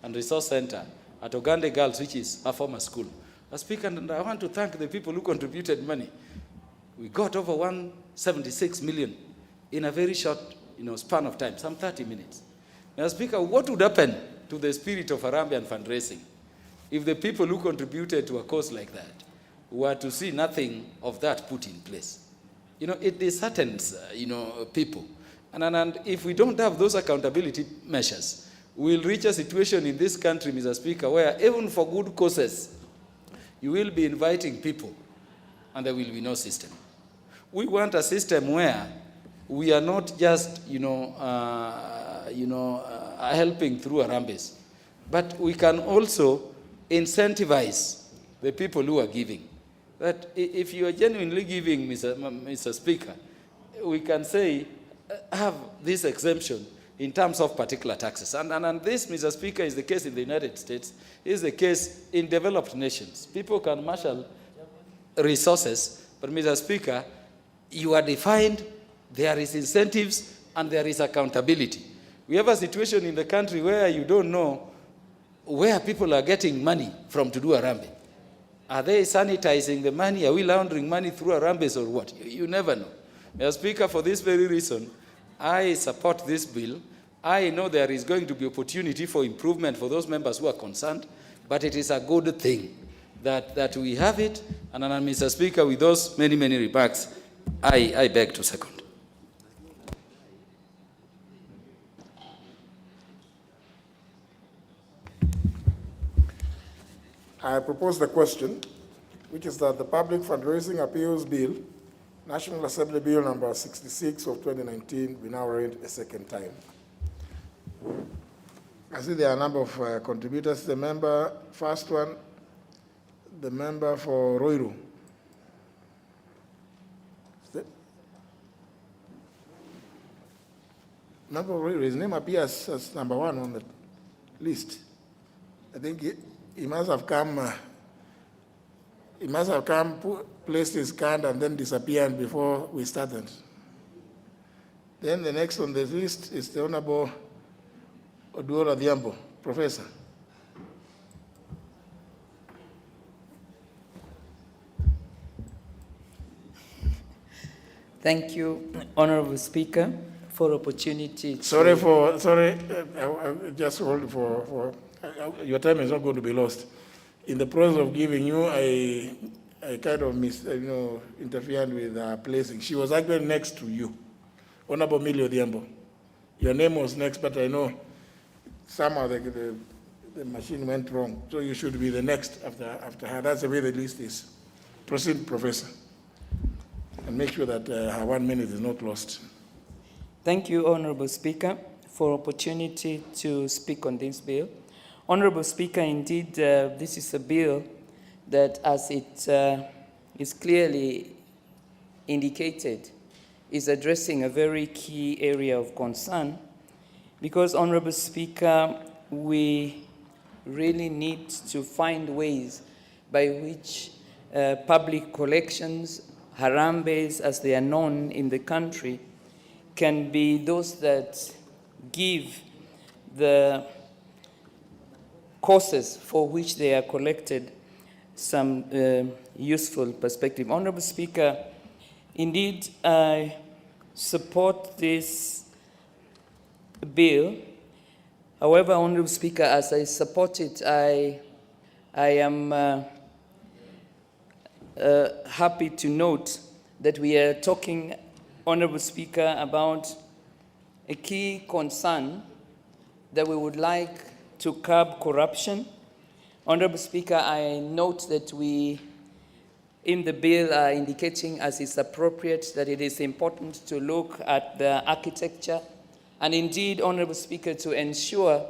and Resource Center at Ogande Girls, which is a former school. Mr. Speaker, and I want to thank the people who contributed money. We got over 176 million in a very short span of time, some 30 minutes. Mr. Speaker, what would happen to the spirit of Harambee and fundraising if the people who contributed to a cause like that were to see nothing of that put in place? It disheartens, people. And if we don't have those accountability measures, we'll reach a situation in this country, Mr. Speaker, where even for good causes, you will be inviting people and there will be no system. We want a system where we are not just, helping through Harambes, but we can also incentivize the people who are giving. That if you are genuinely giving, Mr. Speaker, we can say, have this exemption in terms of particular taxes. And this, Mr. Speaker, is the case in the United States, is the case in developed nations. People can marshal resources, but Mr. Speaker, you are defined, there is incentives, and there is accountability. We have a situation in the country where you don't know where people are getting money from to do Harambee. Are they sanitizing the money? Are we laundering money through Harambes or what? You never know. Mr. Speaker, for this very reason, I support this bill. I know there is going to be opportunity for improvement for those members who are concerned, but it is a good thing that we have it. And Mr. Speaker, with those many remarks, I beg to second. I propose the question, which is that the Public Fundraising Appeals Bill, National Assembly Bill number 66 of 2019, be now read a second time. I see there are a number of contributors. The member, first one, the member for Roiru. Member for Roiru, his name appears as number 1 on the list. I think he must have come, placed his card and then disappeared before we started. Then the next on the list is the Honorable Oduola Diambo, Professor. Thank you, Honorable Speaker, for opportunity. Sorry, just hold for your time is not going to be lost. In the process of giving you, I kind of interfered with placing. She was actually next to you, Honorable Millie Odhiambo. Your name was next, but I know somehow the machine went wrong, so you should be the next after her. That's the way the list is. Proceed, Professor, and make sure that her 1 minute is not lost. Thank you, Honorable Speaker, for opportunity to speak on this bill. Honorable Speaker, indeed, this is a bill that, as it is clearly indicated, is addressing a very key area of concern, because, Honorable Speaker, we really need to find ways by which public collections, Harambes as they are known in the country, can be those that give the causes for which they are collected some useful perspective. Honorable Speaker, indeed, I support this bill. However, Honorable Speaker, as I support it, I am happy to note that we are talking, Honorable Speaker, about a key concern that we would like to curb corruption. Honorable Speaker, I note that we, in the bill, are indicating, as is appropriate, that it is important to look at the architecture and indeed, Honorable Speaker, to ensure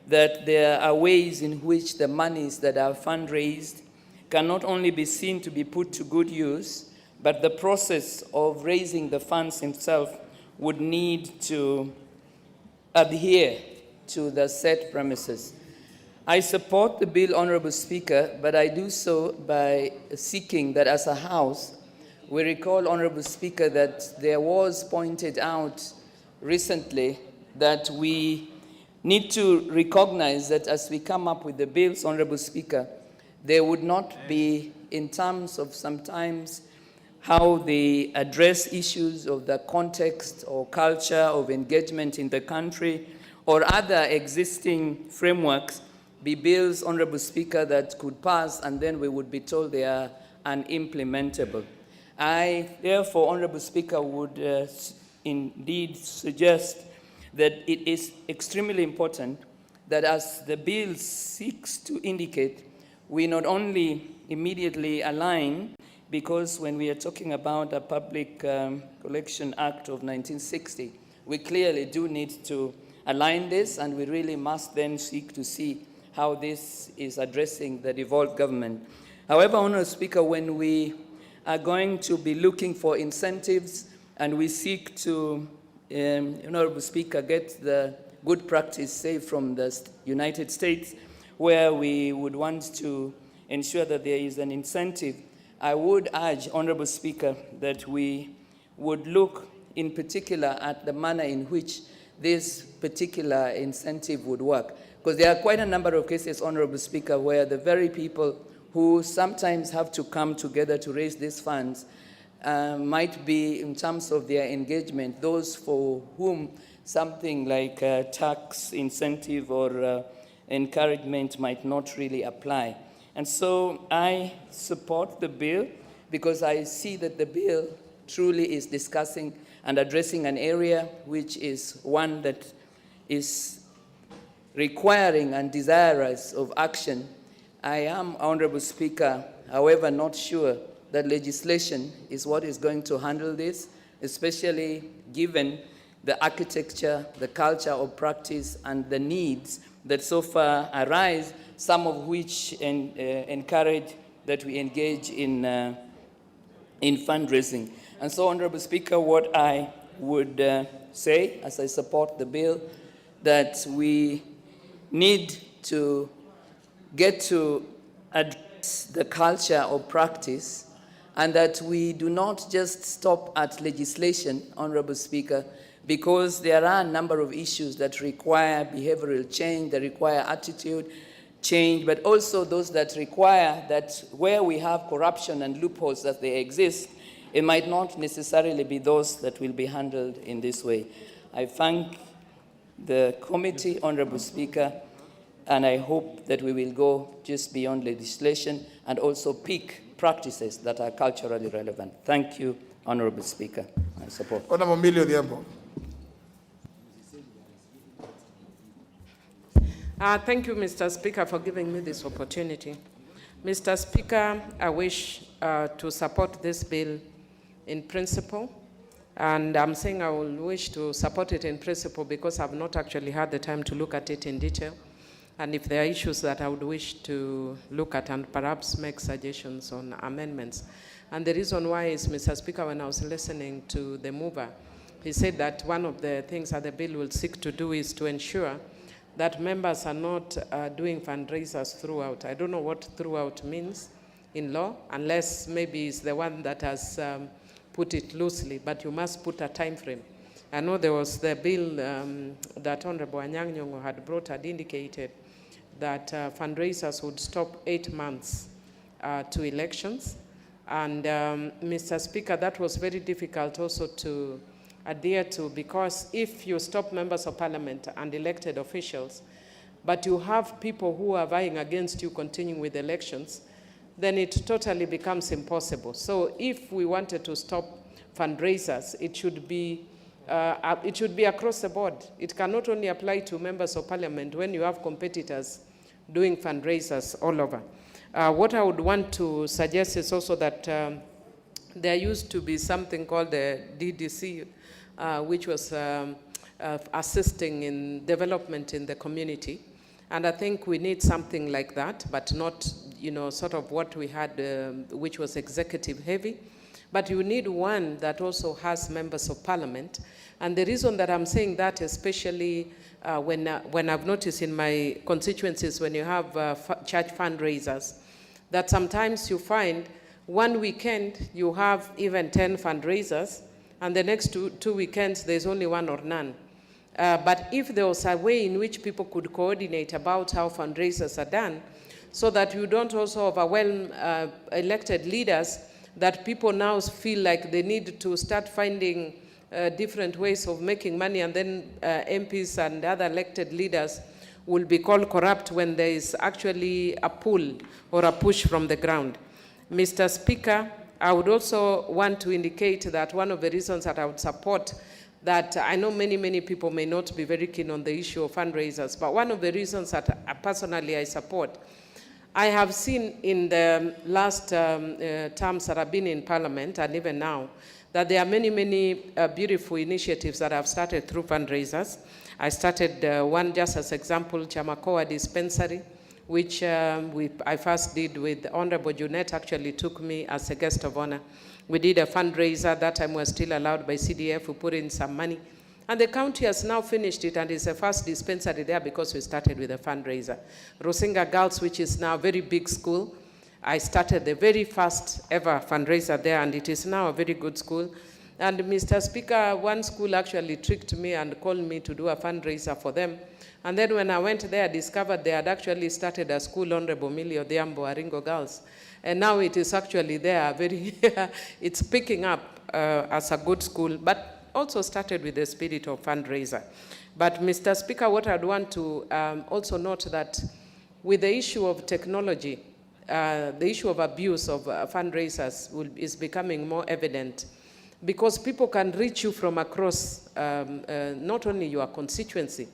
that there are ways in which the monies that are fundraised can not only be seen to be put to good use, but the process of raising the funds itself would need to adhere to the set premises. I support the bill, Honorable Speaker, but I do so by seeking that as a House, we recall, Honorable Speaker, that there was pointed out recently that we need to recognize that as we come up with the bills, Honorable Speaker, there would not be, in terms of sometimes how they address issues of the context or culture of engagement in the country or other existing frameworks, be bills, Honorable Speaker, that could pass and then we would be told they are unimplementable. I, therefore, Honorable Speaker, would indeed suggest that it is extremely important that as the bill seeks to indicate, we not only immediately align, because when we are talking about a Public Collection Act of 1960, we clearly do need to align this, and we really must then seek to see how this is addressing the devolved government. However, Honourable Speaker, when we are going to be looking for incentives and we seek to, Honourable Speaker, get the good practice, say, from the United States, where we would want to ensure that there is an incentive, I would urge, Honourable Speaker, that we would look in particular at the manner in which this particular incentive would work. Because there are quite a number of cases, Honourable Speaker, where the very people who sometimes have to come together to raise these funds might be, in terms of their engagement, those for whom something like tax incentive or encouragement might not really apply. And so I support the bill because I see that the bill truly is discussing and addressing an area which is one that is requiring and desirous of action. I am, Honourable Speaker, however, not sure that legislation is what is going to handle this, especially given the architecture, the culture of practice, and the needs that so far arise, some of which encourage that we engage in fundraising. And so, Honourable Speaker, what I would say, as I support the bill, that we need to get to address the culture of practice, and that we do not just stop at legislation, Honourable Speaker, because there are a number of issues that require behavioral change, that require attitude change, but also those that require that where we have corruption and loopholes that they exist, it might not necessarily be those that will be handled in this way. I thank the committee, Honorable Speaker, and I hope that we will go just beyond legislation and also pick practices that are culturally relevant. Thank you, Honorable Speaker. I support. Honorable Milio Diambo. Thank you, Mr. Speaker, for giving me this opportunity. Mr. Speaker, I wish to support this bill in principle. And I'm saying I will wish to support it in principle because I've not actually had the time to look at it in detail. And if there are issues that I would wish to look at and perhaps make suggestions on amendments. And the reason why is, Mr. Speaker, when I was listening to the mover, he said that one of the things that the bill will seek to do is to ensure that members are not doing fundraisers throughout. I don't know what throughout means in law, unless maybe it's the one that has put it loosely, but you must put a time frame. I know there was the bill that Honorable Anyang' Nyong'o had brought had indicated that fundraisers would stop 8 months to elections. And Mr. Speaker, that was very difficult also to adhere to, because if you stop members of parliament and elected officials, but you have people who are vying against you continuing with elections, then it totally becomes impossible. So if we wanted to stop fundraisers, it should be across the board. It cannot only apply to members of parliament when you have competitors doing fundraisers all over. What I would want to suggest is also that there used to be something called the DDC, which was assisting in development in the community. And I think we need something like that, but not, sort of what we had, which was executive heavy. But you need one that also has members of parliament. And the reason that I'm saying that, especially when I've noticed in my constituencies, when you have church fundraisers, that sometimes you find one weekend you have even 10 fundraisers, and the next two weekends there's only one or none. But if there was a way in which people could coordinate about how fundraisers are done, so that you don't also overwhelm elected leaders, that people now feel like they need to start finding different ways of making money, and then MPs and other elected leaders will be called corrupt when there is actually a pull or a push from the ground. Mr. Speaker, I would also want to indicate that one of the reasons that I would support that, I know many people may not be very keen on the issue of fundraisers, but one of the reasons that personally I support, I have seen in the last terms that I've been in Parliament, and even now, that there are many beautiful initiatives that have started through fundraisers. I started one just as example, Chamakoa Dispensary, which I first did with Honorable Junette, actually took me as a guest of honor. We did a fundraiser, that time we were still allowed by CDF, we put in some money. And the county has now finished it, and it's the first dispensary there because we started with a fundraiser. Rosinga Girls, which is now a very big school, I started the very first ever fundraiser there, and it is now a very good school. And Mr. Speaker, one school actually tricked me and called me to do a fundraiser for them. And then when I went there, I discovered they had actually started a school, Honorable Milio Diambo, Aringo Girls. And now it is actually there, it's picking up as a good school, but also started with the spirit of fundraiser. But Mr. Speaker, what I'd want to also note that with the issue of technology, the issue of abuse of fundraisers is becoming more evident, because people can reach you from across not only your constituency,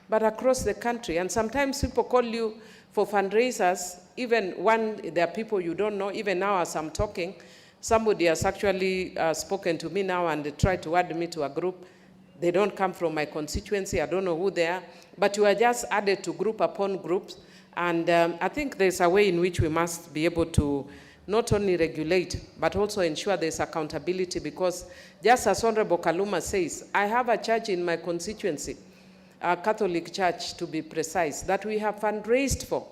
but across the country. And sometimes people call you for fundraisers, even when there are people you don't know. Even now as I'm talking, somebody has actually spoken to me now and tried to add me to a group. They don't come from my constituency, I don't know who they are, but you are just added to group upon groups. And I think there's a way in which we must be able to not only regulate, but also ensure there's accountability, because just as Honorable Kaluma says, I have a church in my constituency, a Catholic church to be precise, that we have fundraised for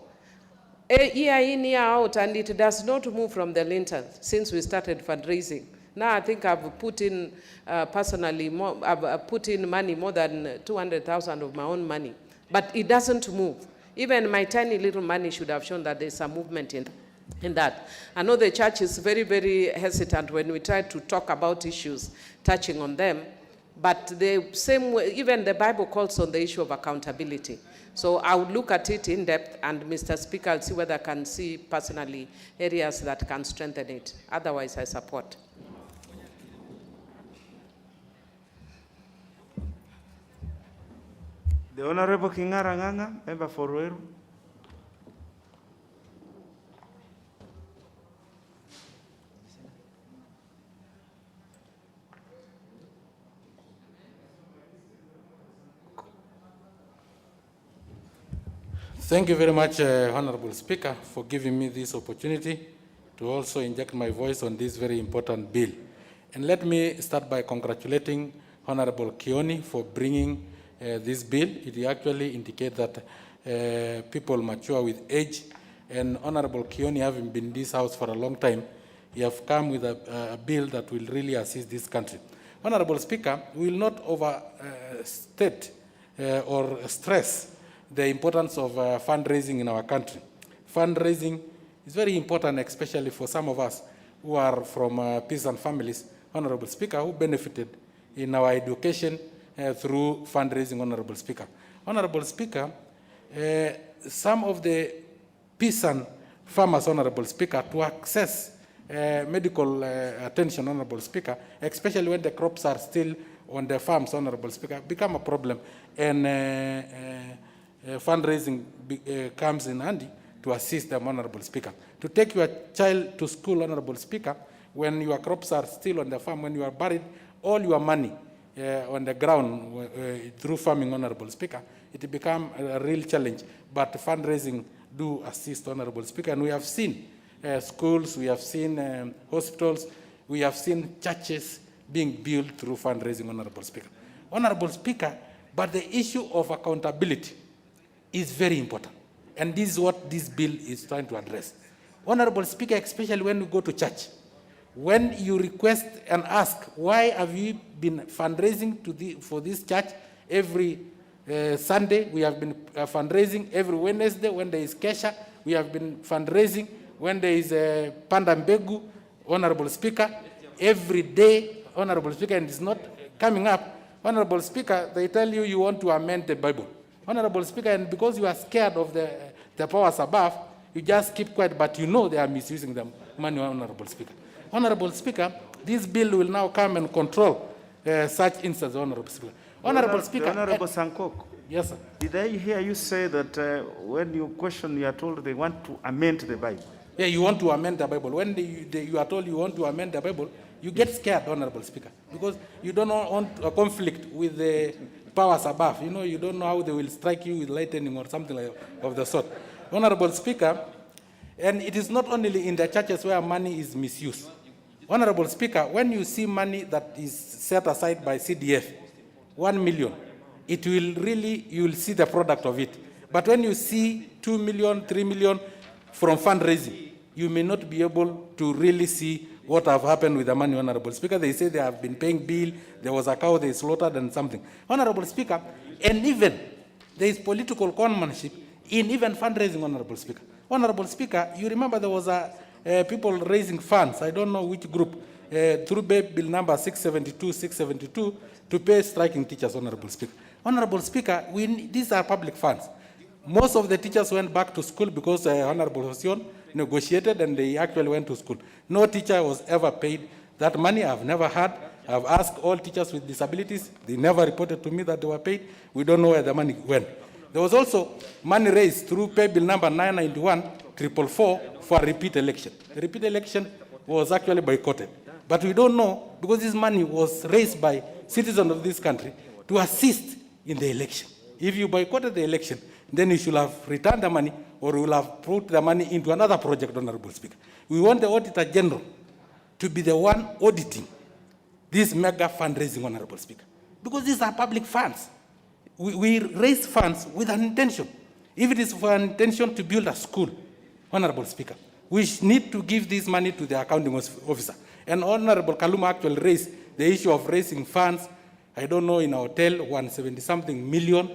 year in, year out, and it does not move from the lintel since we started fundraising. Now I think I've put in, personally, I've put in money more than 200,000 of my own money, but it doesn't move. Even my tiny little money should have shown that there's a movement in that. I know the church is very, very hesitant when we try to talk about issues touching on them, but the same way, even the Bible calls on the issue of accountability. So I would look at it in depth, and Mr. Speaker, I'll see whether I can see personally areas that can strengthen it. Otherwise, I support. The Honorable Kingara Nganga, member for Ruiru. Thank you very much, Honorable Speaker, for giving me this opportunity to also inject my voice on this very important bill. And let me start by congratulating Honorable Kioni for bringing this bill. It actually indicates that people mature with age. And Honorable Kioni, having been in this house for a long time, you have come with a bill that will really assist this country. Honorable Speaker, we will not overstate or stress the importance of fundraising in our country. Fundraising is very important, especially for some of us who are from peasant families, Honorable Speaker, who benefited in our education through fundraising, Honorable Speaker. Honorable Speaker, some of the peasant farmers, Honorable Speaker, to access medical attention, Honorable Speaker, especially when the crops are still on the farms, Honorable Speaker, become a problem. And fundraising comes in handy to assist them, Honorable Speaker. To take your child to school, Honorable Speaker, when your crops are still on the farm, when you are buried all your money on the ground through farming, Honorable Speaker, it becomes a real challenge. But fundraising do assist, Honorable Speaker. And we have seen schools, we have seen hospitals, we have seen churches being built through fundraising, Honorable Speaker. Honorable Speaker, but the issue of accountability is very important. And this is what this bill is trying to address. Honorable Speaker, especially when you go to church, when you request and ask, why have you been fundraising for this church every Sunday? We have been fundraising every Wednesday when there is Kesha. We have been fundraising when there is Panda Mbegu, Honorable Speaker, every day, Honorable Speaker, and it's not coming up. Honorable Speaker, they tell you you want to amend the Bible. Honorable Speaker, and because you are scared of the powers above, you just keep quiet, but you know they are misusing the money, Honorable Speaker. Honorable Speaker, this bill will now come and control such instances, Honorable Speaker. Honorable Speaker. Honorable Sankok. Yes, sir. Did I hear you say that when you question, you are told they want to amend the Bible? Yeah, you want to amend the Bible. When you are told you want to amend the Bible, you get scared, Honorable Speaker, because you don't want a conflict with the powers above. You know, you don't know how they will strike you with lightning or something like of the sort. Honorable Speaker, and it is not only in the churches where money is misused. Honorable Speaker, when you see money that is set aside by CDF, 1 million, it will really, you will see the product of it. But when you see 2 million, 3 million from fundraising, you may not be able to really see what have happened with the money, Honorable Speaker. They say they have been paying bill, there was a cow they slaughtered and something. Honorable Speaker, and even there is political conmanship in even fundraising, Honorable Speaker. Honorable Speaker, you remember there was people raising funds, I don't know which group, through bill number 672 to pay striking teachers, Honorable Speaker. Honorable Speaker, these are public funds. Most of the teachers went back to school because Honorable Hosion negotiated and they actually went to school. No teacher was ever paid that money. I've never heard. I've asked all teachers with disabilities. They never reported to me that they were paid. We don't know where the money went. There was also money raised through pay bill number 991-444 for a repeat election. The repeat election was actually boycotted. But we don't know because this money was raised by citizens of this country to assist in the election. If you boycotted the election, then you should have returned the money or you will have put the money into another project, Honorable Speaker. We want the Auditor General to be the one auditing this mega fundraising, Honorable Speaker. Because these are public funds. We raise funds with an intention. If it is for an intention to build a school, Honorable Speaker, we need to give this money to the accounting officer. And Honorable Kaluma actually raised the issue of raising funds, I don't know, in a hotel, 170-something million.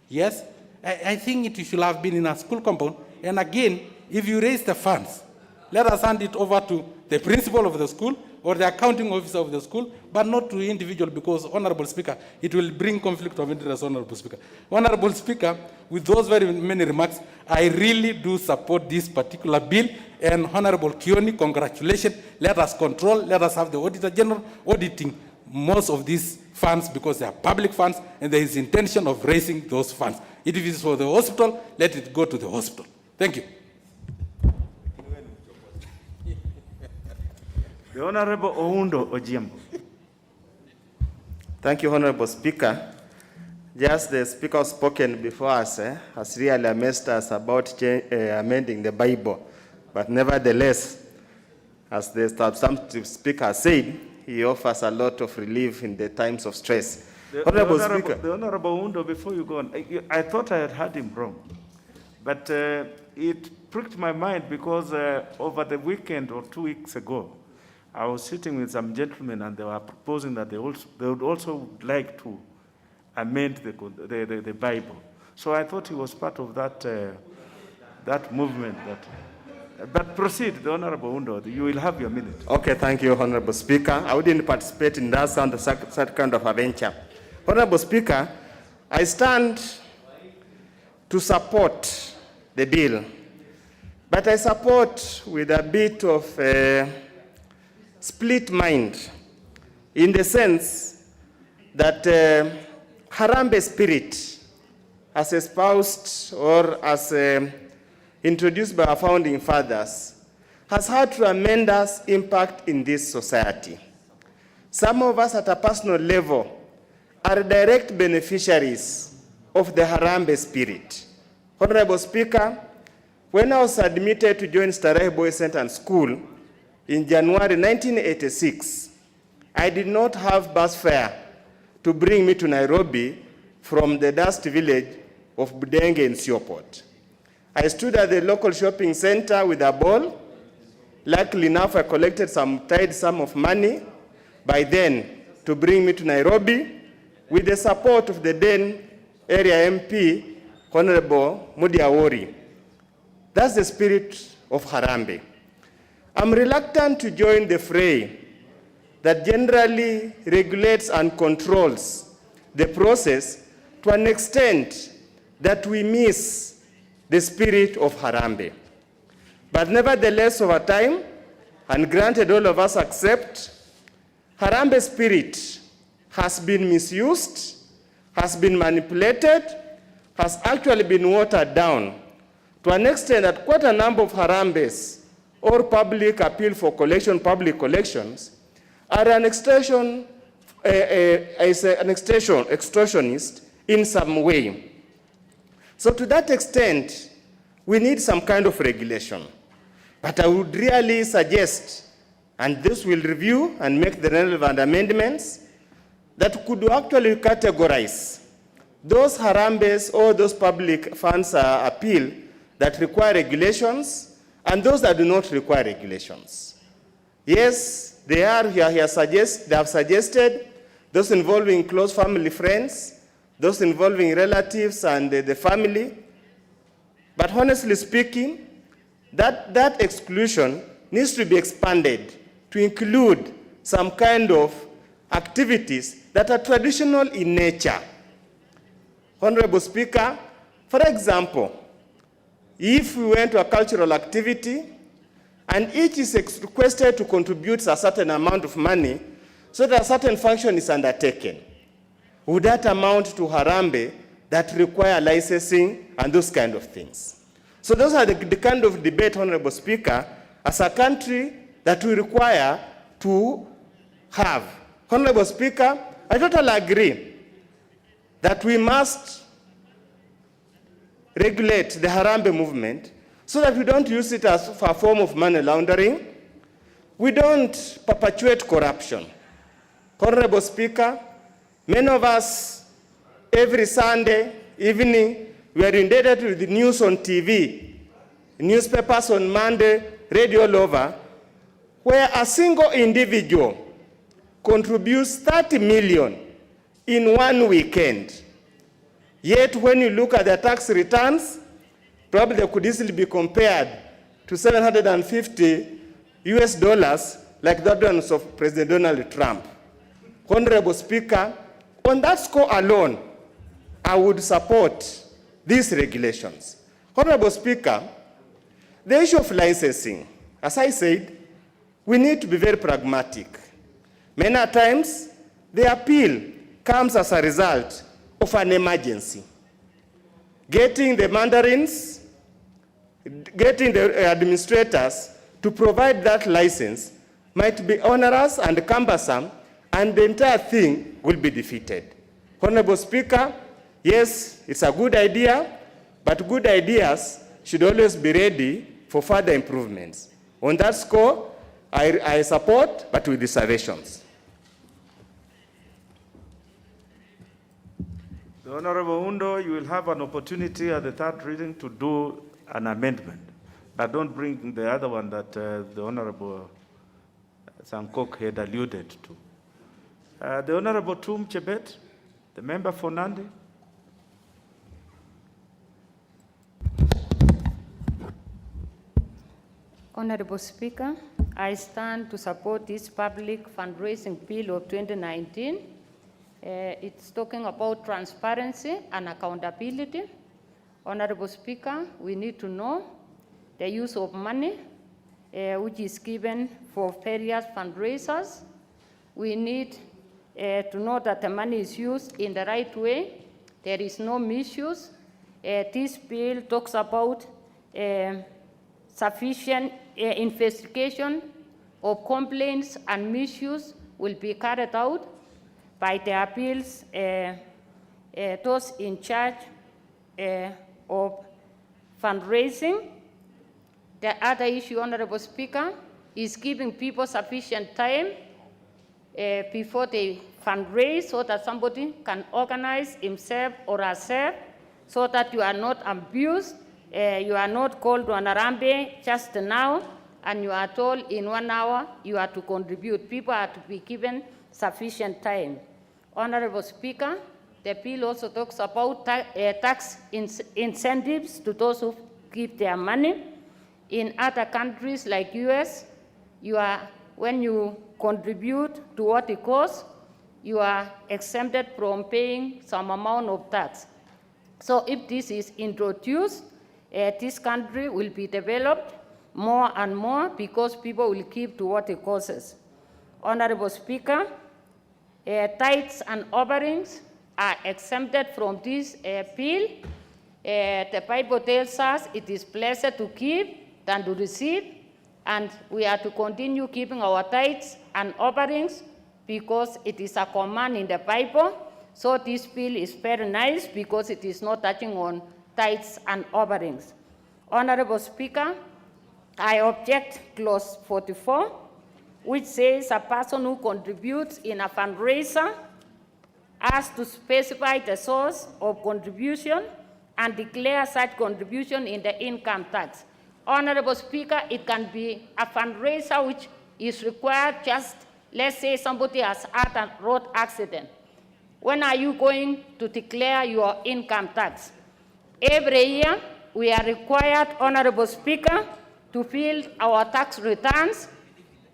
Yes, I think it should have been in a school compound. And again, if you raise the funds let us hand it over to the principal of the school or the accounting officer of the school, but not to individual, because, Honorable Speaker, it will bring conflict of interest, Honorable Speaker. Honorable Speaker, with those very many remarks, I really do support this particular bill, and Honorable Kioni, congratulations. Let us control, let us have the Auditor General auditing most of these funds because they are public funds and there is intention of raising those funds. If it is for the hospital, let it go to the hospital. Thank you. The Honorable Oundo Ojiambo. Thank you, Honorable Speaker. Just the Speaker spoken before us has really amazed us about amending the Bible. But nevertheless, as the substantive Speaker said, he offers a lot of relief in the times of stress. The Honorable Oundo, before you go on, I thought I had heard him wrong. But it pricked my mind because over the weekend or 2 weeks ago, I was sitting with some gentlemen and they were proposing that they would also like to amend the Bible. So I thought he was part of that movement. But proceed, the Honorable Oundo, you will have your minute. Okay, thank you, Honorable Speaker. I wouldn't participate in that kind of a venture. Honorable Speaker, I stand to support the bill, but I support with a bit of split mind, in the sense that Harambee spirit, as espoused or as introduced by our founding fathers, has had tremendous impact in this society. Some of us at a personal level are direct beneficiaries of the Harambee spirit. Honorable Speaker, when I was admitted to join Starehe Boys Center School in January 1986, I did not have bus fare to bring me to Nairobi from the dust village of Budenge in Sioport. I stood at the local shopping center with a ball. Luckily enough, I collected some tidy sum of money by then to bring me to Nairobi with the support of the then area MP, Honorable Mudi Awori. That's the spirit of Harambee. I'm reluctant to join the fray that generally regulates and controls the process to an extent that we miss the spirit of Harambee. But nevertheless, over time, and granted all of us accept, Harambee spirit has been misused, has been manipulated, has actually been watered down to an extent that quite a number of Harambees or public appeal for collection, public collections, are an extortionist in some way. So to that extent, we need some kind of regulation. But I would really suggest, and this will review and make the relevant amendments, that could actually categorize those Harambees or those public funds appeal that require regulations and those that do not require regulations. Yes, they have suggested those involving close family friends, those involving relatives and the family. But honestly speaking, that exclusion needs to be expanded to include some kind of activities that are traditional in nature. Honorable Speaker, for example, if we went to a cultural activity and each is requested to contribute a certain amount of money so that a certain function is undertaken, would that amount to Harambee that require licensing and those kind of things? So those are the kind of debate, Honorable Speaker, as a country that we require to have. Honorable Speaker, I totally agree that we must regulate the Harambee movement so that we don't use it as a form of money laundering. We don't perpetuate corruption. Honorable Speaker, many of us, every Sunday evening, we are indebted with the news on TV, newspapers on Monday, radio all over, where a single individual contributes 30 million in one weekend. Yet when you look at their tax returns, probably they could easily be compared to 750 US dollars like that one of President Donald Trump. Honorable Speaker, on that score alone, I would support these regulations. Honorable Speaker, the issue of licensing, as I said, we need to be very pragmatic. Many times, the appeal comes as a result of an emergency. Getting the mandarins, getting the administrators to provide that license might be onerous and cumbersome, and the entire thing will be defeated. Honorable Speaker, yes, it's a good idea, but good ideas should always be ready for further improvements. On that score, I support, but with reservations. The Honorable Undo, you will have an opportunity at the third reading to do an amendment, but don't bring the other one that the Honorable Sankok had alluded to. The Honorable Tum Chebet, the member for Nandi. Honorable Speaker, I stand to support this public fundraising bill of 2019. It's talking about transparency and accountability. Honorable Speaker, we need to know the use of money which is given for various fundraisers. We need to know that the money is used in the right way. There is no misuse. This bill talks about sufficient investigation of complaints and misuse will be carried out by the appeals, those in charge of fundraising. The other issue, Honorable Speaker, is giving people sufficient time before they fundraise so that somebody can organize himself or herself so that you are not abused. You are not called to an Arambe just now, and you are told in 1 hour you are to contribute. People are to be given sufficient time. Honorable Speaker, the bill also talks about tax incentives to those who give their money. In other countries like US, when you contribute to what it costs, you are exempted from paying some amount of tax. So if this is introduced, this country will be developed more and more because people will keep to what it costs. Honorable Speaker, tithes and offerings are exempted from this bill. The Bible tells us it is blessed to give than to receive, and we are to continue giving our tithes and offerings because it is a command in the Bible. So this bill is very nice because it is not touching on tithes and offerings. Honorable Speaker, I object clause 44, which says a person who contributes in a fundraiser has to specify the source of contribution and declare such contribution in the income tax. Honorable Speaker, it can be a fundraiser which is required just, let's say somebody has had a road accident. When are you going to declare your income tax? Every year, we are required, Honorable Speaker, to fill our tax returns.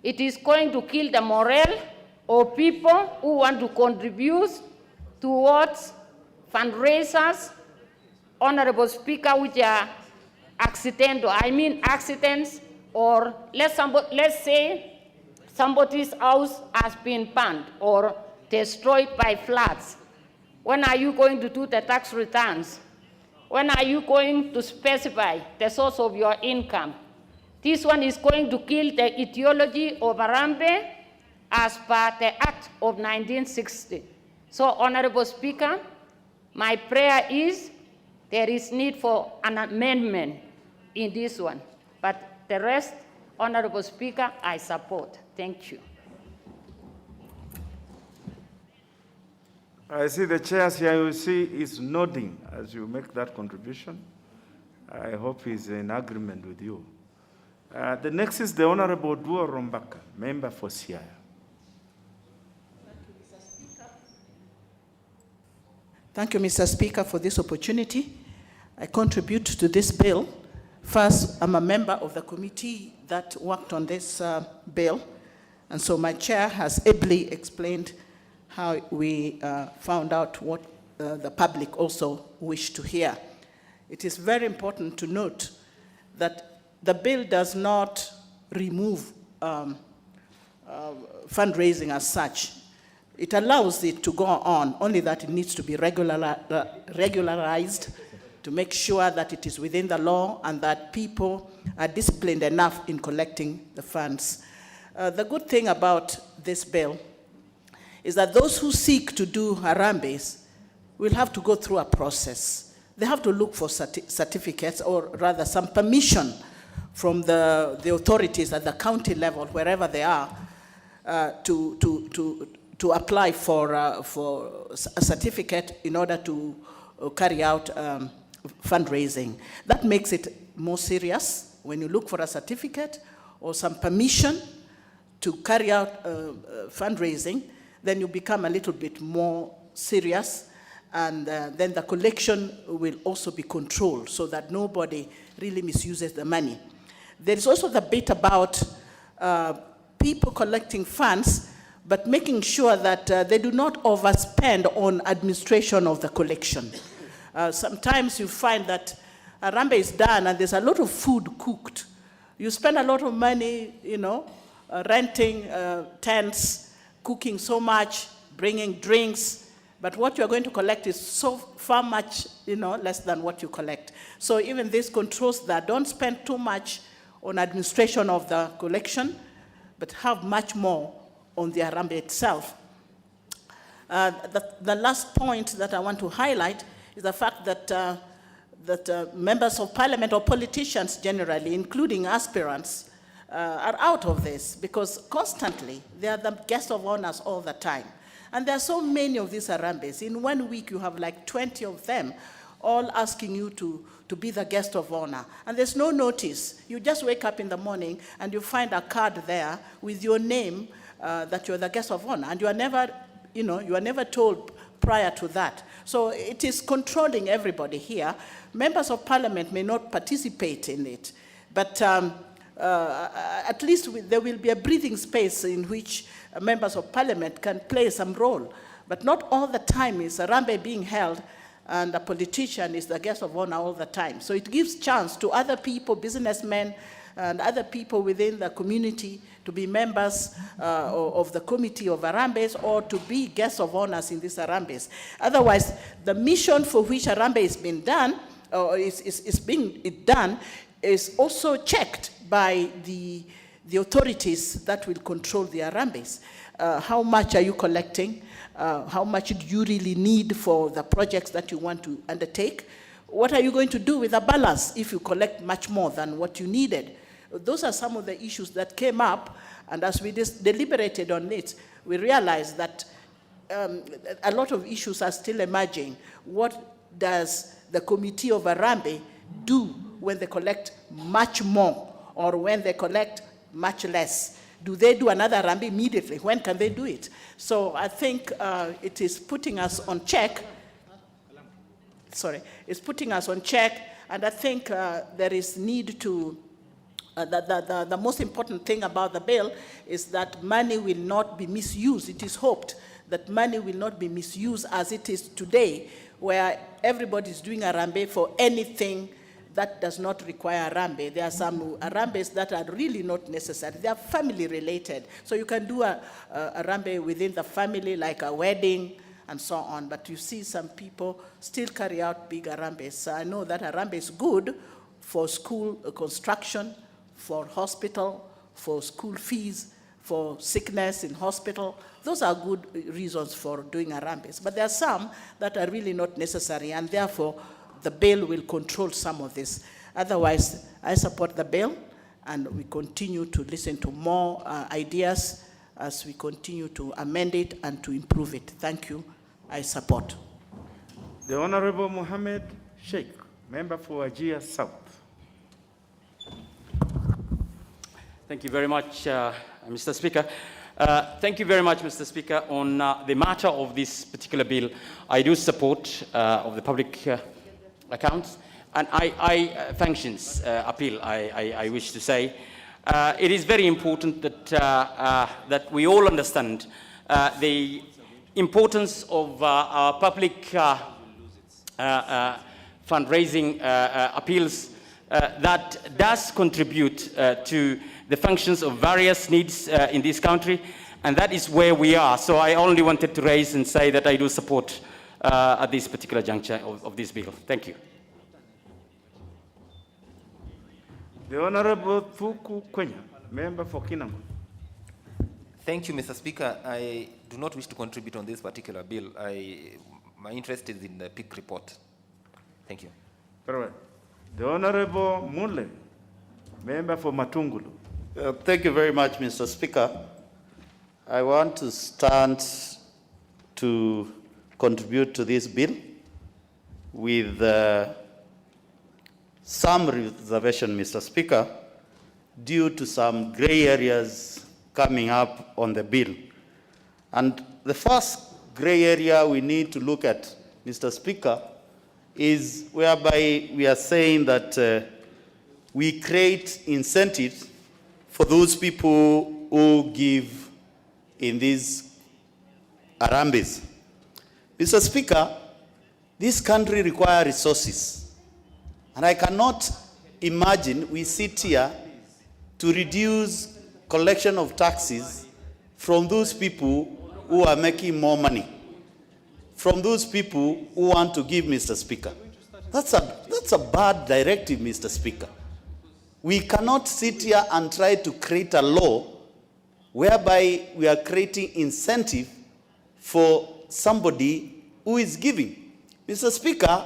It is going to kill the morale of people who want to contribute towards fundraisers, Honorable Speaker, which are accidental. I mean accidents, or let's say somebody's house has been burned or destroyed by floods. When are you going to do the tax returns? When are you going to specify the source of your income? This one is going to kill the ideology of Arambe as per the Act of 1960. So, Honorable Speaker, my prayer is there is need for an amendment in this one. But the rest, Honorable Speaker, I support. Thank you. I see the chair's CIOC is nodding as you make that contribution. I hope he's in agreement with you. The next is the Honorable Duo Rombaka, member for Siaya. Thank you, Mr. Speaker, for this opportunity. I contribute to this bill First, I'm a member of the committee that worked on this bill, and so my chair has ably explained how we found out what the public also wished to hear. It is very important to note that the bill does not remove fundraising as such. It allows it to go on, only that it needs to be regularized to make sure that it is within the law and that people are disciplined enough in collecting the funds. The good thing about this bill is that those who seek to do Harambes will have to go through a process. They have to look for certificates, or rather some permission from the authorities at the county level, wherever they are, to apply for a certificate in order to carry out fundraising. That makes it more serious when you look for a certificate or some permission to carry out fundraising. Then you become a little bit more serious, and then the collection will also be controlled so that nobody really misuses the money. There is also the bit about people collecting funds, but making sure that they do not overspend on administration of the collection. Sometimes you find that Harambee is done and there's a lot of food cooked. You spend a lot of money, renting tents, cooking so much, bringing drinks, but what you're going to collect is so far much, less than what you collect. So even this controls that. Don't spend too much on administration of the collection, but have much more on the Harambee itself. The last point that I want to highlight is the fact that members of parliament or politicians generally, including aspirants, are out of this because constantly they are the guests of honors all the time. And there are so many of these Harambes. In 1 week, you have like 20 of them all asking you to be the guest of honor. And there's no notice. You just wake up in the morning and you find a card there with your name that you're the guest of honor. And you are never told prior to that. So it is controlling everybody here. Members of parliament may not participate in it, but at least there will be a breathing space in which members of parliament can play some role. But not all the time is Harambee being held and a politician is the guest of honor all the time. So it gives chance to other people, businessmen, and other people within the community to be members of the committee of Harambes or to be guests of honors in these Harambes. Otherwise, the mission for which Harambee is being done, or is being done, is also checked by the authorities that will control the Harambes. How much are you collecting? How much do you really need for the projects that you want to undertake? What are you going to do with the balance if you collect much more than what you needed? Those are some of the issues that came up, and as we deliberated on it, we realized that a lot of issues are still emerging. What does the committee of Harambee do when they collect much more or when they collect much less? Do they do another Harambee immediately? When can they do it? So I think it is putting us on check. It's putting us on check, and I think there is need to, the most important thing about the bill is that money will not be misused. It is hoped that money will not be misused as it is today, where everybody is doing Harambee for anything that does not require Harambee. There are some Harambes that are really not necessary. They are family related. So you can do a Harambee within the family, like a wedding and so on. But you see some people still carry out big Harambes. So I know that Harambee is good for school construction, for hospital, for school fees, for sickness in hospital. Those are good reasons for doing Harambes. But there are some that are really not necessary, and therefore the bill will control some of this. Otherwise, I support the bill, and we continue to listen to more ideas as we continue to amend it and to improve it. Thank you. I support. The Honorable Mohammed Sheikh, member for Wajir South. Thank you very much, Mr. Speaker. Thank you very much, Mr. Speaker. On the matter of this particular bill, I do support of the public accounts. and functions appeal, I wish to say. It is very important that, that we all understand the importance of our public fundraising appeals that does contribute to the functions of various needs in this country, and that is where we are. So I only wanted to raise and say that I do support at this particular juncture of this bill. Thank you. The Honorable Fuku Kwenya, member for Kinango. Thank you, Mr. Speaker. I do not wish to contribute on this particular bill. My interest is in the PIC report. Thank you. Very well. The Honorable Mule, member for Matungulu. Thank you very much, Mr. Speaker. I want to stand to contribute to this bill with some reservation, Mr. Speaker, due to some gray areas coming up on the bill. And the first gray area we need to look at, Mr. Speaker, is whereby we are saying that we create incentives for those people who give in these Harambes. Mr. Speaker, this country requires resources. And I cannot imagine we sit here to reduce collection of taxes from those people who are making more money, from those people who want to give, Mr. Speaker. That's a bad directive, Mr. Speaker. We cannot sit here and try to create a law whereby we are creating incentive for somebody who is giving. Mr. Speaker,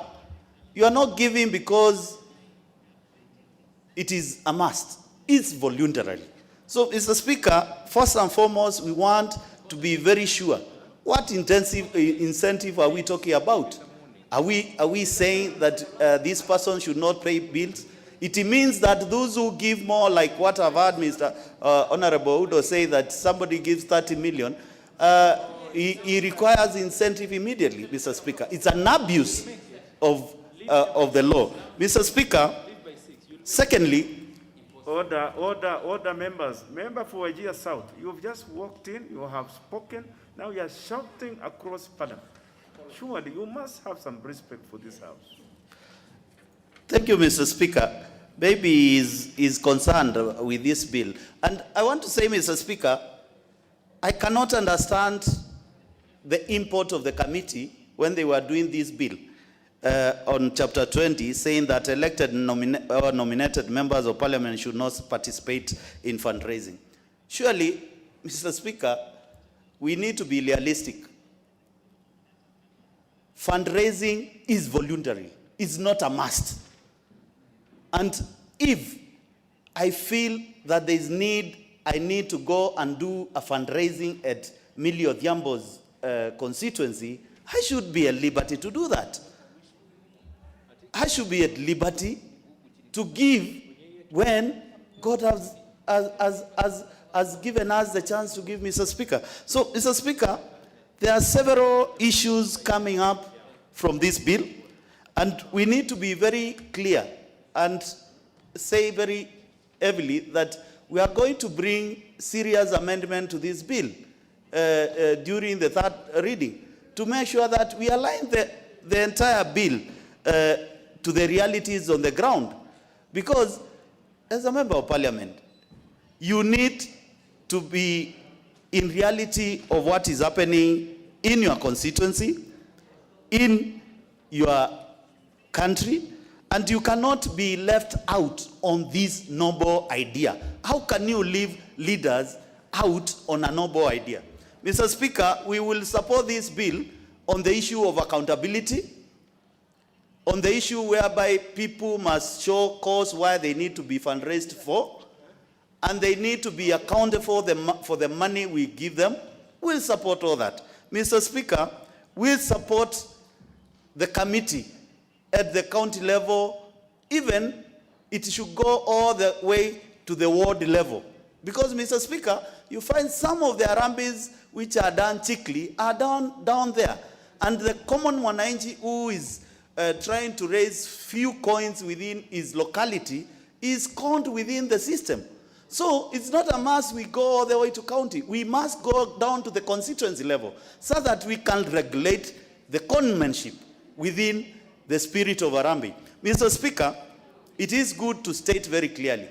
you are not giving because it is a must. It's voluntary. So, Mr. Speaker, first and foremost, we want to be very sure. What incentive are we talking about? Are we saying that this person should not pay bills? It means that those who give more, like what I've heard Mr. Honorable Udo say, that somebody gives 30 million, he requires incentive immediately, Mr. Speaker. It's an abuse of the law. Mr. Speaker, secondly, Order, members. Member for Wajir South, you've just walked in, you have spoken, now you are shouting across Parliament. Surely you must have some respect for this House. Thank you, Mr. Speaker. Baby is concerned with this bill. And I want to say, Mr. Speaker, I cannot understand the import of the committee when they were doing this bill on Chapter 20, saying that elected or nominated members of Parliament should not participate in fundraising. Surely, Mr. Speaker, we need to be realistic. Fundraising is voluntary. It's not a must. And if I feel that there is I need to go and do a fundraising at Millie Odhiambo's constituency, I should be at liberty to do that. I should be at liberty to give when God has given us the chance to give, Mr. Speaker. So, Mr. Speaker, there are several issues coming up from this bill, and we need to be very clear and say very heavily that we are going to bring serious amendment to this bill during the third reading to make sure that we align the entire bill to the realities on the ground. Because as a member of Parliament, you need to be in reality of what is happening in your constituency, in your country, and you cannot be left out on this noble idea. How can you leave leaders out on a noble idea? Mr. Speaker, we will support this bill on the issue of accountability, on the issue whereby people must show cause why they need to be fundraised for, and they need to be accounted for the money we give them. We'll support all that. Mr. Speaker, we'll support the committee at the county level, even it should go all the way to the ward level. Because, Mr. Speaker, you find some of the Harambes which are done cheekily are down there. And the common mwananchi who is trying to raise few coins within his locality is conned within the system. So it's not a must we go all the way to county. We must go down to the constituency level so that we can regulate the conmanship within the spirit of Harambee. Mr. Speaker, it is good to state very clearly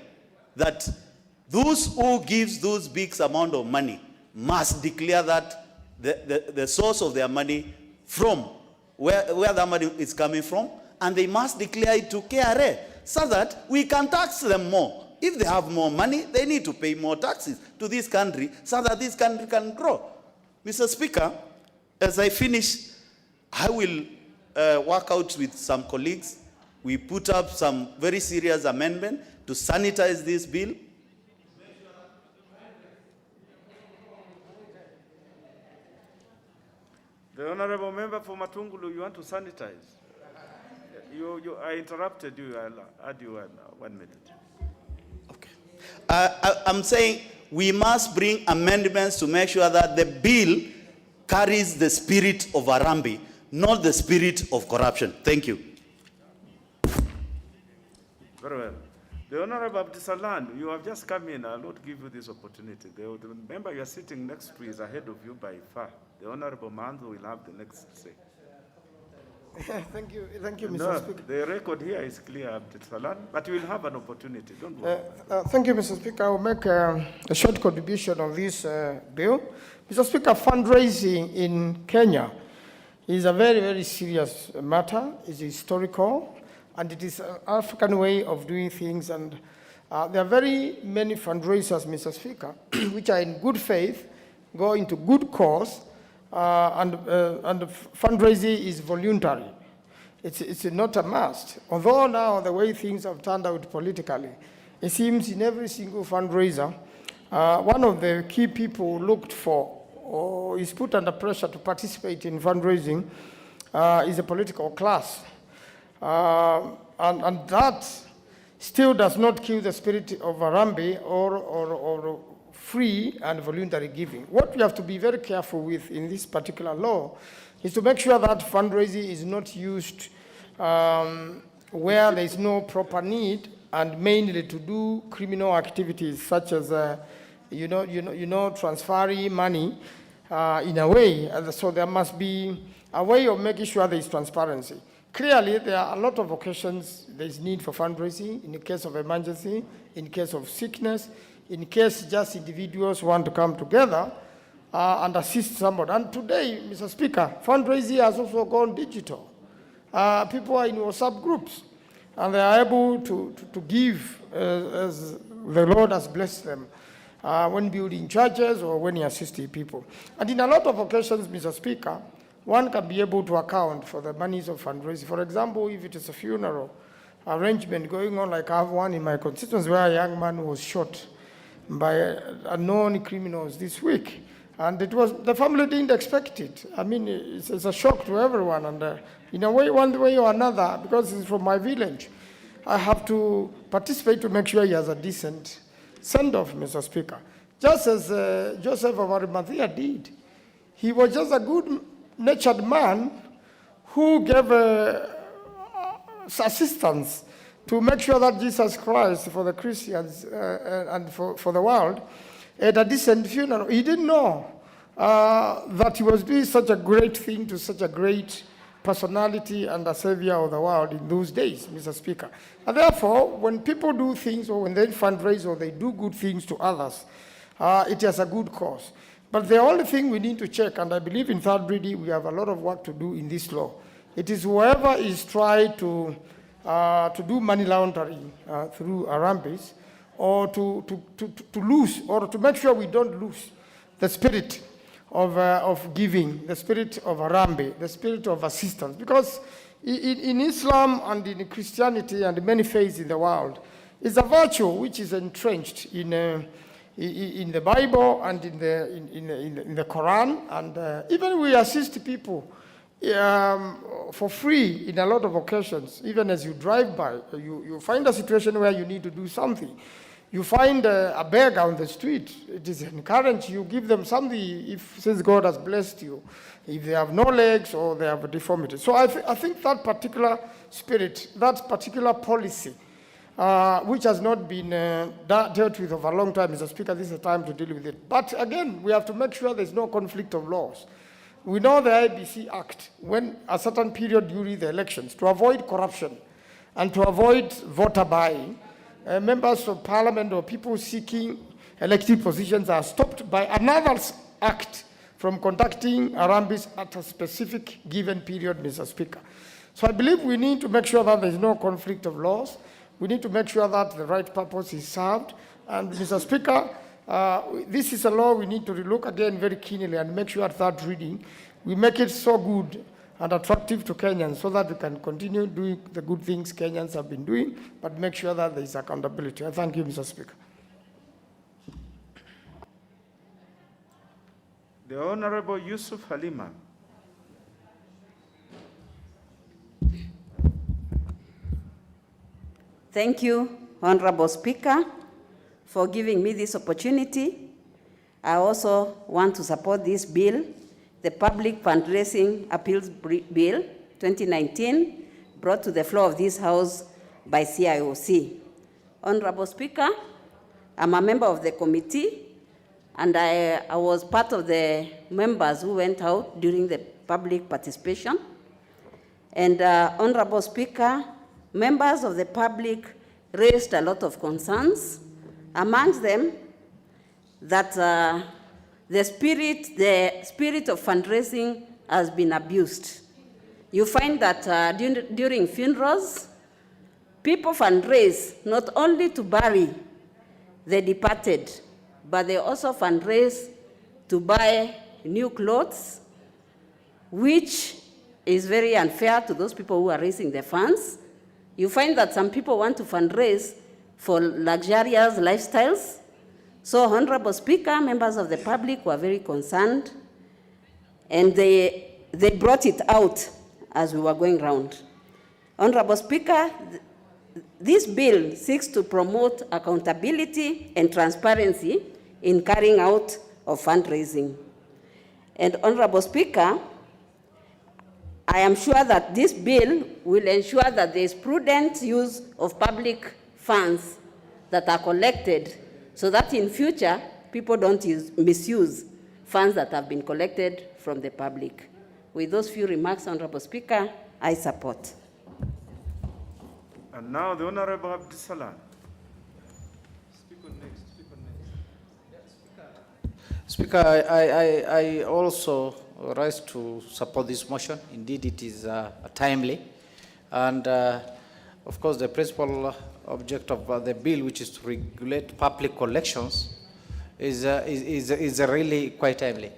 that those who gives those big amount of money must declare that the source of their money from, where the money is coming from, and they must declare it to KRA so that we can tax them more. If they have more money, they need to pay more taxes to this country so that this country can grow. Mr. Speaker, as I finish, I will work out with some colleagues. We put up some very serious amendment to sanitize this bill. The honorable member for Matungulu, you want to sanitize? I interrupted you. I'll add you 1 minute. I'm saying we must bring amendments to make sure that the bill carries the spirit of Harambee, not the spirit of corruption. Thank you. Very well. The Honorable Abdisalan, you have just come in. I'll not give you this opportunity. The member you are sitting next to is ahead of you by far. The Honorable Manzo will have the next say. Thank you, Mr. No, Speaker. the record here is clear, Abdisalan, but you will have an opportunity. Don't worry. Thank you, Mr. Speaker. I will make a short contribution on this bill. Mr. Speaker, fundraising in Kenya is a very, very serious matter. It's historical, and it is an African way of doing things. And there are very many fundraisers, Mr. Speaker, which are in good faith, go into good cause, and fundraising is voluntary. It's not a must. Although now the way things have turned out politically, it seems in every single fundraiser, one of the key people looked for or is put under pressure to participate in fundraising is a political class. And that still does not kill the spirit of Harambee or free and voluntary giving. What we have to be very careful with in this particular law is to make sure that fundraising is not used where there is no proper need, and mainly to do criminal activities such as, transferring money in a way. So there must be a way of making sure there is transparency. Clearly, there are a lot of occasions there is need for fundraising in the case of emergency, in case of sickness, in case just individuals want to come together and assist somebody. And today, Mr. Speaker, fundraising has also gone digital. People are in WhatsApp groups, and they are able to give as the Lord has blessed them when building churches or when assisting people. And in a lot of occasions, Mr. Speaker, one can be able to account for the monies of fundraising. For example, if it is a funeral arrangement going on, like I have one in my constituency where a young man was shot by unknown criminals this week. And the family didn't expect it. I mean, it's a shock to everyone. And in a way, one way or another, because it's from my village, I have to participate to make sure he has a decent send-off, Mr. Speaker. Just as Joseph of Arimathea did. He was just a good-natured man who gave assistance to make sure that Jesus Christ, for the Christians and for the world, at a decent funeral. He didn't know that he was doing such a great thing to such a great personality and a savior of the world in those days, Mr. Speaker. And therefore, when people do things or when they fundraise or they do good things to others, it is a good cause. But the only thing we need to check, and I believe in third reading we have a lot of work to do in this law, it is whoever is trying to do money laundering through Harambees, or to lose, or to make sure we don't lose the spirit of giving, the spirit of Harambee, the spirit of assistance. Because in Islam and in Christianity and many faiths in the world, it's a virtue which is entrenched in the Bible and in the Quran. And even we assist people for free in a lot of occasions. Even as you drive by, you find a situation where you need to do something. You find a beggar on the street, it is encouraged, you give them something since God has blessed you, if they have no legs or they have a deformity. So I think that particular spirit, that particular policy, which has not been dealt with over a long time, Mr. Speaker, this is the time to deal with it. But again, we have to make sure there's no conflict of laws. We know the IBC Act, when a certain period during the elections, to avoid corruption and to avoid voter buying, members of parliament or people seeking elected positions are stopped by another act from conducting arambis at a specific given period, Mr. Speaker. So I believe we need to make sure that there is no conflict of laws. We need to make sure that the right purpose is served. And Mr. Speaker, this is a law we need to relook again very keenly and make sure at that reading we make it so good and attractive to Kenyans so that we can continue doing the good things Kenyans have been doing, but make sure that there is accountability. I thank you, Mr. Speaker. The Honorable Yusuf Halima. Thank you, Honorable Speaker, for giving me this opportunity. I also want to support this bill, the Public Fundraising Appeals Bill 2019, brought to the floor of this House by CIOC. Honorable Speaker, I'm a member of the committee, and I was part of the members who went out during the public participation. And Honorable Speaker, members of the public raised a lot of concerns, amongst them that the spirit of fundraising has been abused. You find that during funerals, people fundraise not only to bury the departed, but they also fundraise to buy new clothes, which is very unfair to those people who are raising the funds. You find that some people want to fundraise for luxurious lifestyles. So, Honorable Speaker, members of the public were very concerned, and they brought it out as we were going round. Honorable Speaker, this bill seeks to promote accountability and transparency in carrying out of fundraising. And Honorable Speaker, I am sure that this bill will ensure that there is prudent use of public funds that are collected so that in future, people don't misuse funds that have been collected from the public. With those few remarks, Honorable Speaker, I support. And now the Honorable Abdisalan. Speaker, I also rise to support this motion. Indeed, it is timely. And of course, the principal object of the bill, which is to regulate public collections, is really quite timely.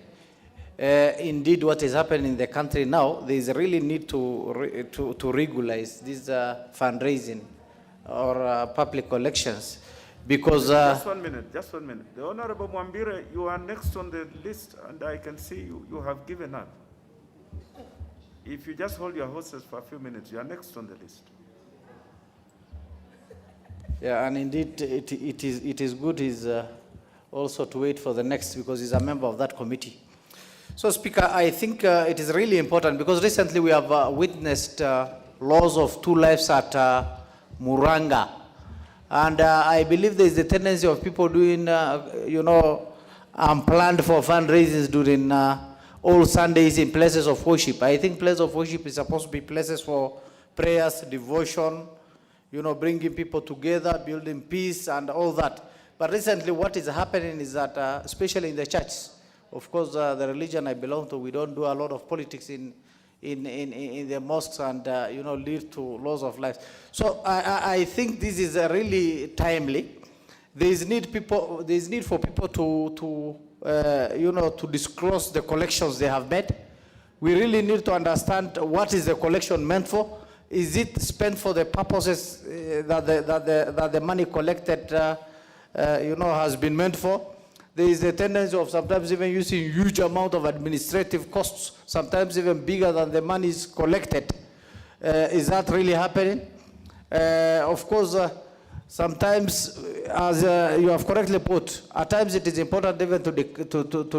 Indeed, what is happening in the country now, there is a really need to regularize this fundraising or public collections, because... just 1 minute, just 1 minute. The Honorable Mwambire, you are next on the list, and I can see you have given up. If you just hold your horses for a few minutes, you are next on the list. Yeah, and indeed, it is good also to wait for the next, because he's a member of that committee. So, Speaker, I think it is really important, because recently we have witnessed loss of 2 lives at Muranga. And I believe there is a tendency of people doing, planned for fundraisers during all Sundays in places of worship. I think places of worship is supposed to be places for prayers, devotion, bringing people together, building peace and all that. But recently what is happening is that, especially in the church, of course, the religion I belong to, we don't do a lot of politics in the mosques and, lead to loss of lives. So I think this is really timely. There is need for people to disclose the collections they have made. We really need to understand what is the collection meant for. Is it spent for the purposes that the money collected, has been meant for? There is a tendency of sometimes even using huge amount of administrative costs, sometimes even bigger than the money is collected. Is that really happening? Of course, sometimes, as you have correctly put, at times it is important even to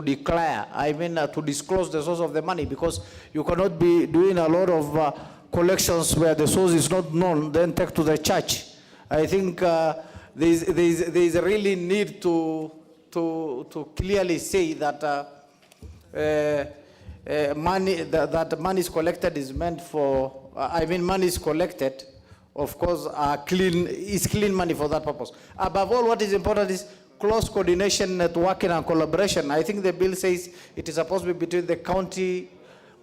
declare, to disclose the source of the money, because you cannot be doing a lot of collections where the source is not known, then take to the church. I think there is a really need to clearly say that money that money is collected is meant for. Money is collected, of course, is clean money for that purpose. Above all, what is important is close coordination, networking, and collaboration. I think the bill says it is supposed to be between the county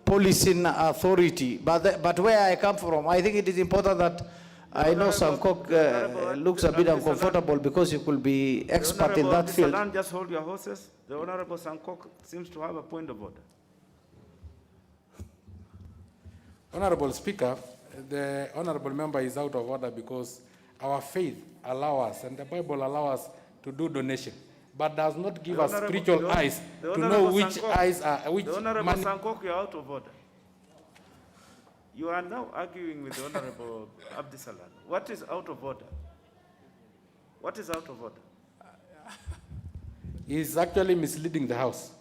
policing authority. But where I come from, I think it is important that I know Sankok looks a bit uncomfortable because he could be expert in that field. Just hold your horses. The Honorable Sankok seems to have a point of order. Honorable Speaker, the honorable member is out of order because our faith allows us, and the Bible allows us to do donation, but does not give us spiritual eyes to know which eyes are, which the Honorable money. Sankok, you are out of order. You are now arguing with the Honorable Abdisalan. What is out of order? What is out of order? He is actually misleading the House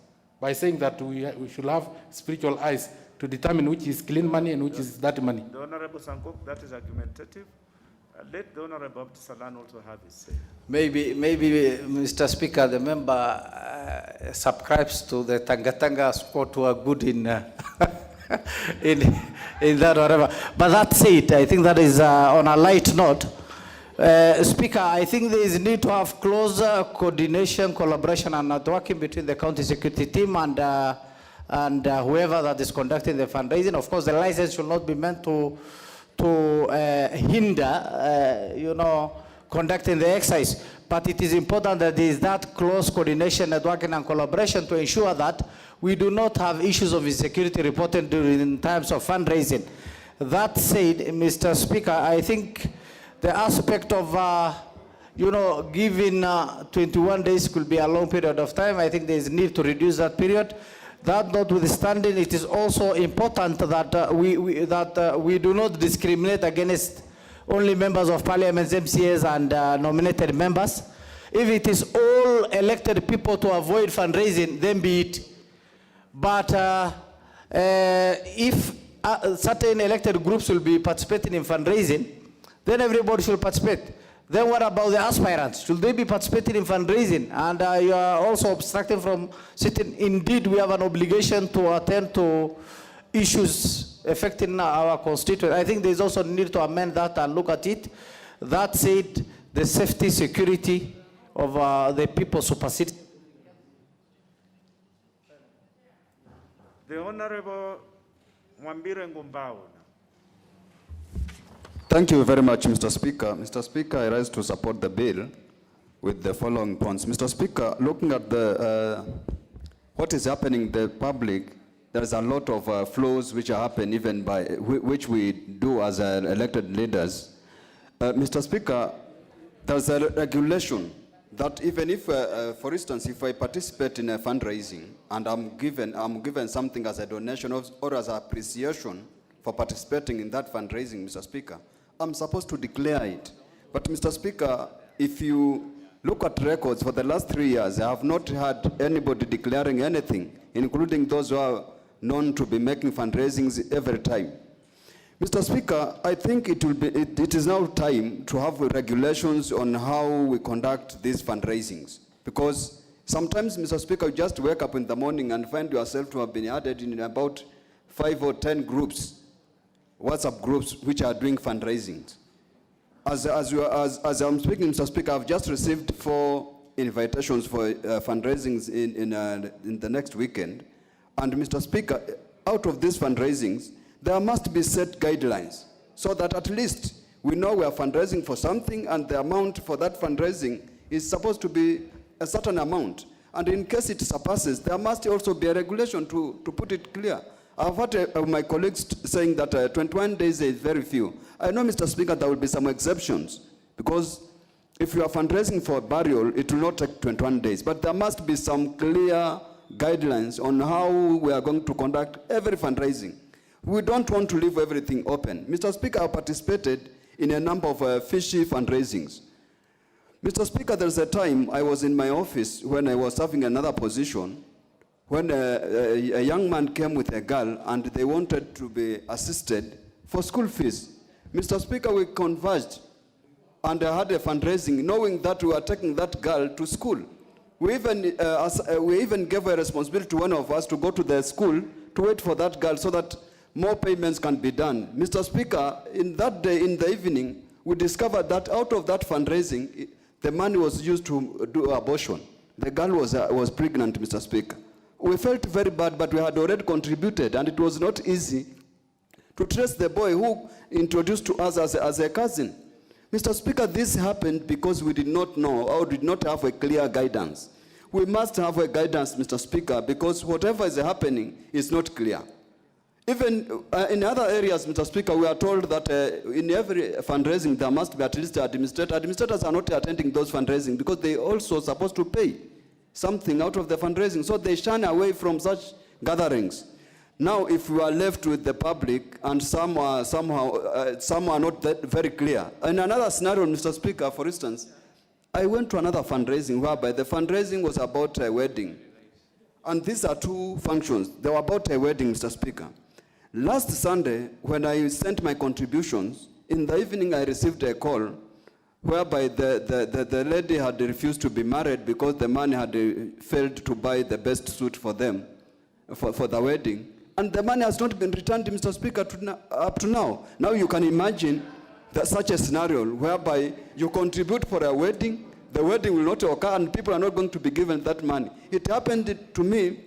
by saying that we should have spiritual eyes to determine which is clean money and which is dirty money. The Honorable Sankok, that is argumentative. Let the Honorable Abdisalan also have his say. Maybe, Mr. Speaker, the member subscribes to the Tangatanga squad who are good in in that whatever. But that's it. I think that is on a light note. Speaker, I think there is need to have closer coordination, collaboration, and networking between the county security team and whoever that is conducting the fundraising. Of course, the license should not be meant to hinder, conducting the exercise. But it is important that there is that close coordination, networking, and collaboration to ensure that we do not have issues of insecurity reported during times of fundraising. That said, Mr. Speaker, I think the aspect of, giving 21 days could be a long period of time. I think there is need to reduce that period. That notwithstanding, it is also important that we do not discriminate against only members of parliament, MCAs, and nominated members. If it is all elected people to avoid fundraising, then be it. But if certain elected groups will be participating in fundraising, then everybody should participate. Then what about the aspirants? Should they be participating in fundraising? And you are also obstructing from sitting. Indeed, we have an obligation to attend to issues affecting our constituents. I think there's also a need to amend that and look at it. That said, the safety, security of the people supersede. The Honorable Mwambire Ngumbao. Thank you very much, Mr. Speaker. Mr. Speaker, I rise to support the bill with the following points. Mr. Speaker, looking at what is happening in the public, there is a lot of flows which are happening even by which we do as elected leaders. Mr. Speaker, there's a regulation that even if, for instance, if I participate in a fundraising and I'm given something as a donation or as appreciation for participating in that fundraising, Mr. Speaker, I'm supposed to declare it. But Mr. Speaker, if you look at records for the last 3 years, I have not had anybody declaring anything, including those who are known to be making fundraisings every time. Mr. Speaker, I think it is now time to have regulations on how we conduct these fundraisings. Because sometimes, Mr. Speaker, you just wake up in the morning and find yourself to have been added in about 5 or 10 groups, WhatsApp groups, which are doing fundraisings. As I'm speaking, Mr. Speaker, I've just received 4 invitations for fundraisings in the next weekend. And Mr. Speaker, out of these fundraisings, there must be set guidelines so that at least we know we are fundraising for something and the amount for that fundraising is supposed to be a certain amount. And in case it surpasses, there must also be a regulation to put it clear. I've heard my colleagues saying that 21 days is very few. I know, Mr. Speaker, there will be some exceptions because if you are fundraising for a burial, it will not take 21 days. But there must be some clear guidelines on how we are going to conduct every fundraising. We don't want to leave everything open. Mr. Speaker, I participated in a number of fishy fundraisings. Mr. Speaker, there's a time I was in my office when I was serving another position, when a young man came with a girl and they wanted to be assisted for school fees. Mr. Speaker, we converged and I had a fundraising knowing that we were taking that girl to school. We even gave a responsibility to one of us to go to the school to wait for that girl so that more payments can be done. Mr. Speaker, in that day, in the evening, we discovered that out of that fundraising, the money was used to do abortion. The girl was pregnant, Mr. Speaker. We felt very bad, but we had already contributed, and it was not easy to trace the boy who introduced to us as a cousin. Mr. Speaker, this happened because we did not know or did not have a clear guidance. We must have a guidance, Mr. Speaker, because whatever is happening is not clear. Even in other areas, Mr. Speaker, we are told that in every fundraising there must be at least an administrator. Administrators are not attending those fundraising because they also supposed to pay something out of the fundraising, so they shun away from such gatherings. Now, if we are left with the public and some are not very clear. In another scenario, Mr. Speaker, for instance, I went to another fundraising whereby the fundraising was about a wedding. And these are two functions. They were about a wedding, Mr. Speaker. Last Sunday, when I sent my contributions, in the evening I received a call whereby the lady had refused to be married because the man had failed to buy the best suit for them, for the wedding. And the money has not been returned, Mr. Speaker, up to now. Now you can imagine that such a scenario whereby you contribute for a wedding, the wedding will not occur and people are not going to be given that money. It happened to me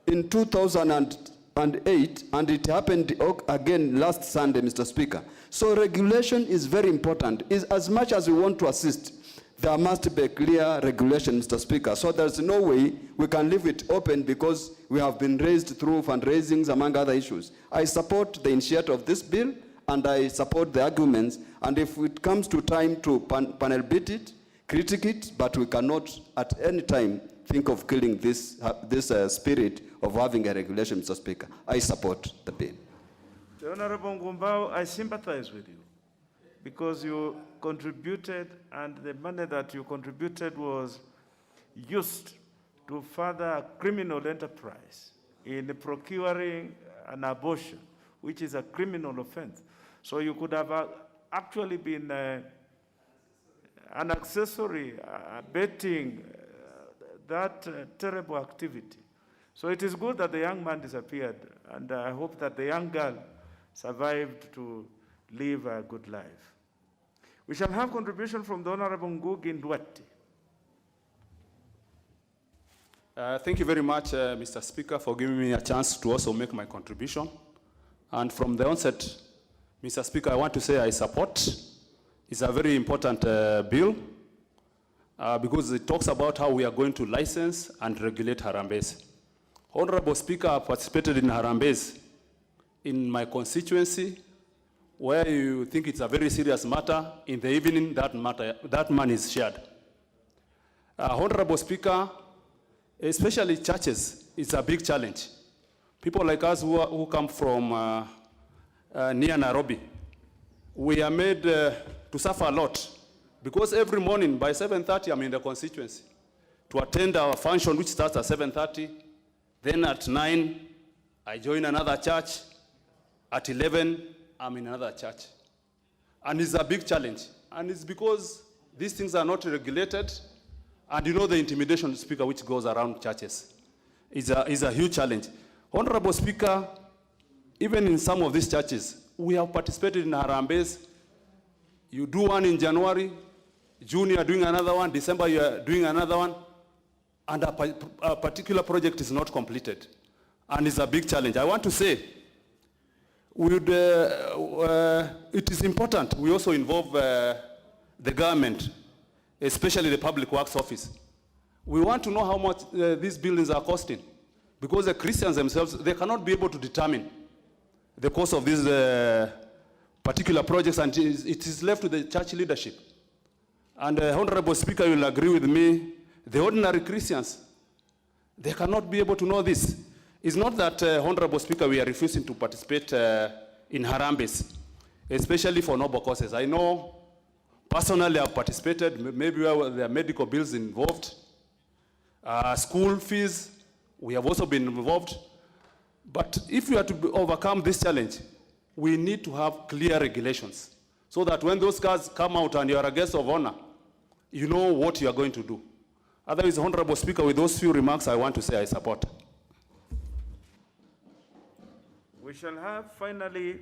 in 2008 and it happened again last Sunday, Mr. Speaker. So regulation is very important. As much as we want to assist, there must be a clear regulation, Mr. Speaker. So there's no way we can leave it open because we have been raised through fundraisings, among other issues. I support the initiative of this bill, and I support the arguments. And if it comes to time to panel beat it, critique it, but we cannot at any time think of killing this spirit of having a regulation, Mr. Speaker. I support the bill. The Honorable Ngumbao, I sympathize with you because you contributed and the money that you contributed was used to further a criminal enterprise in procuring an abortion, which is a criminal offense. So you could have actually been an accessory abetting that terrible activity. So it is good that the young man disappeared, and I hope that the young girl survived to live a good life. We shall have contribution from the Honorable Ngugi Ndwati. Thank you very much, Mr. Speaker, for giving me a chance to also make my contribution. And from the onset, Mr. Speaker, I want to say I support. It's a very important bill because it talks about how we are going to license and regulate Harambes. Honorable Speaker, I participated in Harambes in my constituency, where you think it's a very serious matter. In the evening, that money is shared. Honorable Speaker, especially churches, it's a big challenge. People like us who come from near Nairobi, we are made to suffer a lot because every morning by 7:30, I'm in the constituency to attend our function, which starts at 7:30. Then at 9, I join another church. At 11, I'm in another church. And it's a big challenge. And it's because these things are not regulated. And you know the intimidation, Speaker, which goes around churches is a huge challenge. Honorable Speaker, even in some of these churches, we have participated in Harambes. You do one in January, June you are doing another one, December you are doing another one, and a particular project is not completed. And it's a big challenge. I want to say, it is important we also involve the government, especially the Public Works Office. We want to know how much these buildings are costing, because the Christians themselves, they cannot be able to determine the cost of these particular projects, and it is left to the church leadership. And Honorable Speaker, you will agree with me, the ordinary Christians, they cannot be able to know this. It's not that, Honorable Speaker, we are refusing to participate in Harambes, especially for noble causes. I know Personally, I've participated, maybe where there are medical bills involved. School fees, we have also been involved. But if we are to overcome this challenge, we need to have clear regulations so that when those cards come out and you are a guest of honor, you know what you are going to do. Otherwise, Honorable Speaker, with those few remarks, I want to say I support. We shall have finally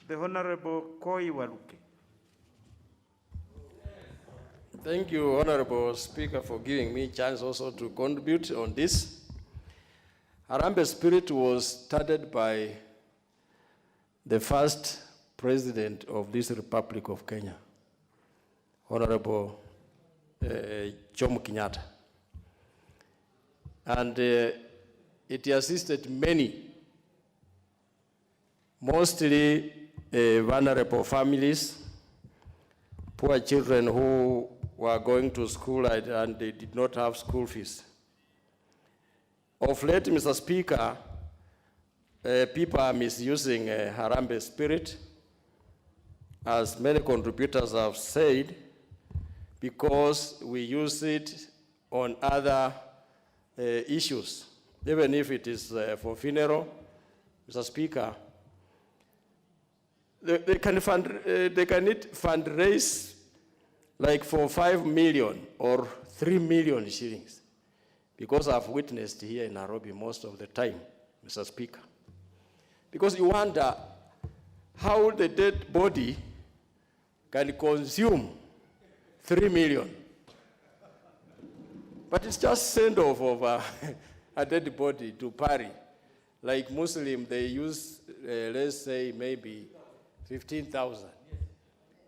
the Honorable Koi Waruke. Thank you, Honorable Speaker, for giving me a chance also to contribute on this. Harambee Spirit was started by the first president of this Republic of Kenya, Honorable Jomo Kenyatta. And it assisted many, mostly vulnerable families, poor children who were going to school and they did not have school fees. Of late, Mr. Speaker, people are misusing Harambee Spirit, as many contributors have said, because we use it on other issues, even if it is for funeral. Mr. Speaker, they can fundraise like for 5 million or 3 million shillings, because I've witnessed here in Nairobi most of the time, Mr. Speaker. Because you wonder how the dead body can consume 3 million. But it's just send off of a dead body to Paris. Like Muslim, they use, let's say, maybe 15,000.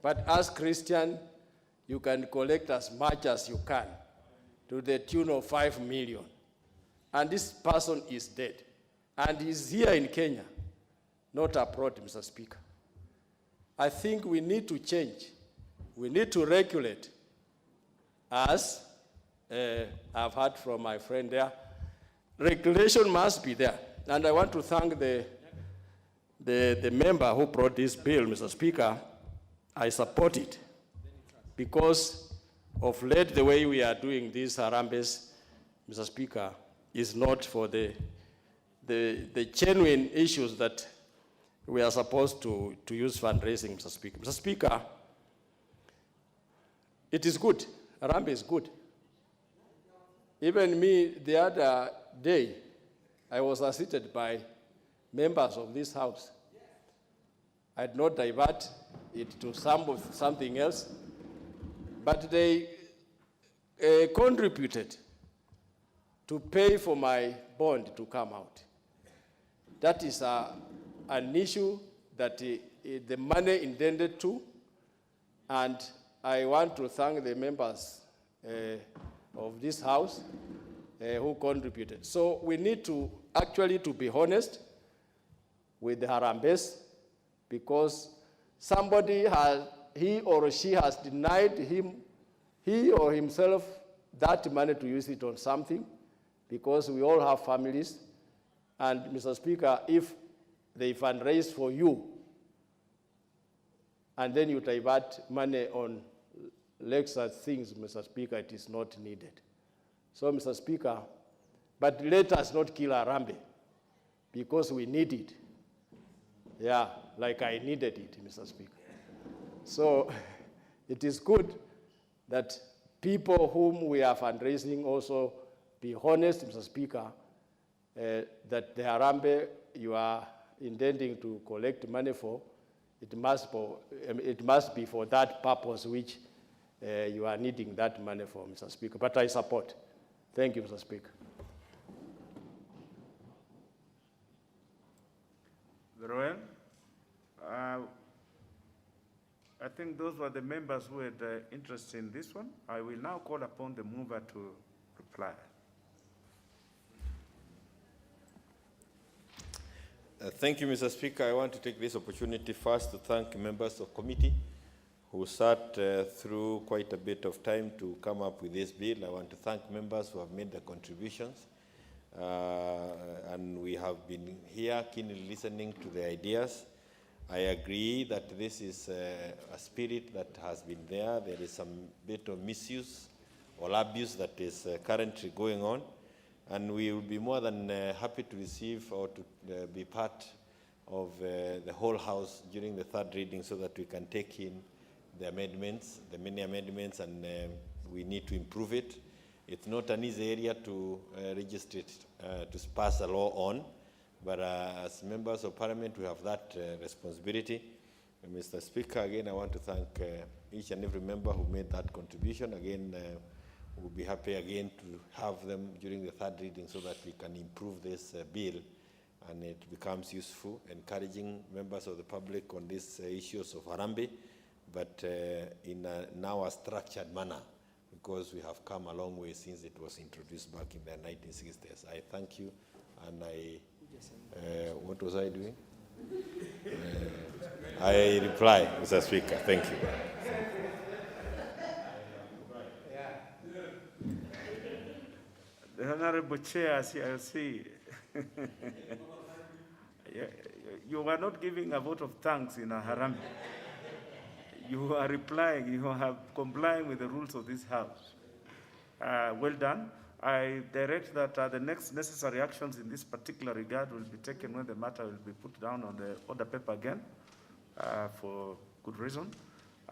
But as Christian, you can collect as much as you can, to the tune of 5 million. And this person is dead. And he's here in Kenya, not abroad, Mr. Speaker. I think we need to change. We need to regulate, as I've heard from my friend there. Regulation must be there. And I want to thank the member who brought this bill, Mr. Speaker. I support it, because of late the way we are doing these Harambees, Mr. Speaker, is not for the genuine issues that we are supposed to use fundraising, Mr. Speaker. Mr. Speaker, it is good. Harambee is good. Even me, the other day, I was assisted by members of this house. I did not divert it to something else, but they contributed to pay for my bond to come out. That is an issue that the money intended to, and I want to thank the members of this house who contributed. So we need to actually to be honest with the Harambees, because somebody he or she has denied he or himself that money to use it on something, because we all have families. And Mr. Speaker, if they fundraise for you, and then you divert money on such things, Mr. Speaker, it is not needed. So, Mr. Speaker, but let us not kill Harambee, because we need it. Yeah, like I needed it, Mr. Speaker. So, it is good that people whom we are fundraising also be honest, Mr. Speaker, that the Harambee you are intending to collect money for, it must be for that purpose which you are needing that money for, Mr. Speaker. But I support. Thank you, Mr. Speaker. Very well. I think those were the members who had interest in this one. I will now call upon the mover to reply. Thank you, Mr. Speaker. I want to take this opportunity first to thank members of committee who sat through quite a bit of time to come up with this bill. I want to thank members who have made the contributions. And we have been here keenly listening to the ideas. I agree that this is a spirit that has been there. There is some bit of misuse or abuse that is currently going on, and we will be more than happy to receive or to be part of the whole House during the third reading so that we can take in the amendments, the many amendments, and we need to improve it. It's not an easy area to register it, to pass a law on, but as members of Parliament, we have that responsibility. And Mr. Speaker, again, I want to thank each and every member who made that contribution. Again, we'll be happy again to have them during the third reading so that we can improve this bill and it becomes useful, encouraging members of the public on these issues of Harambee, but in now a structured manner, because we have come a long way since it was introduced back in the 1960s. I thank you, and what was I doing? I reply, Mr. Speaker. Thank you. The Honorable Chair, I see. You were not giving a vote of thanks in a Harambee. You are replying, you are complying with the rules of this House. Well done. I direct that the next necessary actions in this particular regard will be taken when the matter will be put down on the order paper again for good reason.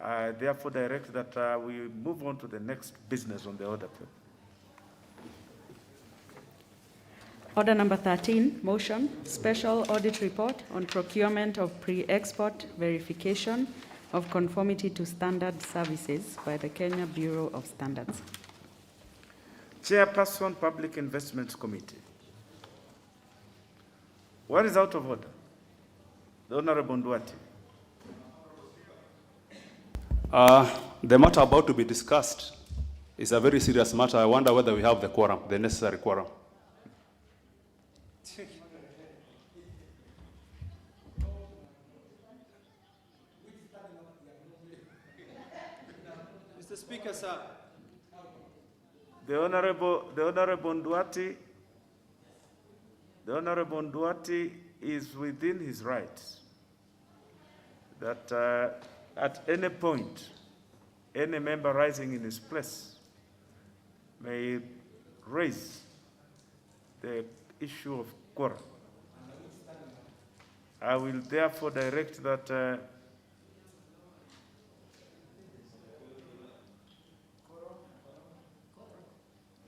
I therefore direct that we move on to the next business on the order paper. Order number 13, motion, special audit report on procurement of pre-export verification of conformity to standard services by the Kenya Bureau of Standards. Chairperson, Public Investments Committee. What is out of order? The Honorable Nduati. The matter about to be discussed is a very serious matter. I wonder whether we have the quorum, the necessary quorum. Mr. Speaker, sir. The Honorable Nduati is within his rights that at any point, any member rising in his place may raise the issue of quorum. I will therefore direct that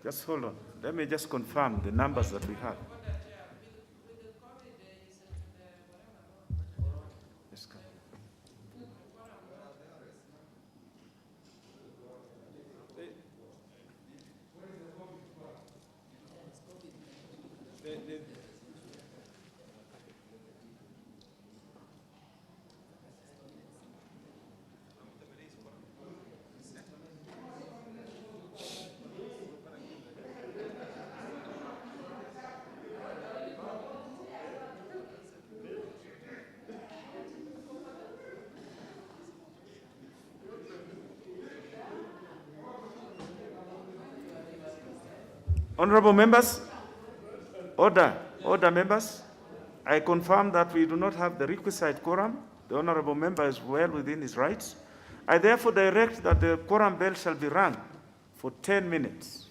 just hold on. Let me just confirm the numbers that we have. Honorable members, order members. I confirm that we do not have the requisite quorum. The honorable member is well within his rights. I therefore direct that the quorum bell shall be rung for 10 minutes.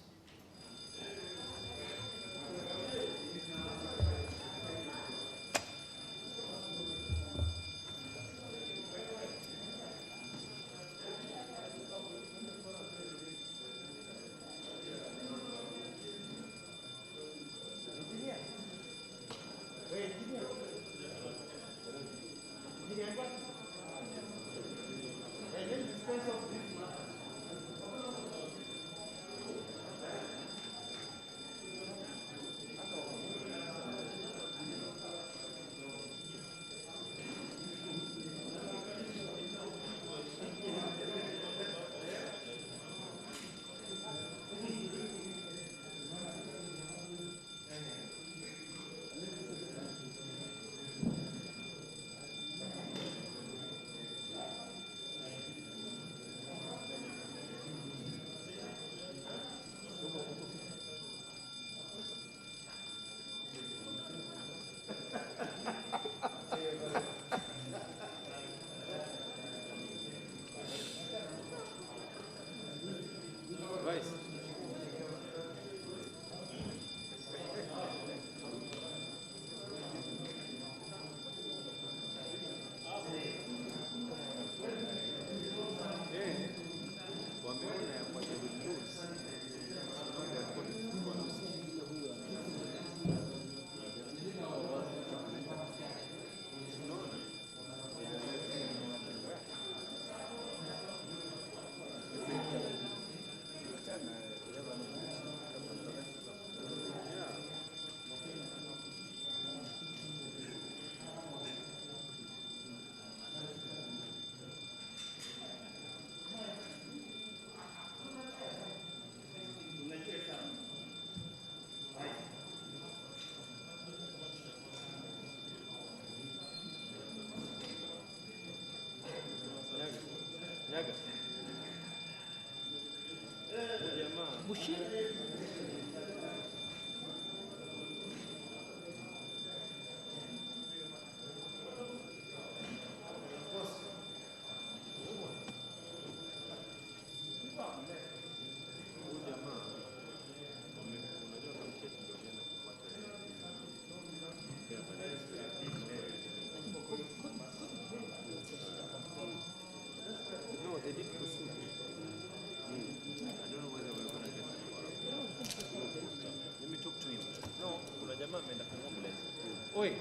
Oi,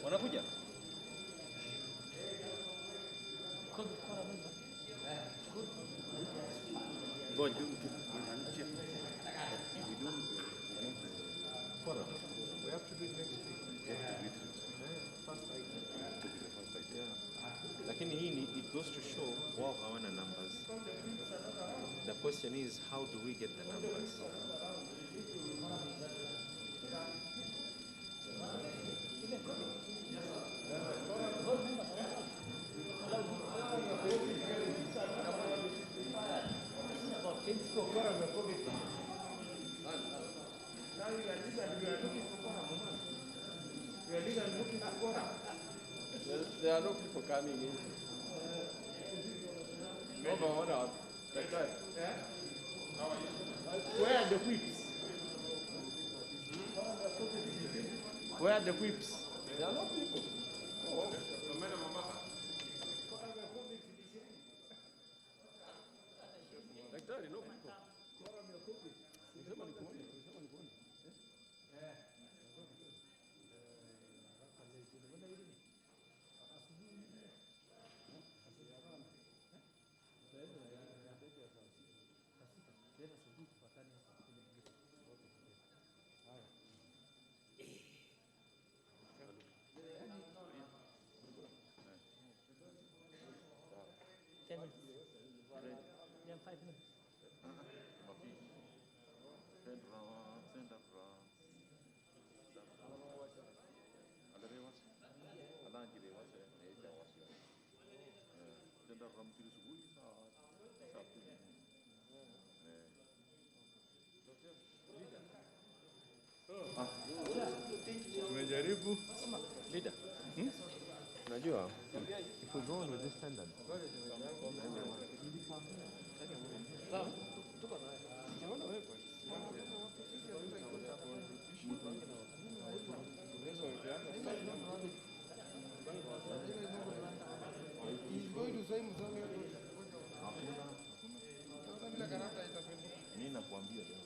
wanakuja? Ngoja. We have to do it next week. First item. Yeah. Lakini hii it goes to show wao hawana numbers. The question is, how do we get the numbers? There are no people coming in. Hold on. Where are the whips? Where are the whips? There are no people. Oh. Daktari, no people. Unasema nikuone. Tumejaribu. Leader. Unajua, if we go on with this standard. Mimi nakwambia leo.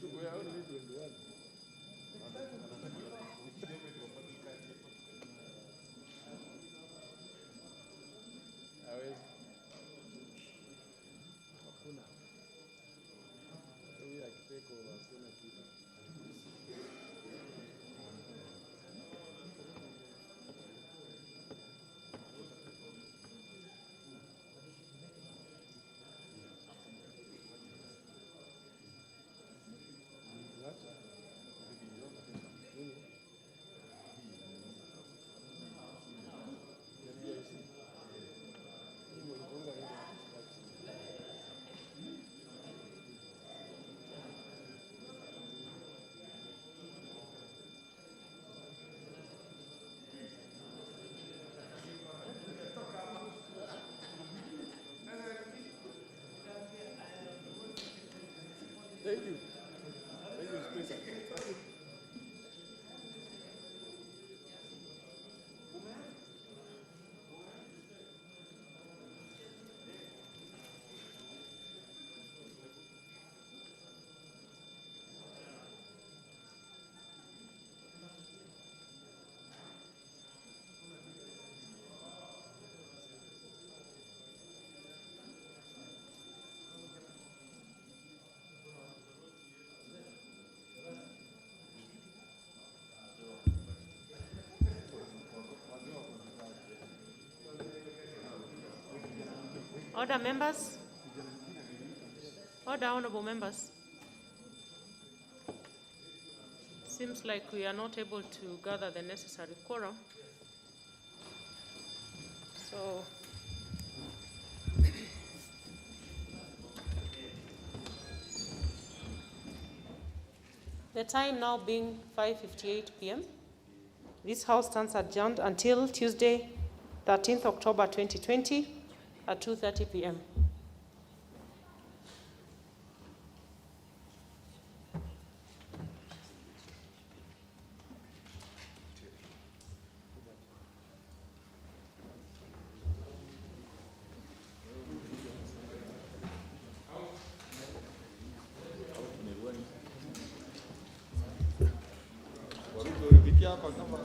We are only 21. Hawezi. Hakuna. Huyu akiteko hakuna kitu. Thank you. Thank you, Speaker. Order, members. Order, honorable members. Seems like we are not able to gather the necessary quorum. So, the time now being 5:58 p.m. This House stands adjourned until Tuesday, 13th October 2020 at 2:30 p.m. Hapa kama